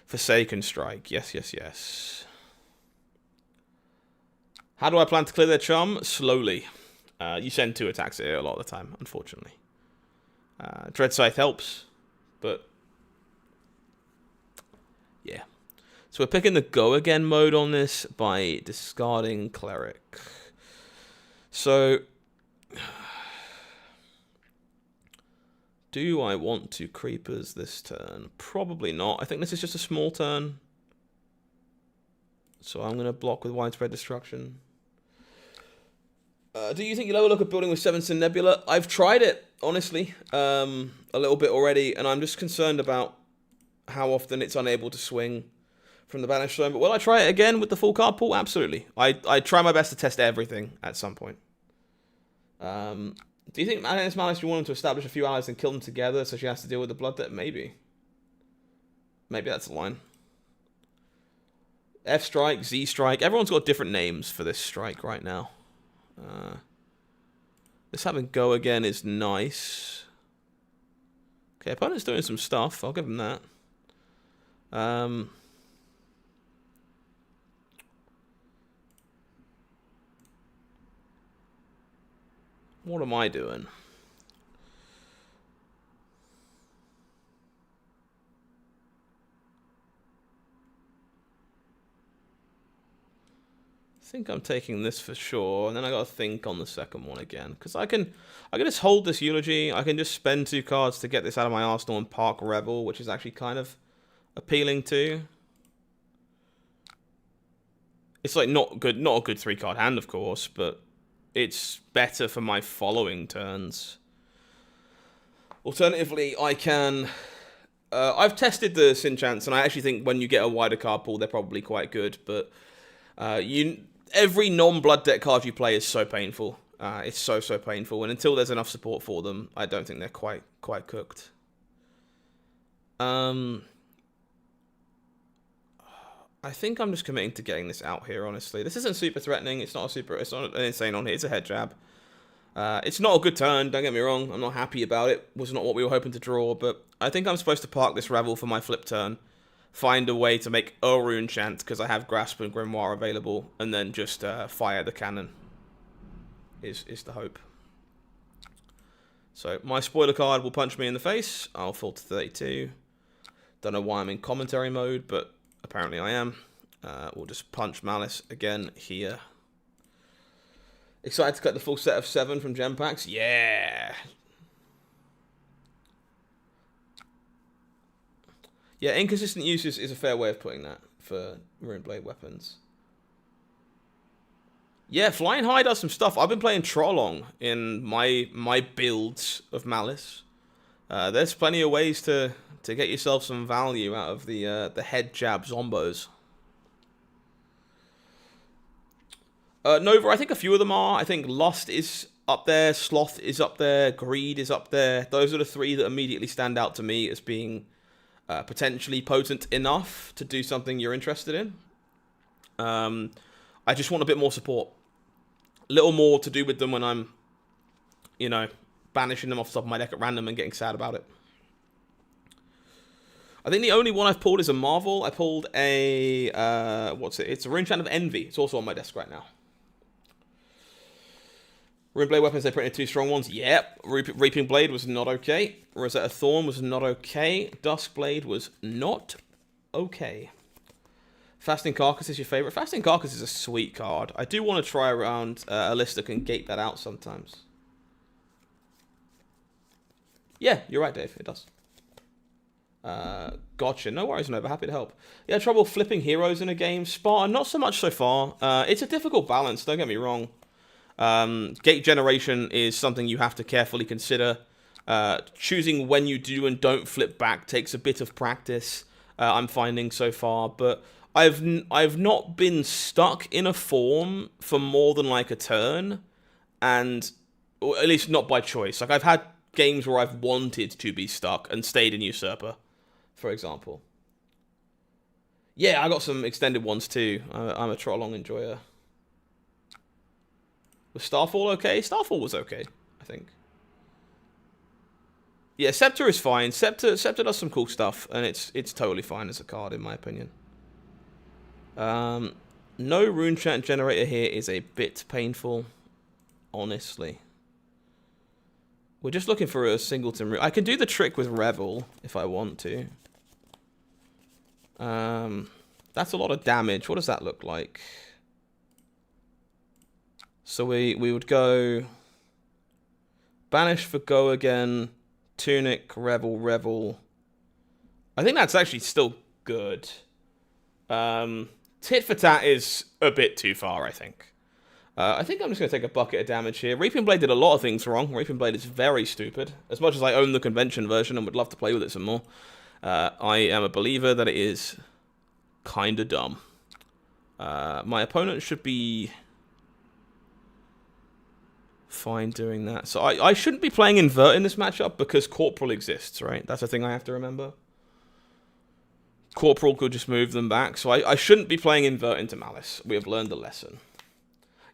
Forsaken Strike. Yes, yes, yes. How do I plan to clear their charm? Slowly. You send 2 attacks here a lot of the time, unfortunately. Dread Scythe helps, but yeah. So we're picking the go again mode on this by discarding Cleric. So do I want to Creepers this turn? Probably not. I think this is just a small turn. So I'm going to block with Widespread Destruction. Do you think you'll ever look at building with 7 Sin Nebula? I've tried it, honestly, a little bit already, and I'm just concerned about how often it's unable to swing from the Banished Zone. But will I try it again with the full card pool? Absolutely. I try my best to test everything at some point. Do you think Malice you want him to establish a few allies and kill them together so she has to deal with the Blood Debt? Maybe. Maybe that's the line. F Strike, Z Strike. Everyone's got different names for this strike right now. This having go again is nice. Okay, opponent's doing some stuff. I'll give him that. What am I doing? I think I'm taking this for sure, and then I gotta think on the second one again, because I can just hold this Eulogy. I can just spend 2 cards to get this out of my arsenal and park Rebel, which is actually kind of appealing too. It's like not a good 3-card hand, of course, but it's better for my following turns. Alternatively, I can. I've tested the Sin Chants, and I actually think when you get a wider card pool, they're probably quite good, but every non-blood deck card you play is so painful. It's so painful, and until there's enough support for them, I don't think they're quite cooked. I think I'm just committing to getting this out here, honestly. This isn't super threatening. It's not an insane on here. It's a head jab. It's not a good turn, don't get me wrong. I'm not happy about it. It was not what we were hoping to draw, but I think I'm supposed to park this Revel for my flip turn find a way to make a rune chant because I have Grasp and Grimoire available, and then just fire the cannon is the hope. So my spoiler card will punch me in the face. I'll fall to 32. Don't know why I'm in commentary mode, but apparently I am. We'll just punch Malice again here. Excited to cut the full set of 7 from gem packs? Yeah! Yeah, inconsistent use is a fair way of putting that for Runeblade weapons. Yeah, Flying High does some stuff. I've been playing Trollong in my builds of Malice. There's plenty of ways to get yourself some value out of the head jab zombos. Nova, I think a few of them are. I think Lust is up there, Sloth is up there, Greed is up there. Those are the 3 that immediately stand out to me as being potentially potent enough to do something you're interested in. I just want a bit more support. A little more to do with them when I'm, you know, banishing them off the top of my deck at random and getting sad about it. I think the only one I've pulled is a Marvel. I pulled a, what's it? It's a Rune Chant of Envy. It's also on my desk right now. Runeblade weapons, they printed 2 strong ones. Yep. Reaping Blade was not okay. Rosetta Thorn was not okay. Duskblade was not okay. Fasting Carcass is your favorite. Fasting Carcass is a sweet card. I do want to try around a list that can gate that out sometimes. Yeah, you're right, Dave. It does. Gotcha. No worries, Nova. Happy to help. Yeah, trouble flipping heroes in a game. Spartan, not so much so far. It's a difficult balance, don't get me wrong. Gate generation is something you have to carefully consider. Choosing when you do and don't flip back takes a bit of practice, I'm finding so far, but I've not been stuck in a form for more than like a turn, and or at least not by choice. Like I've had games where I've wanted to be stuck and stayed in Usurper, for example. Yeah, I got some extended ones too. I'm a Trollong enjoyer. Was Starfall okay? Starfall was okay, I think. Yeah, Scepter is fine. Scepter does some cool stuff, and it's totally fine as a card, in my opinion. No Rune Chant generator here is a bit painful, honestly. We're just looking for a singleton rune. I can do the trick with Revel if I want to. That's a lot of damage. What does that look like? So we would go Banish for Go again, Tunic, Revel, Revel. I think that's actually still good. Tit for Tat is a bit too far, I think. I think I'm just going to take a bucket of damage here. Reaping Blade did a lot of things wrong. Reaping Blade is very stupid. As much as I own the convention version and would love to play with it some more, I am a believer that it is kind of dumb. My opponent should be fine doing that. So I shouldn't be playing Invert in this matchup because Corporal exists, right? That's a thing I have to remember. Corporal could just move them back, so I shouldn't be playing Invert into Malice. We have learned a lesson.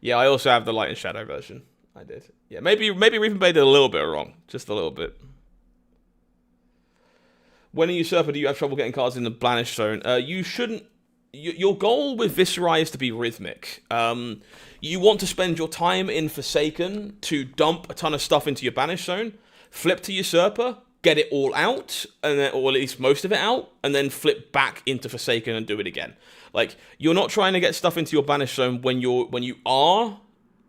Yeah, I also have the Light and Shadow version. I did. Yeah, maybe Reaping Blade did a little bit wrong. Just a little bit. When a Usurper, do you have trouble getting cards in the Banish zone? You shouldn't. Your goal with Viserai is to be rhythmic. You want to spend your time in Forsaken to dump a ton of stuff into your Banish zone, flip to Usurper, get it all out, and then, or at least most of it out, and then flip back into Forsaken and do it again. Like, you're not trying to get stuff into your Banish zone when you are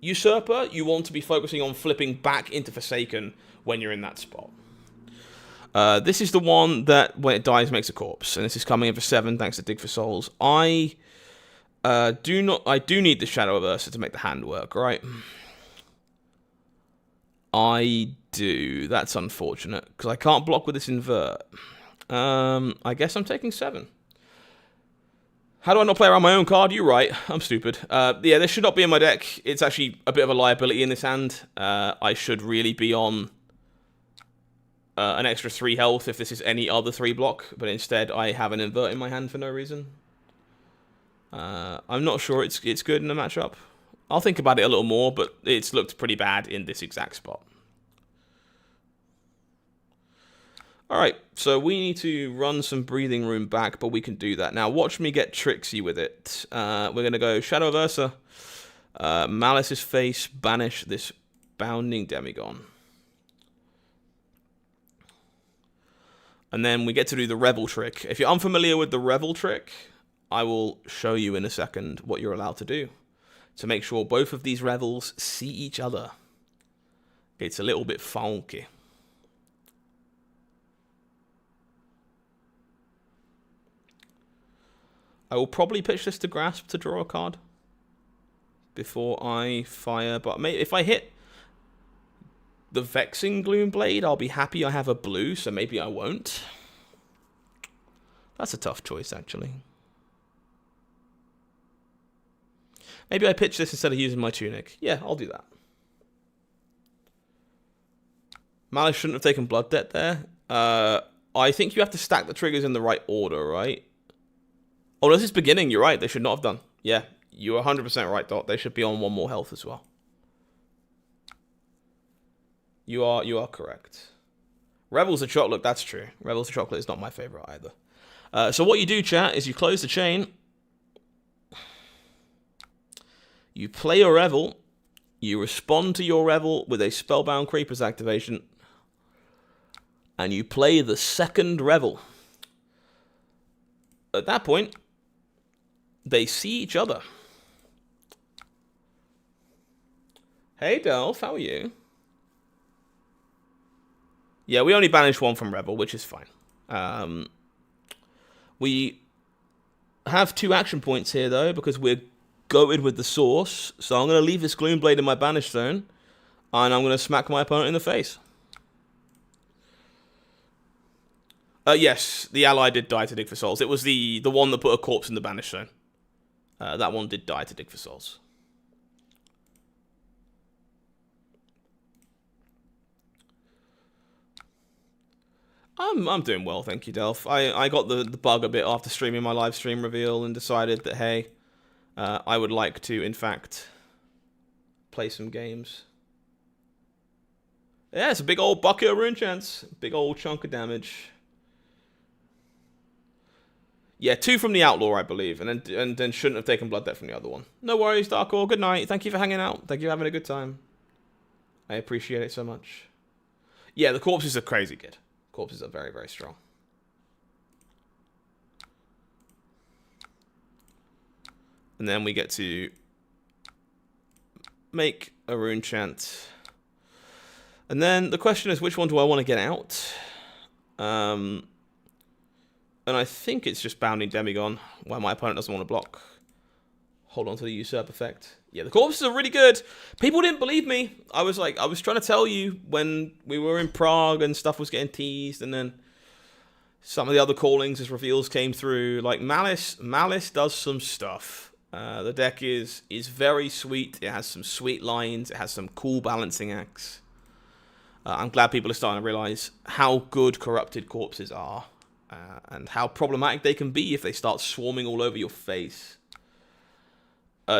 Usurper. You want to be focusing on flipping back into Forsaken when you're in that spot. This is the one that when it dies makes a corpse, and this is coming in for 7 thanks to Dig for Souls. I do need the Shadow Averser to make the hand work, right? I do. That's unfortunate because I can't block with this Invert. I guess I'm taking 7. How do I not play around my own card? You're right. I'm stupid. Yeah, this should not be in my deck. It's actually a bit of a liability in this hand. I should really be on an extra 3 health if this is any other 3 block, but instead I have an Invert in my hand for no reason. I'm not sure it's good in the matchup. I'll think about it a little more, but it's looked pretty bad in this exact spot. Alright, so we need to run some Breathing Room back, but we can do that. Now, watch me get tricksy with it. We're going to go Shadow of Ursa, Malice's Face, banish this Bounding Demigon. And then we get to do the Revel trick. If you're unfamiliar with the Revel trick, I will show you in a second what you're allowed to do to make sure both of these Revels see each other. It's a little bit funky. I will probably pitch this to Grasp to draw a card before I fire, but maybe if I hit the Vexing Gloomblade, I'll be happy I have a blue, so maybe I won't. That's a tough choice, actually. Maybe I pitch this instead of using my Tunic. Yeah, I'll do that. Malice shouldn't have taken Blood Debt there. I think you have to stack the triggers in the right order, right? Oh, this is beginning. You're right. They should not have done. Yeah, you're 100% right, Dot. They should be on 1 more health as well. You are correct. Rebels of Chocolate, that's true. Rebels of Chocolate is not my favorite either. So what you do, chat, is you close the chain. You play your Revel. You respond to your Revel with a Spellbound Creepers activation. And you play the second Revel. At that point, they see each other. Hey, Delph, how are you? Yeah, we only banished 1 from Revel, which is fine. We have 2 action points here, though, because we're goated with the source. So I'm going to leave this Gloomblade in my banish zone, and I'm going to smack my opponent in the face. Yes, the ally did die to dig for souls. It was the one that put a corpse in the banish zone. That one did die to dig for souls. I'm doing well, thank you, Delph. I got the bug a bit after streaming my live stream reveal and decided that, hey, I would like to, in fact, play some games. Yeah, it's a big old bucket of rune chance. Big old chunk of damage. Yeah, 2 from the Outlaw, I believe, and then shouldn't have taken Blood Debt from the other one. No worries, Darkor. Good night. Thank you for hanging out. Thank you for having a good time. I appreciate it so much. Yeah, the corpses are crazy good. Corpses are very, very strong. And then we get to make a rune chant. And then the question is, which one do I want to get out? And I think it's just Bounding Demigon, where my opponent doesn't want to block. Hold on to the Usurp effect. Yeah, the corpses are really good. People didn't believe me. I was trying to tell you when we were in Prague and stuff was getting teased, and then some of the other callings as reveals came through. Like Malice does some stuff. The deck is very sweet. It has some sweet lines. It has some cool balancing acts. I'm glad people are starting to realize how good Corrupted Corpses are. And how problematic they can be if they start swarming all over your face.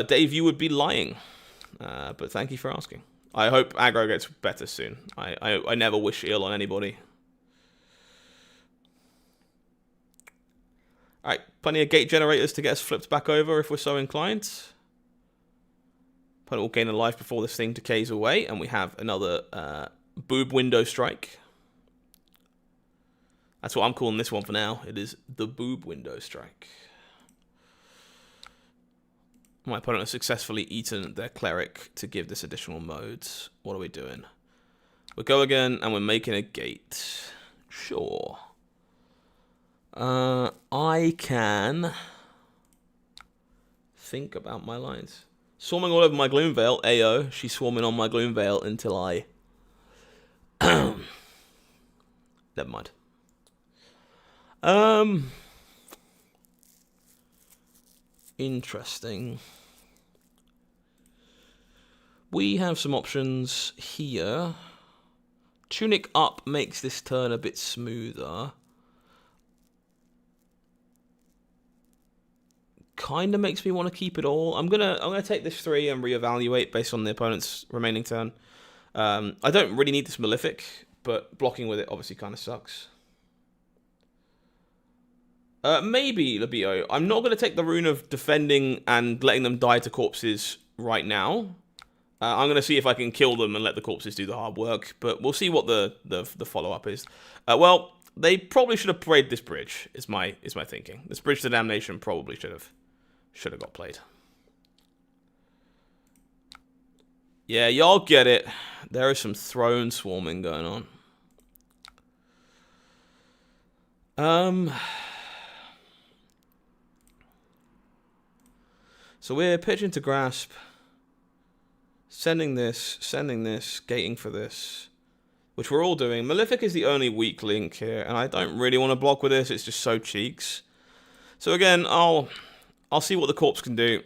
Dave, you would be lying. But thank you for asking. I hope aggro gets better soon. I never wish ill on anybody. Alright, plenty of gate generators to get us flipped back over if we're so inclined. Opponent will gain a life before this thing decays away. And we have another Boob Window Strike. That's what I'm calling this one for now. It is the Boob Window Strike. My opponent has successfully eaten their cleric to give this additional modes. What are we doing? We go again, and we're making a gate. Sure. I can think about my lines. Swarming all over my Gloomveil. Ayo, she's swarming on my Gloomveil until I... Never mind. Interesting. We have some options here. Tunic up makes this turn a bit smoother. Kind of makes me want to keep it all. I'm gonna take this 3 and reevaluate based on the opponent's remaining turn. I don't really need this Malefic, but blocking with it obviously kind of sucks. Maybe, Labio. I'm not going to take the rune of defending and letting them die to corpses right now. I'm going to see if I can kill them and let the corpses do the hard work, but we'll see what the follow-up is. Well, they probably should have played this bridge, is my thinking. This bridge to damnation probably should have got played. Yeah, y'all get it. There is some throne swarming going on. So we're pitching to grasp. Sending this, gating for this. Which we're all doing. Malefic is the only weak link here, and I don't really want to block with this, it's just so cheeks. So again, I'll see what the corpse can do.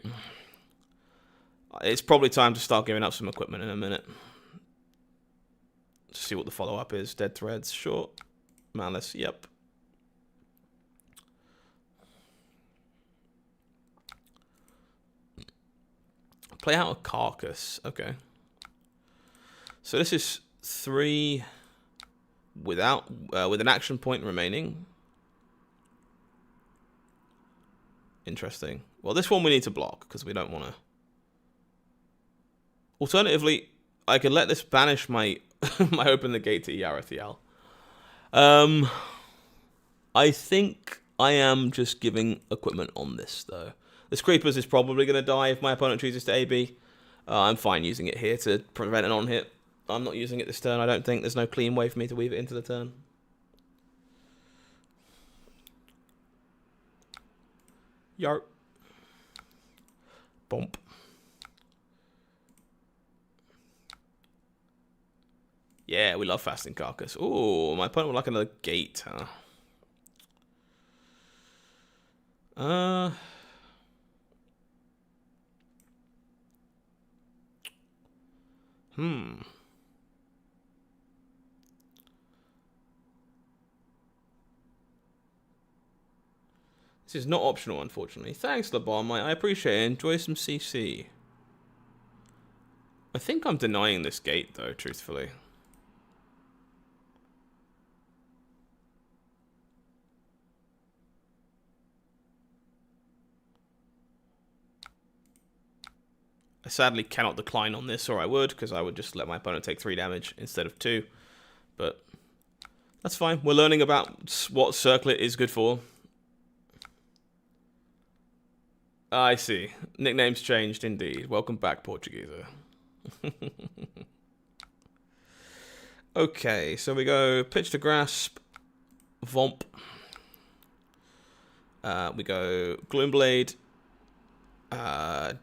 It's probably time to start giving up some equipment in a minute. To see what the follow-up is. Dead threads, sure. Malice, yep. Play out a carcass. Okay. So this is 3 without with an action point remaining. Interesting. Well, this one we need to block because we don't want to. Alternatively, I could let this banish my my open the gate to Yarathiel. I think I am just giving equipment on this though. This Creepers is probably going to die if my opponent chooses to AB. I'm fine using it here to prevent an on-hit. I'm not using it this turn, I don't think. There's no clean way for me to weave it into the turn. Yarp. Bump. Yeah, we love Fasting Carcass. Ooh, my opponent would like another gate, huh? This is not optional, unfortunately. Thanks, LeBon. I appreciate it. Enjoy some CC. I think I'm denying this gate, though, truthfully. I sadly cannot decline on this, or I would, because I would just let my opponent take 3 damage instead of 2. But that's fine. We're learning about what Circlet is good for. I see. Nicknames changed, indeed. Welcome back, Portugueser. Okay, so we go pitch to grasp, Vomp. We go Gloomblade.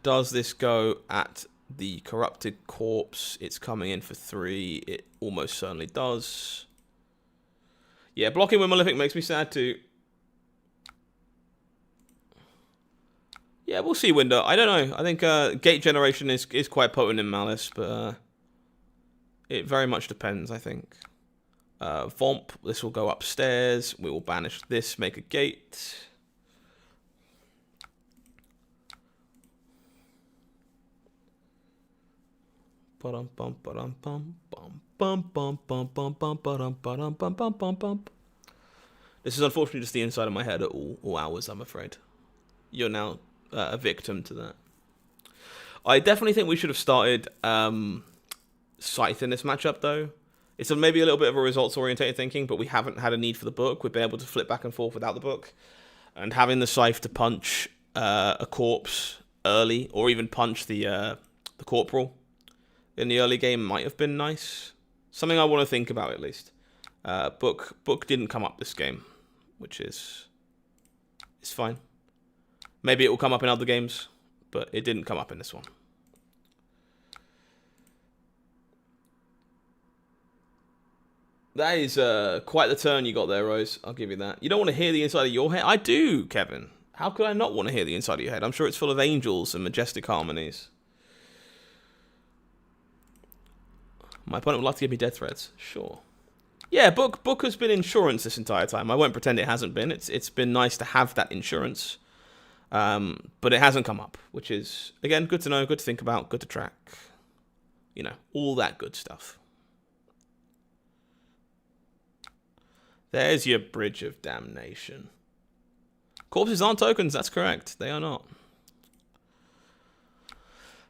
Does this go at the corrupted corpse? It's coming in for 3. It almost certainly does. Yeah, blocking with Malefic makes me sad too. Yeah, we'll see, Window. I don't know. I think gate generation is quite potent in Malice, but it very much depends, I think. Vomp, this will go upstairs. We will banish this, make a gate. This is unfortunately just the inside of my head at all hours, I'm afraid. You're now a victim to that. I definitely think we should have started Scythe in this matchup, though. It's maybe a little bit of a results-orientated thinking, but we haven't had a need for the book. We've been able to flip back and forth without the book. And having the Scythe to punch a corpse early, or even punch the Corporal in the early game might have been nice. Something I want to think about, at least. Book didn't come up this game, which is fine. Maybe it will come up in other games, but it didn't come up in this one. That is quite the turn you got there, Rose. I'll give you that. You don't want to hear the inside of your head? I do, Kevin. How could I not want to hear the inside of your head? I'm sure it's full of angels and majestic harmonies. My opponent would like to give me death threats. Sure. Yeah, book has been insurance this entire time. I won't pretend it hasn't been. It's been nice to have that insurance. But it hasn't come up, which is, again, good to know, good to think about, good to track. You know, all that good stuff. There's your Bridge of Damnation. Corpses aren't tokens, that's correct. They are not.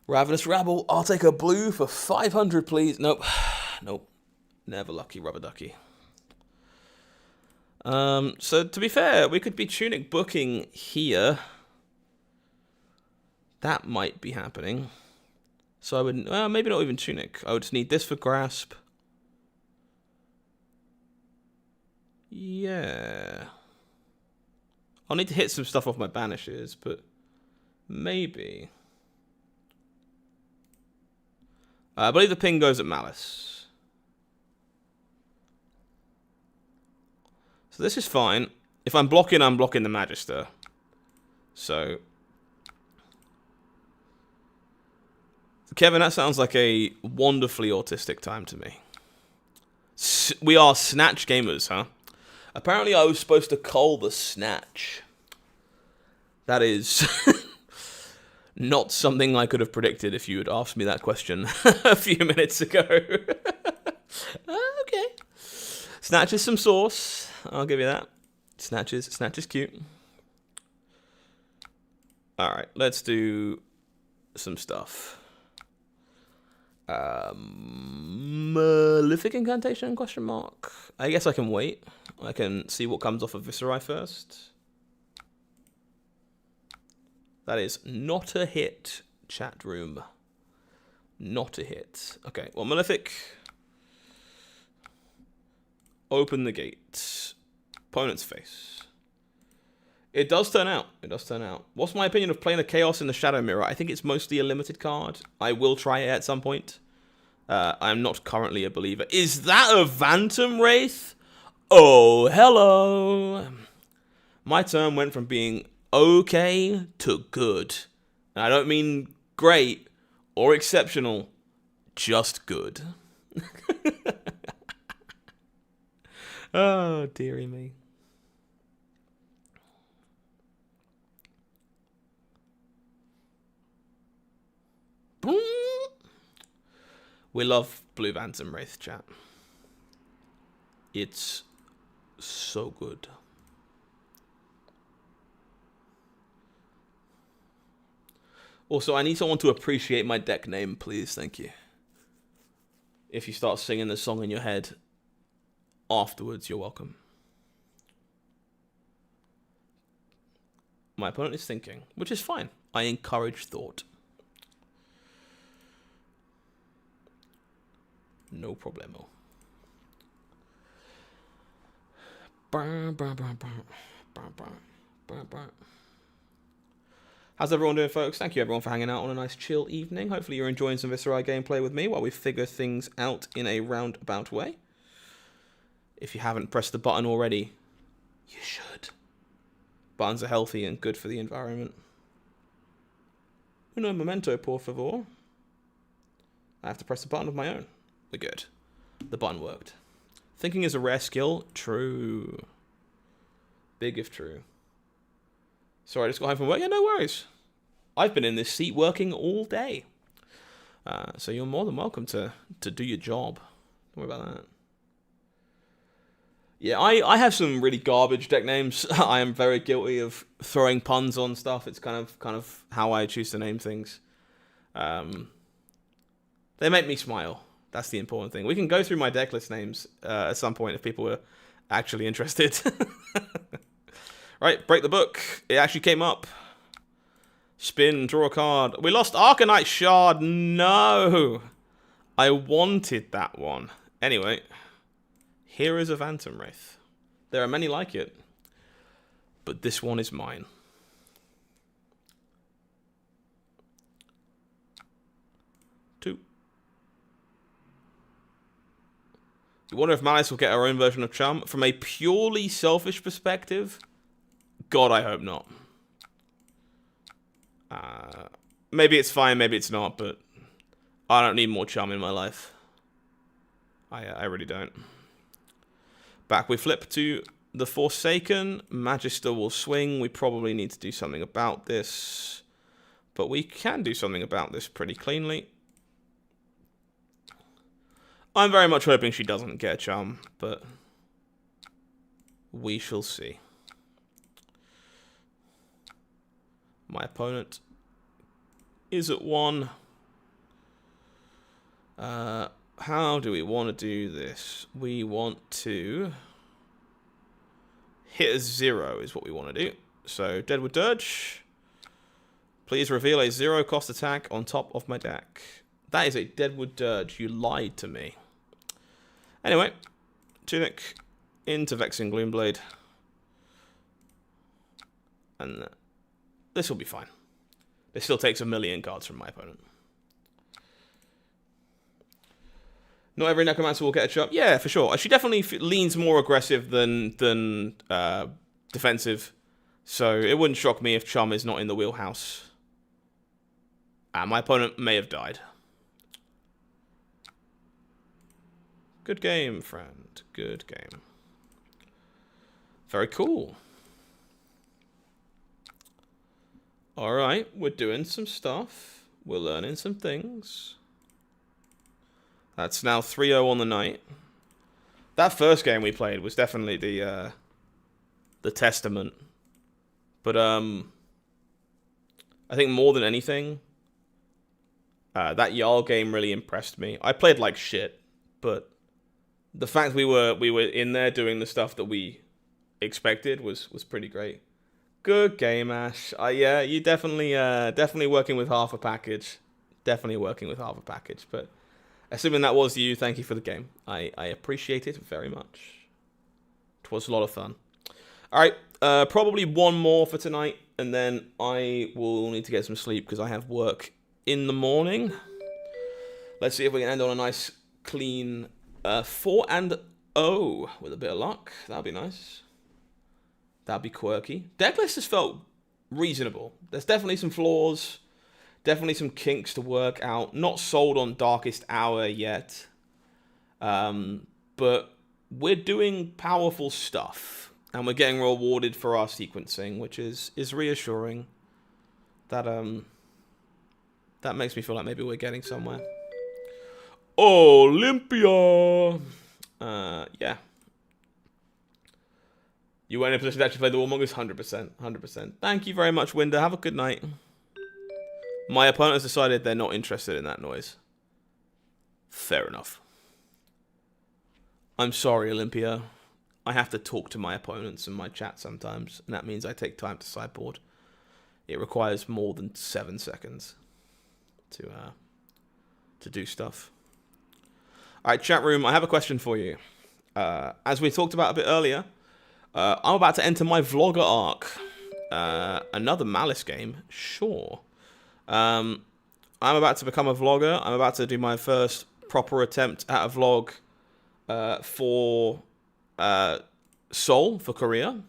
Ravenous Rabble, I'll take a blue for 500, please. Nope. Nope. Never lucky, rubber ducky. So, to be fair, we could be Tunic booking here. That might be happening. So I would, well, maybe not even Tunic. I would just need this for Grasp. Yeah. I'll need to hit some stuff off my banishes, but maybe. I believe the ping goes at Malice. So this is fine. If I'm blocking the Magister. So Kevin, that sounds like a wonderfully autistic time to me. We are Snatch gamers, huh? Apparently I was supposed to cull the Snatch. That is not something I could have predicted if you had asked me that question a few minutes ago. Okay. Snatch is some sauce. I'll give you that. Snatch is cute. Alright, let's do some stuff. Malefic Incantation, question mark. I guess I can wait. I can see what comes off of Viserai first. That is not a hit, chat room. Not a hit. Okay, well, Malefic. Open the gate. Opponent's face. It does turn out. It does turn out. What's my opinion of playing a Chaos in the Shadow Mirror? I think it's mostly a limited card. I will try it at some point. I'm not currently a believer. Is that a Phantom Wraith? Oh, hello. My turn went from being okay to good. And I don't mean great or exceptional, just good. Oh, dearie me. We love Blue Phantom Wraith, chat. It's so good. Also, I need someone to appreciate my deck name, please. Thank you. If you start singing the song in your head afterwards, you're welcome. My opponent is thinking, which is fine. I encourage thought. No problemo. How's everyone doing, folks? Thank you, everyone, for hanging out on a nice chill evening. Hopefully you're enjoying some Viserai gameplay with me while we figure things out in a roundabout way. If you haven't pressed the button already, you should. Buttons are healthy and good for the environment. Uno momento, por favor. I have to press the button of my own. We're good. The button worked. Thinking is a rare skill. True. Big if true. Sorry, I just got home from work. Yeah, no worries. I've been in this seat working all day. So you're more than welcome to do your job. Don't worry about that. Yeah, I have some really garbage deck names. I am very guilty of throwing puns on stuff. It's kind of how I choose to name things. They make me smile. That's the important thing. We can go through my deck list names at some point if people are actually interested. Right, break the book. It actually came up. Spin, draw a card. We lost Arcanite Shard. No. I wanted that one. Anyway, here is a Phantom Wraith. There are many like it, but this one is mine. You wonder if Malice will get her own version of Chum. From a purely selfish perspective, God, I hope not. Maybe it's fine, maybe it's not, but I don't need more Chum in my life. I really don't. Back we flip to the Forsaken. Magister will swing. We probably need to do something about this, but we can do something about this pretty cleanly. I'm very much hoping she doesn't get a Charm, but we shall see. My opponent is at 1. How do we want to do this? We want to hit a 0 is what we want to do. So Deadwood Dirge. Please reveal a 0-cost attack on top of my deck. That is a Deadwood Dirge. You lied to me. Anyway, Tunic into Vexing Gloomblade. And this will be fine. This still takes 1,000,000 cards from my opponent. Not every Necromancer will get a chop. Yeah, for sure. She definitely leans more aggressive than defensive. So it wouldn't shock me if Chum is not in the wheelhouse. My opponent may have died. Good game, friend. Good game. Very cool. Alright, we're doing some stuff. We're learning some things. That's now 3-0 on the night. That first game we played was definitely the testament. But I think more than anything, that Jarl game really impressed me. I played like shit, but the fact we were in there doing the stuff that we expected was pretty great. Good game, Ash. Yeah, you definitely working with half a package. Definitely working with half a package. But assuming that was you, thank you for the game. I appreciate it very much. It was a lot of fun. All right, probably one more for tonight, and then I will need to get some sleep because I have work in the morning. Let's see if we can end on a nice, clean 4-0 with a bit of luck. That'd be nice. That'd be quirky. Decklist has felt reasonable. There's definitely some flaws. Definitely some kinks to work out. Not sold on Darkest Hour yet. But we're doing powerful stuff. And we're getting rewarded for our sequencing, which is reassuring. That makes me feel like maybe we're getting somewhere. Olympia! Yeah. You weren't in a position to actually play the Warmongers? 100%. 100%. Thank you very much, Winder. Have a good night. My opponent has decided they're not interested in that noise. Fair enough. I'm sorry, Olympia. I have to talk to my opponents in my chat sometimes, and that means I take time to sideboard. It requires more than 7 seconds to do stuff. Alright, chat room, I have a question for you. As we talked about a bit earlier, I'm about to enter my vlogger arc. Another Malice game, sure. I'm about to become a vlogger. I'm about to do my first proper attempt at a vlog for Seoul, for Korea.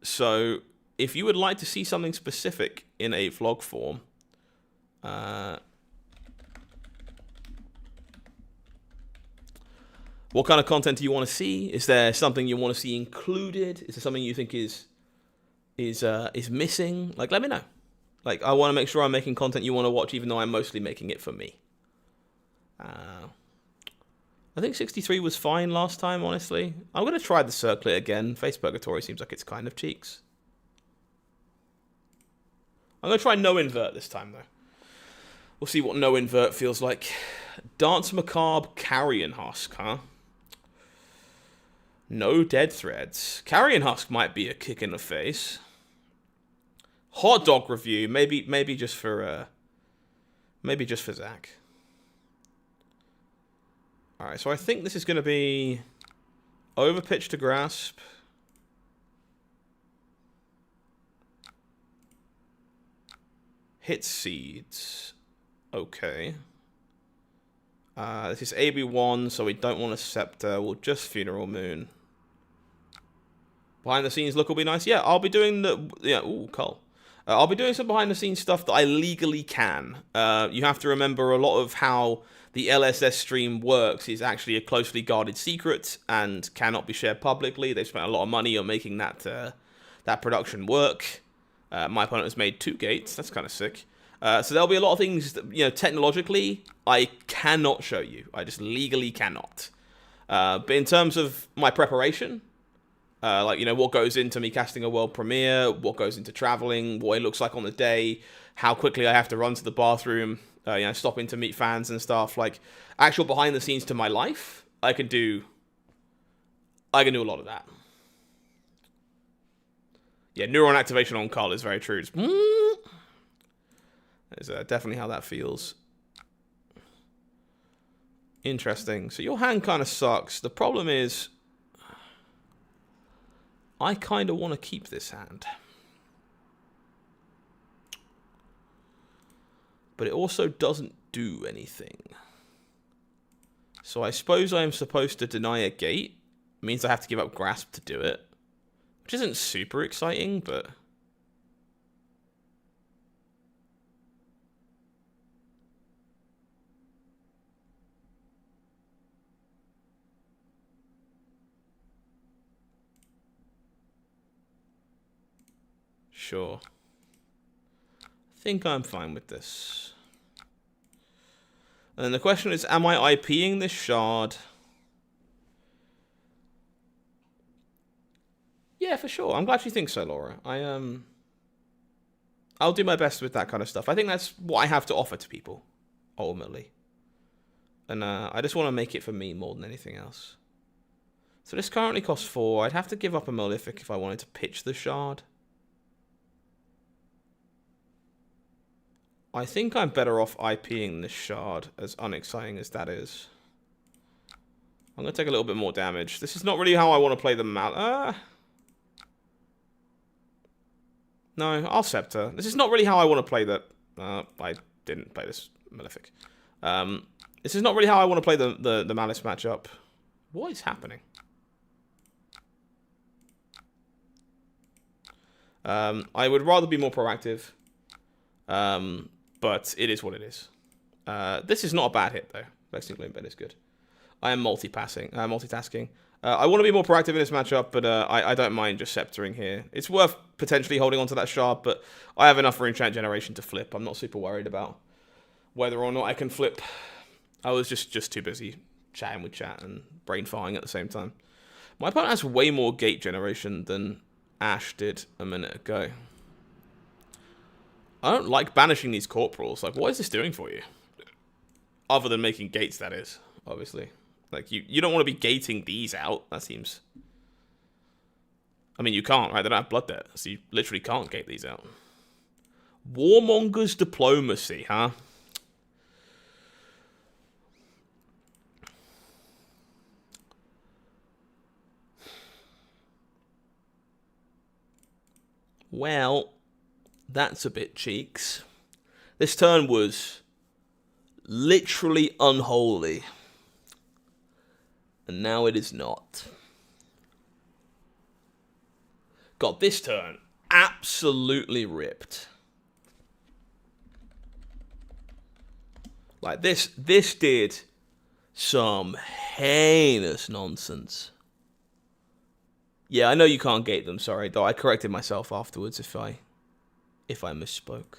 So if you would like to see something specific in a vlog form, what kind of content do you want to see? Is there something you want to see included? Is there something you think is missing? Like, let me know. Like, I want to make sure I'm making content you want to watch, even though I'm mostly making it for me. I think 63 was fine last time, honestly. I'm going to try the Circlet again. Face Purgatory seems like it's kind of cheeks. I'm going to try no invert this time, though. We'll see what no invert feels like. Dance Macabre Carrion Husk, huh? No dead threads. Carrion Husk might be a kick in the face. Hot dog review, maybe just for Zach. All right, so I think this is going to be Overpitch to Grasp. Hit Seeds. Okay. This is AB1, so we don't want a Scepter. We'll just Funeral Moon. Behind the scenes look will be nice. Yeah, I'll be doing ooh, Cull. I'll be doing some behind the scenes stuff that I legally can. You have to remember a lot of how the LSS stream works is actually a closely guarded secret and cannot be shared publicly. They've spent a lot of money on making that production work. My opponent has made 2 gates. That's kind of sick. So there'll be a lot of things that, technologically, I cannot show you. I just legally cannot. But in terms of my preparation, Like, you know, what goes into me casting a world premiere, what goes into traveling, what it looks like on the day, how quickly I have to run to the bathroom, you know, stopping to meet fans and stuff. Like, actual behind the scenes to my life, I can do a lot of that. Yeah, neuron activation on Carl is very true. Is definitely how that feels. Interesting. So your hand kind of sucks. The problem is, I kind of want to keep this hand. But it also doesn't do anything. So I suppose I am supposed to deny a gate. It means I have to give up grasp to do it. Which isn't super exciting, but... Sure. I think I'm fine with this. And then the question is, am I IPing this shard? Yeah, for sure. I'm glad you think so, Laura. I'll do my best with that kind of stuff. I think that's what I have to offer to people, ultimately. And I just want to make it for me more than anything else. So this currently costs 4. I'd have to give up a Malefic if I wanted to pitch the shard. I think I'm better off IPing this shard, as unexciting as that is. I'm going to take a little bit more damage. This is not really how I want to play the No, I'll Scepter. This is not really how I want to play the... I didn't play this Malefic. This is not really how I want to play the Malice matchup. What is happening? I would rather be more proactive. But it is what it is. This is not a bad hit, though. Vexing Gloomblade is good. I am multitasking. I want to be more proactive in this matchup, but I don't mind just Sceptering here. It's worth potentially holding on to that shard, but I have enough Rune Chant generation to flip. I'm not super worried about whether or not I can flip. I was just too busy chatting with chat and brain farming at the same time. My opponent has way more gate generation than Ash did a minute ago. I don't like banishing these corporals. Like, what is this doing for you? Other than making gates, that is, obviously. Like, you don't want to be gating these out. That seems... I mean, you can't, right? They don't have blood debt, so you literally can't gate these out. Warmonger's Diplomacy, huh? Well... That's a bit cheeks. This turn was literally unholy. And now it is not. God, this turn absolutely ripped. Like, this did some heinous nonsense. Yeah, I know you can't gate them, sorry. Though I corrected myself afterwards if I misspoke.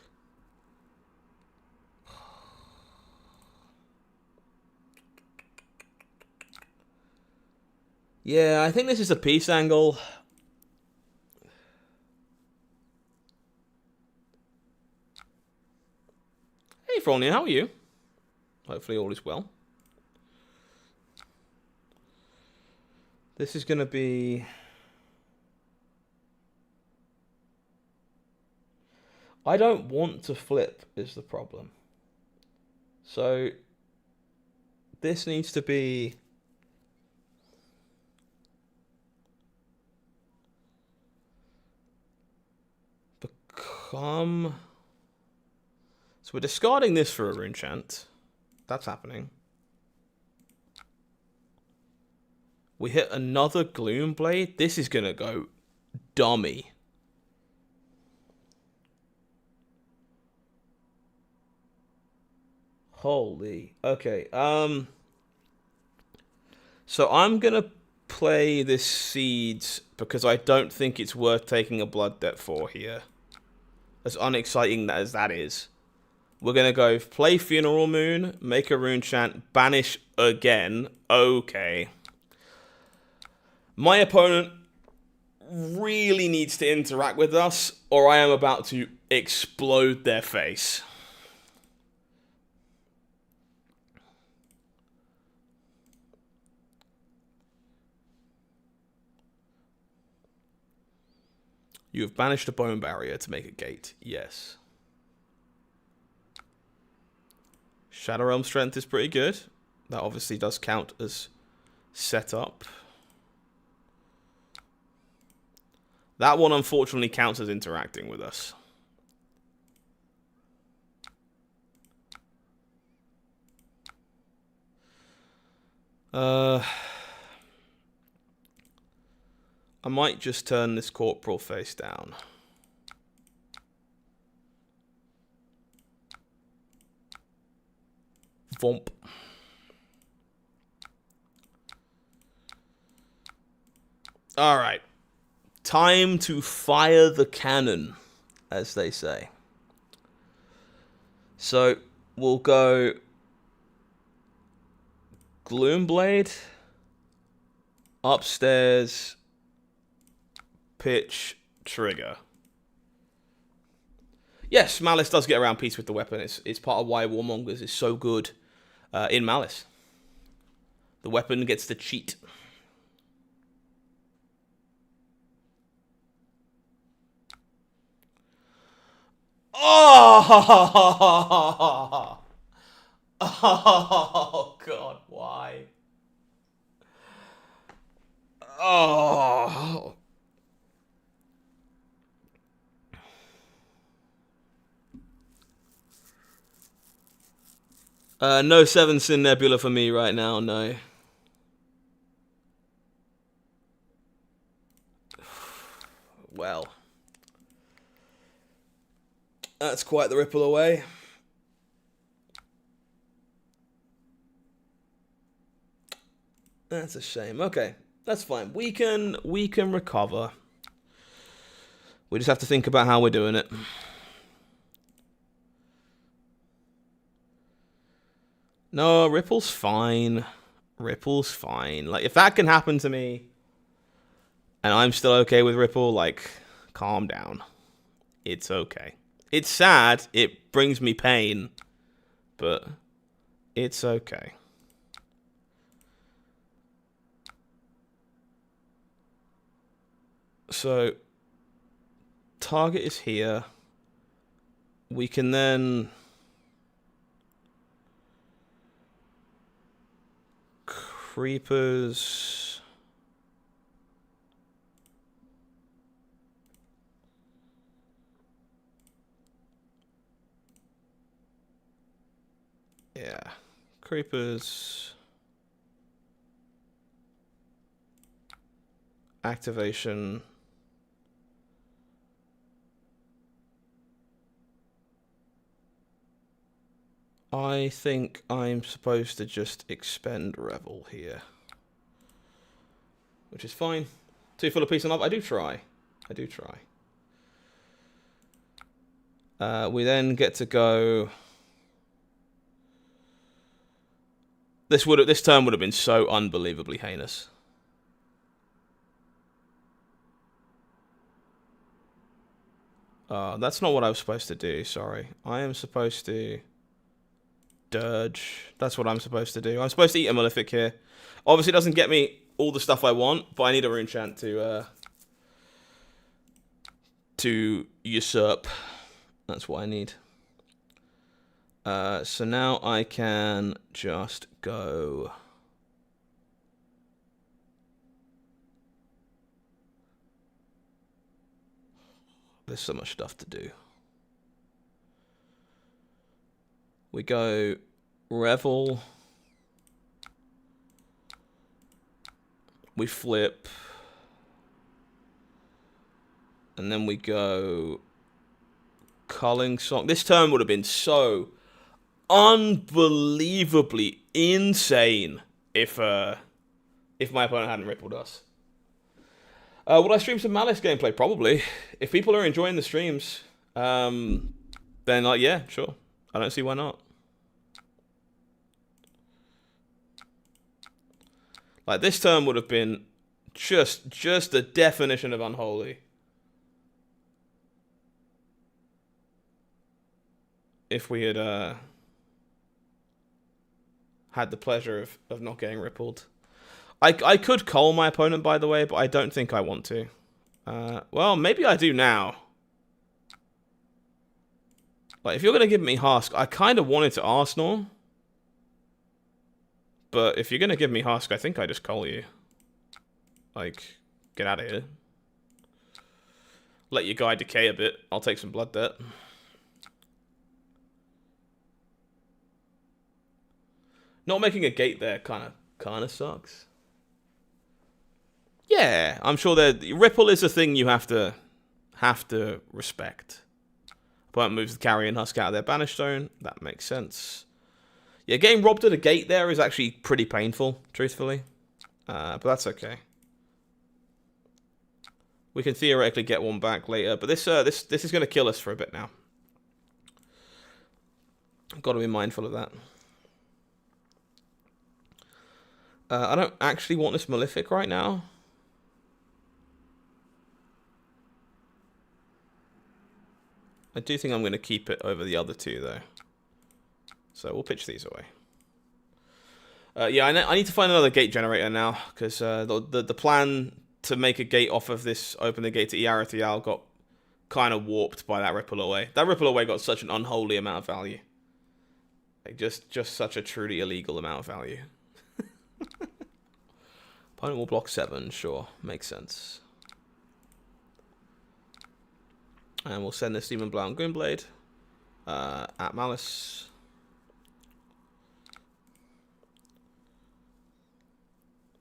Yeah, I think this is a peace angle. Hey, Fronian, how are you? Hopefully all is well. This is going to be... I don't want to flip is the problem. So this needs to be become... So we're discarding this for a Rune Chant. That's happening. We hit another Gloomblade. This is going to go dummy. Holy. Okay. So I'm going to play this Seeds because I don't think it's worth taking a Blood Debt for here. As unexciting as that is. We're going to go play Funeral Moon, make a Rune Chant, banish again. Okay. My opponent really needs to interact with us, or I am about to explode their face. You have banished a bone barrier to make a gate. Yes. Shadow Realm strength is pretty good. That obviously does count as setup. That one unfortunately counts as interacting with us. I might just turn this corporal face down. Vomp. All right. Time to fire the cannon, as they say. So, we'll go Gloomblade, upstairs, pitch, trigger. Yes, Malice does get around peace with the weapon. It's part of why Warmongers is so good in Malice. The weapon gets to cheat. Oh! Oh, God, why? Oh. No 7 Sin Nebula for me right now, no. Well. That's quite the ripple away. That's a shame. Okay, that's fine. We can recover. We just have to think about how we're doing it. No, Ripple's fine. Ripple's fine. Like, if that can happen to me, and I'm still okay with Ripple, like, calm down. It's okay. It's sad. It brings me pain. But it's okay. So, target is here. We can then creepers. Yeah, creepers. Activation. I think I'm supposed to just expend Revel here. Which is fine. Too full of peace and love. I do try. I do try. We then get to go... This turn would have been so unbelievably heinous. That's not what I was supposed to do, sorry. I am supposed to... Dirge. That's what I'm supposed to do. I'm supposed to eat a Malefic here. Obviously, it doesn't get me all the stuff I want, but I need a rune chant to usurp. That's what I need. So now I can just go... There's so much stuff to do. We go Revel. We flip. And then we go Culling Song. This turn would have been so unbelievably insane if my opponent hadn't rippled us. Would I stream some Malice gameplay? Probably. If people are enjoying the streams, then like, yeah, sure. I don't see why not. Like, this turn would have been Just the definition of unholy. If we had had the pleasure of not getting rippled. I could cull my opponent, by the way, but I don't think I want to. Well, maybe I do now. Like, if you're going to give me Husk, I kind of wanted to Arsenal. But if you're going to give me Husk, I think I just cull you. Like, get out of here. Let your guy decay a bit. I'll take some blood debt. Not making a gate there kind of sucks. Yeah, I'm sure that Ripple is a thing you have to respect. Opponent moves the carry and Husk out of their Banish Zone. That makes sense. Yeah, getting robbed at a gate there is actually pretty painful, truthfully. But that's okay. We can theoretically get one back later, but this is going to kill us for a bit now. I've got to be mindful of that. I don't actually want this Malefic right now. I do think I'm going to keep it over the other two, though. So we'll pitch these away. Yeah, I need to find another gate generator now, because the plan to make a gate off of this, open the gate to Iarrathial, got kind of warped by that Ripple Away. That Ripple Away got such an unholy amount of value. Like, just such a truly illegal amount of value. Opponent will block 7, sure. Makes sense. And we'll send this Demon Blow and Runeblade at Malice.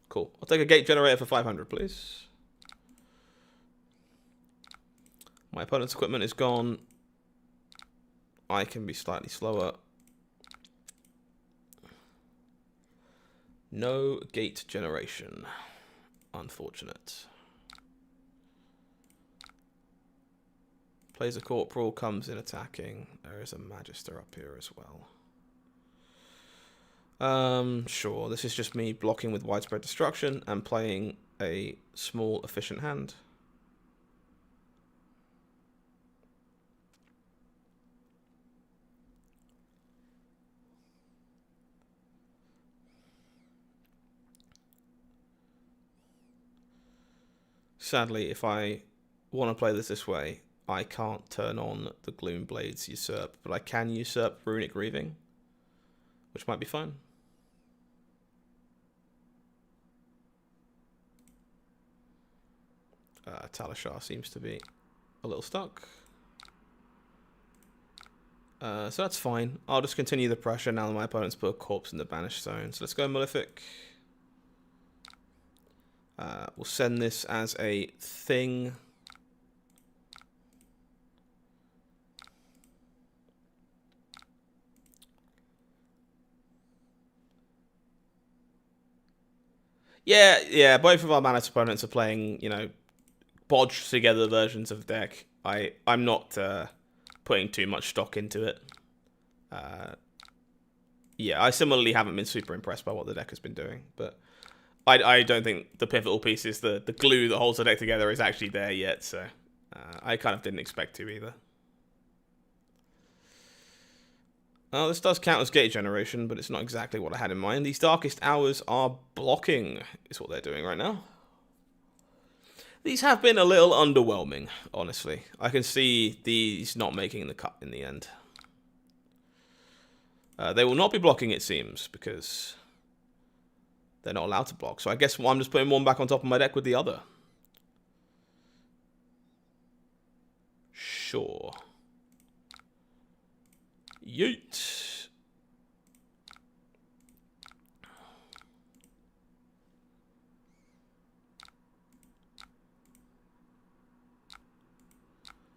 Cool. I'll take a gate generator for 500, please. My opponent's equipment is gone. I can be slightly slower. No gate generation. Unfortunate. Plays a Corporal, comes in attacking. There is a Magister up here as well. Sure, this is just me blocking with Widespread Destruction and playing a small, efficient hand. Sadly, if I want to play this way, I can't turn on the Gloomblades Usurp, but I can usurp Runic Reaving, which might be fun. Talishar seems to be a little stuck. So that's fine. I'll just continue the pressure now that my opponent's put a corpse in the Banished Zone. So let's go Malefic. We'll send this as a thing. Yeah, both of our Manus opponents are playing, you know, bodged together versions of the deck. I'm not putting too much stock into it. Yeah, I similarly haven't been super impressed by what the deck has been doing, but I don't think the pivotal piece is the glue that holds the deck together is actually there yet, so I kind of didn't expect to either. Oh, this does count as gate generation, but it's not exactly what I had in mind. These Darkest Hours are blocking, is what they're doing right now. These have been a little underwhelming, honestly. I can see these not making the cut in the end. They will not be blocking, it seems, because they're not allowed to block. So I guess I'm just putting one back on top of my deck with the other. Sure. Yeet.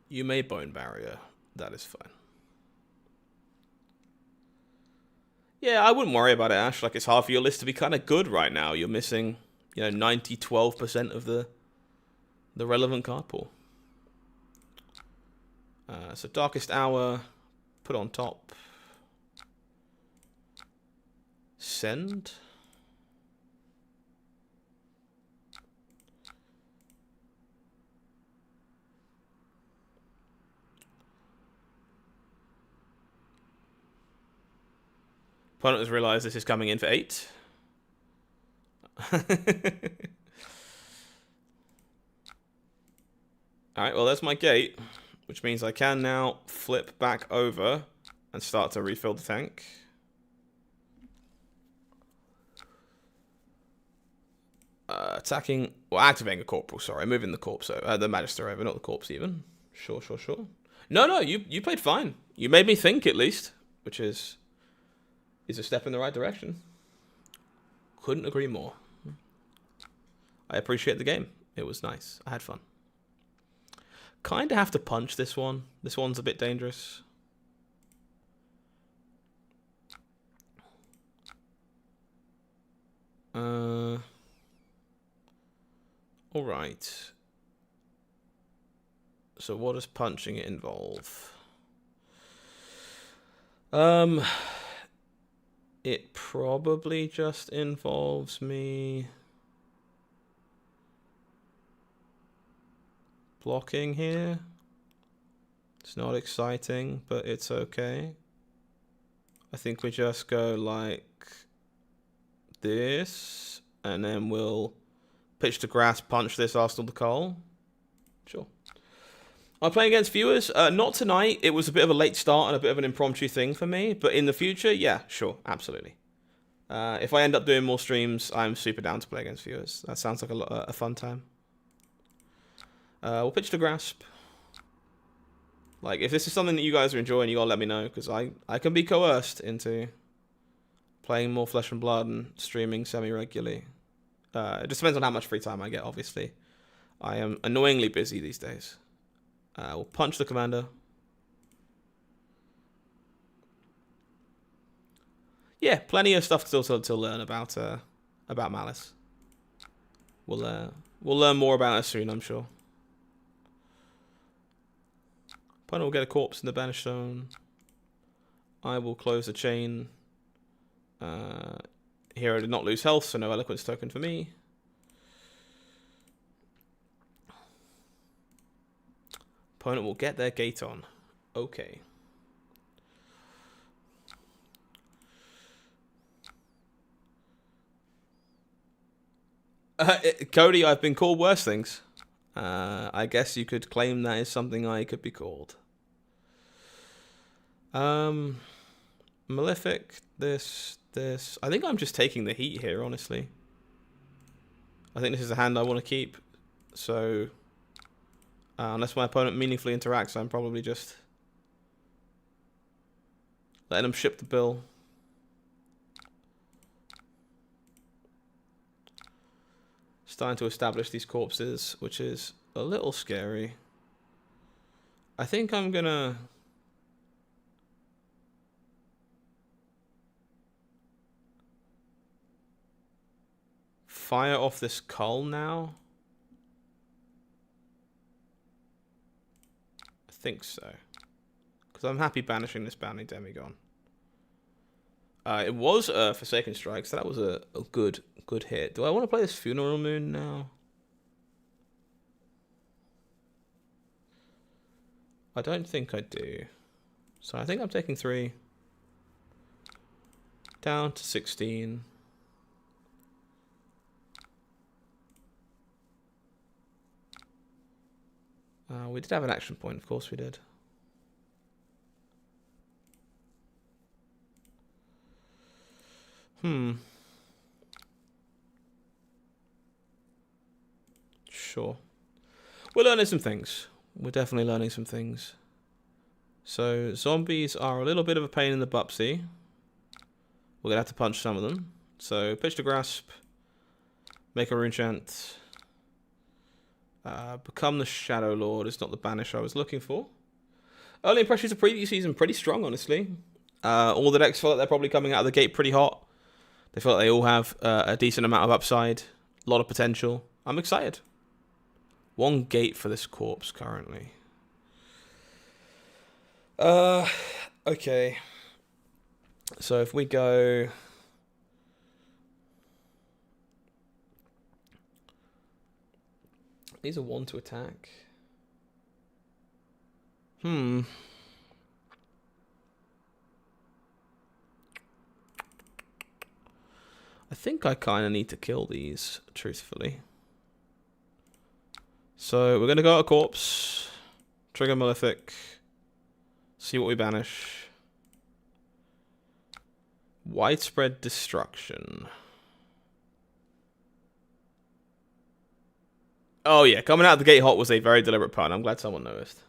You may Bone Barrier. That is fine. Yeah, I wouldn't worry about it, Ash. Like, it's hard for your list to be kind of good right now. You're missing, you know, 12% of the relevant card pool. So Darkest Hour, put on top. Send. Opponent has realised this is coming in for 8. Alright, well there's my gate, which means I can now flip back over and start to refill the tank. Attacking, well, activating a corporal, sorry, moving the corpse over, the magister over, not the corpse even. Sure. No, you played fine. You made me think at least, which is a step in the right direction. Couldn't agree more. I appreciate the game. It was nice. I had fun. Kind of have to punch this one. This one's a bit dangerous. Alright. So what does punching it involve? It probably just involves me blocking here. It's not exciting, but it's okay. I think we just go like this, and then we'll pitch to grass, punch this Arsenal the Coal. Sure. I'm playing against viewers. Not tonight. It was a bit of a late start and a bit of an impromptu thing for me. But in the future, yeah, sure, absolutely. If I end up doing more streams, I'm super down to play against viewers. That sounds like a fun time. We'll pitch to grasp. Like, if this is something that you guys are enjoying, you gotta let me know, because I can be coerced into playing more Flesh and Blood and streaming semi-regularly. It just depends on how much free time I get, obviously. I am annoyingly busy these days. We'll punch the commander. Yeah, plenty of stuff still to learn about Malice. We'll learn more about it soon, I'm sure. Opponent will get a corpse in the banished zone. I will close the chain. Hero did not lose health, so no eloquence token for me. Opponent will get their gate on. Okay. Cody, I've been called worse things. I guess you could claim that is something I could be called. Malefic, this. I think I'm just taking the heat here, honestly. I think this is a hand I want to keep. So, unless my opponent meaningfully interacts, I'm probably just letting them ship the bill. Starting to establish these corpses, which is a little scary. I think I'm gonna fire off this cull now. I think so. Because I'm happy banishing this bounty demigod. It was Forsaken Strike, so that was a good hit. Do I want to play this Funeral Moon now? I don't think I do. So I think I'm taking 3. Down to 16. We did have an action point, of course we did. Sure. We're learning some things. We're definitely learning some things. So, zombies are a little bit of a pain in the bupsy. We're going to have to punch some of them. So, pitch to grasp. Make a rune chant. Become the Shadow Lord is not the banish I was looking for. Early impressions of previous season pretty strong, honestly. All the decks feel like they're probably coming out of the gate pretty hot. They feel like they all have a decent amount of upside. A lot of potential. I'm excited. 1 gate for this corpse currently. Okay. So if we go... These are 1 to attack. I think I kind of need to kill these, truthfully. So we're going to go out a corpse, trigger Malefic, see what we banish. Widespread destruction. Oh yeah, coming out of the gate hot was a very deliberate pun. I'm glad someone noticed.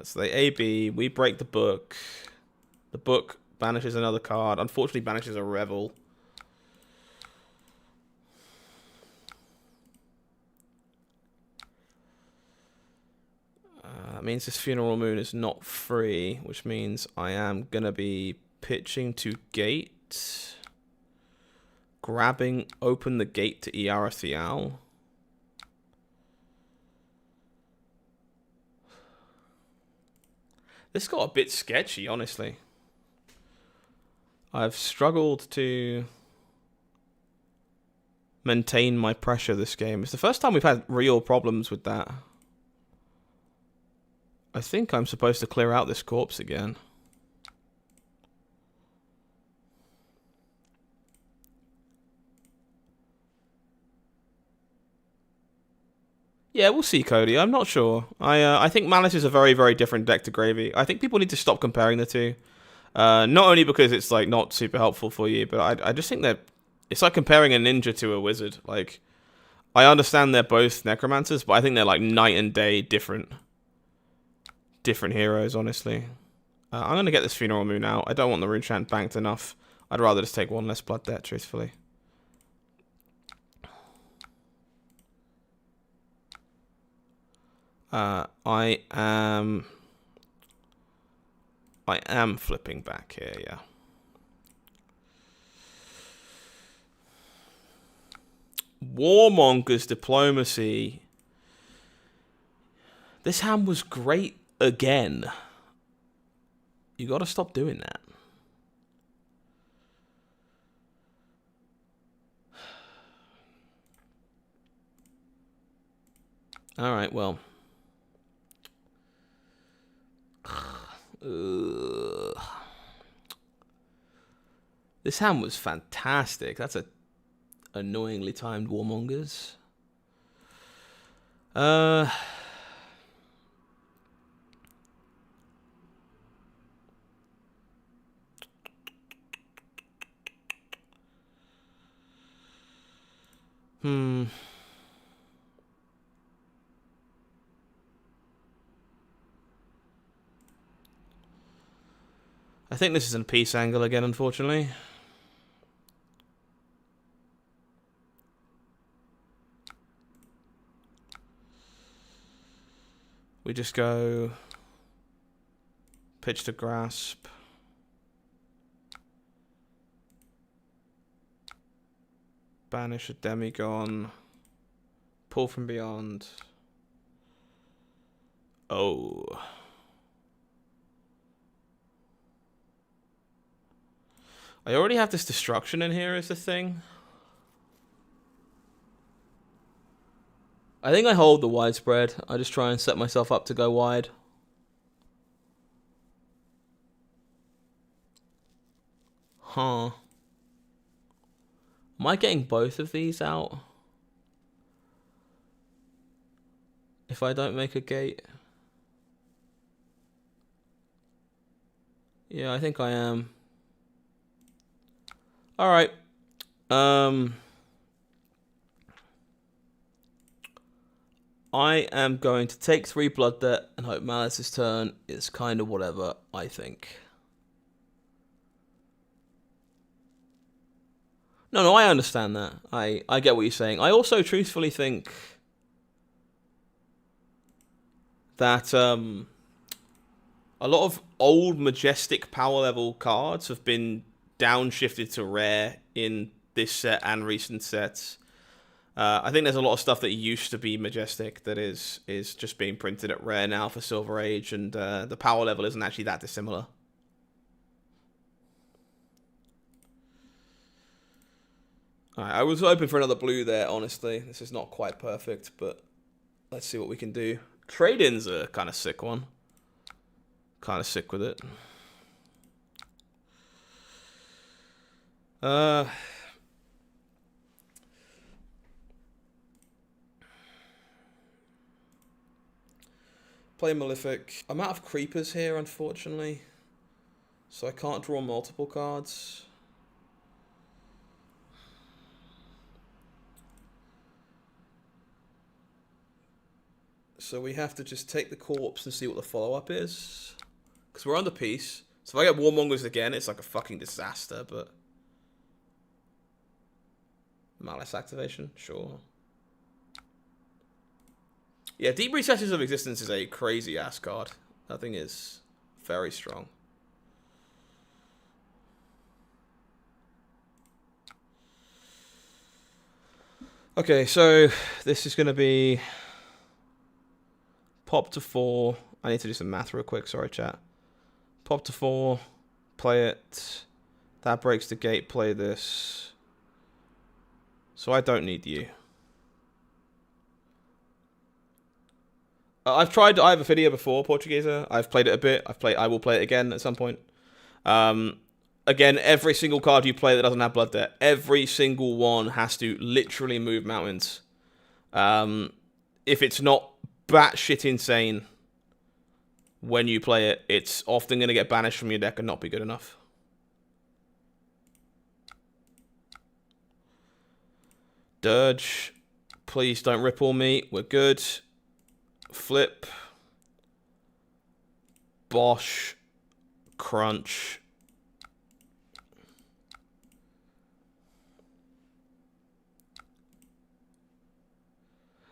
So they AB, we break the book. The book banishes another card. Unfortunately, banishes a Revel. That means this Funeral Moon is not free, which means I am going to be pitching to gate. Grabbing, open the gate to Iara Thial. This got a bit sketchy, honestly. I've struggled to maintain my pressure this game. It's the first time we've had real problems with that. I think I'm supposed to clear out this corpse again. Yeah, we'll see, Cody. I'm not sure. I think Malice is a very, very different deck to Gravy. I think people need to stop comparing the two. Not only because it's like not super helpful for you, but I just think that it's like comparing a ninja to a wizard. Like, I understand they're both necromancers, but I think they're like night and day different heroes, honestly. I'm going to get this Funeral Moon out. I don't want the Rune Chant banked enough. I'd rather just take one less blood debt, truthfully. I am flipping back here, yeah. Warmonger's Diplomacy. This hand was great again. You gotta stop doing that. Alright, well. This hand was fantastic. That's a annoyingly timed Warmongers. I think this is a peace angle again, unfortunately. We just go pitch to grasp. Banish a Demigon. Pull from beyond. Oh. I already have this destruction in here is the thing. I think I hold the widespread. I just try and set myself up to go wide. Huh. Am I getting both of these out? If I don't make a gate? Yeah, I think I am. Alright. I am going to take 3 blood debt and hope Malice's turn is kind of whatever, I think. No, I understand that. I get what you're saying. I also truthfully think that a lot of old Majestic power level cards have been downshifted to rare in this set and recent sets. I think there's a lot of stuff that used to be Majestic that is just being printed at rare now for Silver Age, and the power level isn't actually that dissimilar. Alright, I was hoping for another blue there, honestly. This is not quite perfect, but let's see what we can do. Trade-in's a kind of sick one. Kind of sick with it. Play Malefic. I'm out of creepers here, unfortunately. So I can't draw multiple cards. So we have to just take the corpse and see what the follow-up is. Because we're under peace. So if I get Warmongers again, it's like a fucking disaster, but... Malice activation? Sure. Yeah, Deep Recesses of Existence is a crazy-ass card. That thing is very strong. Okay, so this is going to be... Pop to 4. I need to do some math real quick. Sorry, chat. Pop to 4. Play it. That breaks the gate. Play this. So I don't need you. I've tried Ivafidia before, Portuguesa. I've played it a bit. I will play it again at some point. Again, every single card you play that doesn't have Blood Debt, every single one has to literally move mountains. If it's not batshit insane when you play it, it's often going to get banished from your deck and not be good enough. Dirge. Please don't ripple me. We're good. Flip. Bosh. Crunch.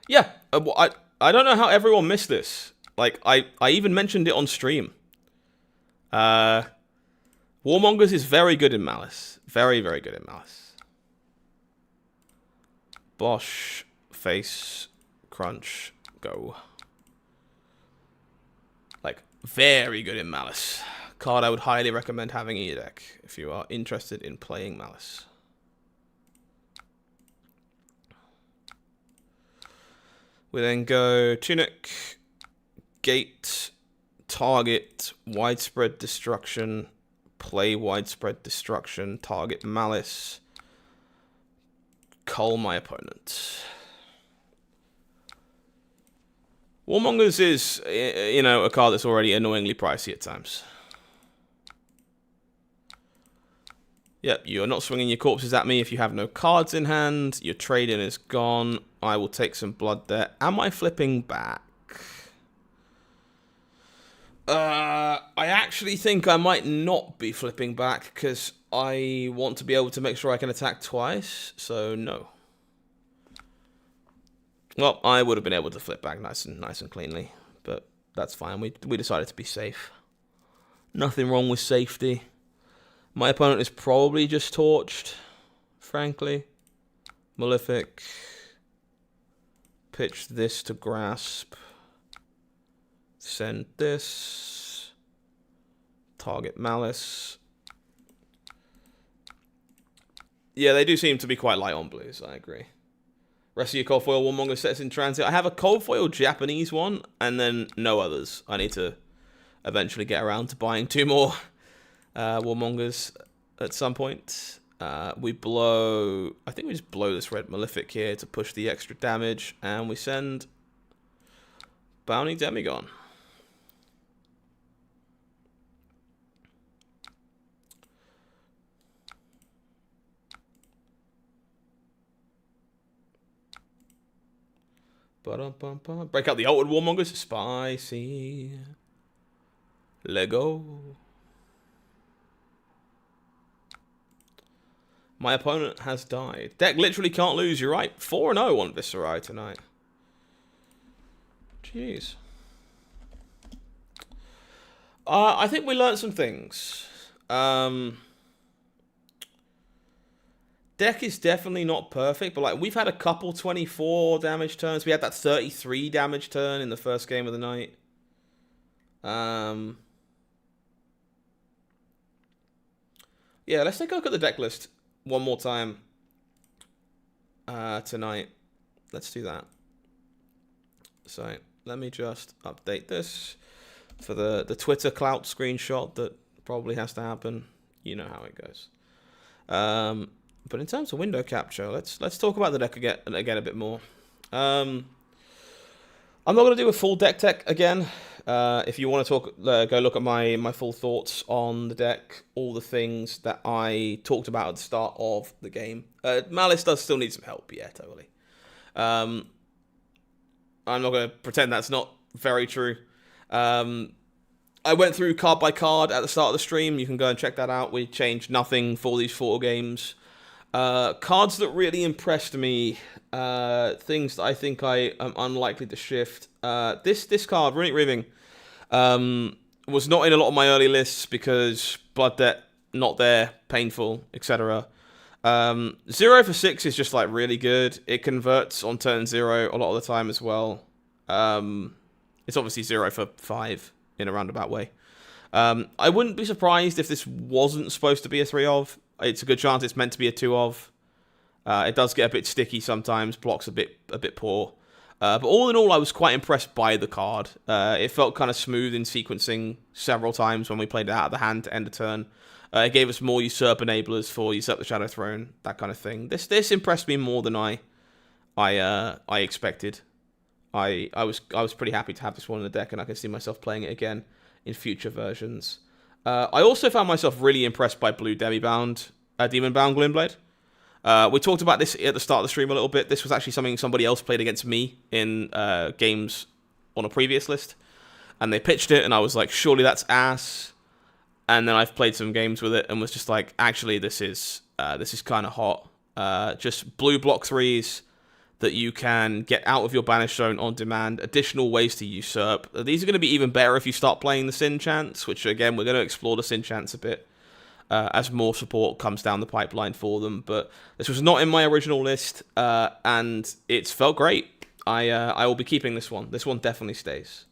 Yeah, I don't know how everyone missed this. Like, I even mentioned it on stream. Warmongers is very good in Malice. Very, very good in Malice. Bosh, face, crunch, go. Like, very good in Malice. Card I would highly recommend having in your deck if you are interested in playing Malice. We then go Tunic, Gate, Target, Widespread Destruction, play Widespread Destruction, target Malice, cull my opponent. Warmongers is, you know, a card that's already annoyingly pricey at times. Yep, you are not swinging your corpses at me if you have no cards in hand. Your trade-in is gone. I will take some Blood Debt. Am I flipping back? I actually think I might not be flipping back because I want to be able to make sure I can attack twice. So, no. Well, I would have been able to flip back nice and cleanly. But that's fine. We decided to be safe. Nothing wrong with safety. My opponent is probably just torched, frankly. Malefic. Pitch this to grasp. Send this. Target Malice. Yeah, they do seem to be quite light on blues, I agree. Rest of your cold foil Warmonger sets in transit. I have a cold foil Japanese one, and then no others. I need to eventually get around to buying 2 more Warmongers at some point. We blow... I think we just blow this red Malefic here to push the extra damage, and we send Bounty Demigon. Break out the Altered Warmongers. Spicy. Lego. My opponent has died. Deck literally can't lose, you're right. 4-0 on Viserai tonight. Jeez. I think we learned some things. Deck is definitely not perfect, but like we've had a couple 24 damage turns. We had that 33 damage turn in the first game of the night. Yeah, let's take a look at the deck list one more time tonight. Let's do that. So let me just update this for the Twitter clout screenshot that probably has to happen. You know how it goes. But in terms of window capture, let's talk about the deck again a bit more. I'm not going to do a full deck tech again. If you want to talk, go look at my full thoughts on the deck, all the things that I talked about at the start of the game. Malice does still need some help, yeah, totally. I'm not going to pretend that's not very true. I went through card by card at the start of the stream. You can go and check that out. We changed nothing for these 4 games. Cards that really impressed me, things that I think I am unlikely to shift. This card, Runic Ribbing, was not in a lot of my early lists because Blood Debt, not there, painful, etc. 0 for 6 is just like really good. It converts on turn 0 a lot of the time as well. It's obviously 0 for 5 in a roundabout way. I wouldn't be surprised if this wasn't supposed to be a 3 of. It's a good chance it's meant to be a 2 of. It does get a bit sticky sometimes, blocks a bit poor. But all in all, I was quite impressed by the card. It felt kind of smooth in sequencing several times when we played it out of the hand to end a turn. It gave us more Usurp enablers for Usurp the Shadow Throne, that kind of thing. This impressed me more than I expected. I was pretty happy to have this one in the deck, and I can see myself playing it again in future versions. I also found myself really impressed by Blue Demon-bound Runeblade. We talked about this at the start of the stream a little bit. This was actually something somebody else played against me in games on a previous list, and they pitched it, and I was like, surely that's ass. And then I've played some games with it, and was just like, actually, this is kind of hot. Just blue block 3s that you can get out of your Banished Zone on demand, additional ways to usurp. These are going to be even better if you start playing the Sin Chants, which, again, we're going to explore the Sin Chants a bit as more support comes down the pipeline for them. But this was not in my original list, and it's felt great. I will be keeping this one. This one definitely stays.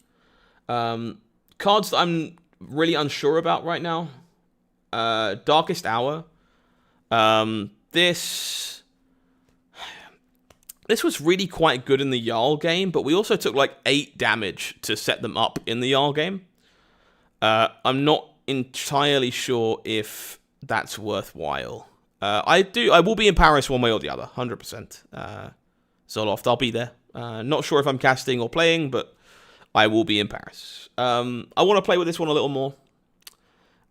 Cards that I'm really unsure about right now. Darkest Hour. This was really quite good in the Jarl game, but we also took like 8 damage to set them up in the Jarl game. I'm not entirely sure if that's worthwhile. I will be in Paris one way or the other, 100%. Zoloft, I'll be there. Not sure if I'm casting or playing, but I will be in Paris. I want to play with this one a little more.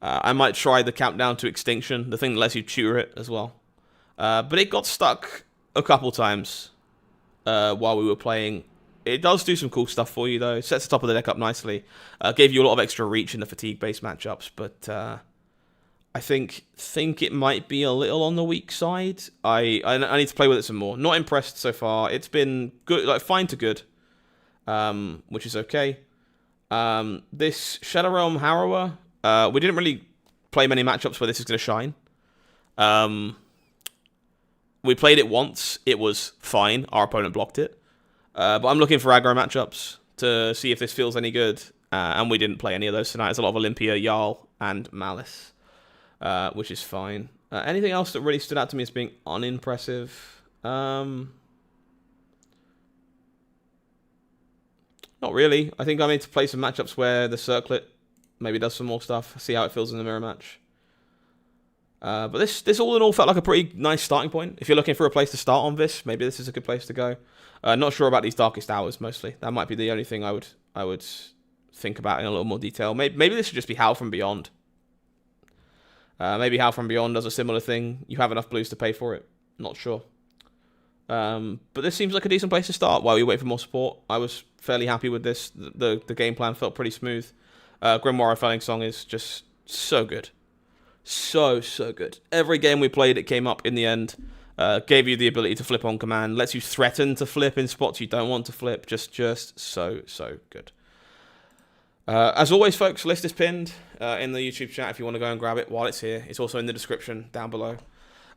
I might try the Countdown to Extinction, the thing that lets you tutor it as well. But it got stuck a couple times while we were playing. It does do some cool stuff for you, though. It sets the top of the deck up nicely. Gave you a lot of extra reach in the fatigue-based matchups, but I think it might be a little on the weak side. I need to play with it some more. Not impressed so far. It's been good, like fine to good, which is okay. This Shadow Realm Harrower, we didn't really play many matchups where this is going to shine. We played it once. It was fine. Our opponent blocked it. But I'm looking for aggro matchups to see if this feels any good. And we didn't play any of those tonight. There's a lot of Olympia, Jarl, and Malice, which is fine. Anything else that really stood out to me as being unimpressive? Not really. I think I need to play some matchups where the Circlet maybe does some more stuff. See how it feels in the mirror match. But this all in all felt like a pretty nice starting point. If you're looking for a place to start on this, maybe this is a good place to go. Not sure about these Darkest Hours mostly. That might be the only thing I would think about in a little more detail. Maybe this should just be Howl from Beyond. Maybe Howl from Beyond does a similar thing. You have enough blues to pay for it. Not sure. But this seems like a decent place to start while we wait for more support. I was fairly happy with this. The game plan felt pretty smooth. Grimoire of Felling Song is just so good. So good. Every game we played, it came up in the end. Gave you the ability to flip on command. Lets you threaten to flip in spots you don't want to flip. Just so good. As always, folks, list is pinned in the YouTube chat if you want to go and grab it while it's here. It's also in the description down below.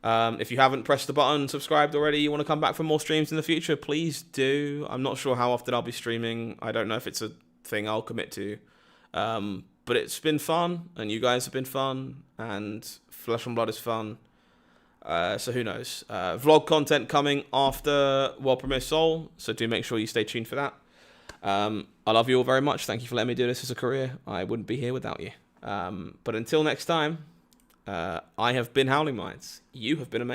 If you haven't pressed the button, subscribed already, you want to come back for more streams in the future, please do. I'm not sure how often I'll be streaming. I don't know if it's a thing I'll commit to. But it's been fun, and you guys have been fun, and Flesh and Blood is fun. So who knows? Vlog content coming after World Premiere Soul, so do make sure you stay tuned for that. I love you all very much. Thank you for letting me do this as a career. I wouldn't be here without you. But until next time, I have been HowlingMines. You have been amazing.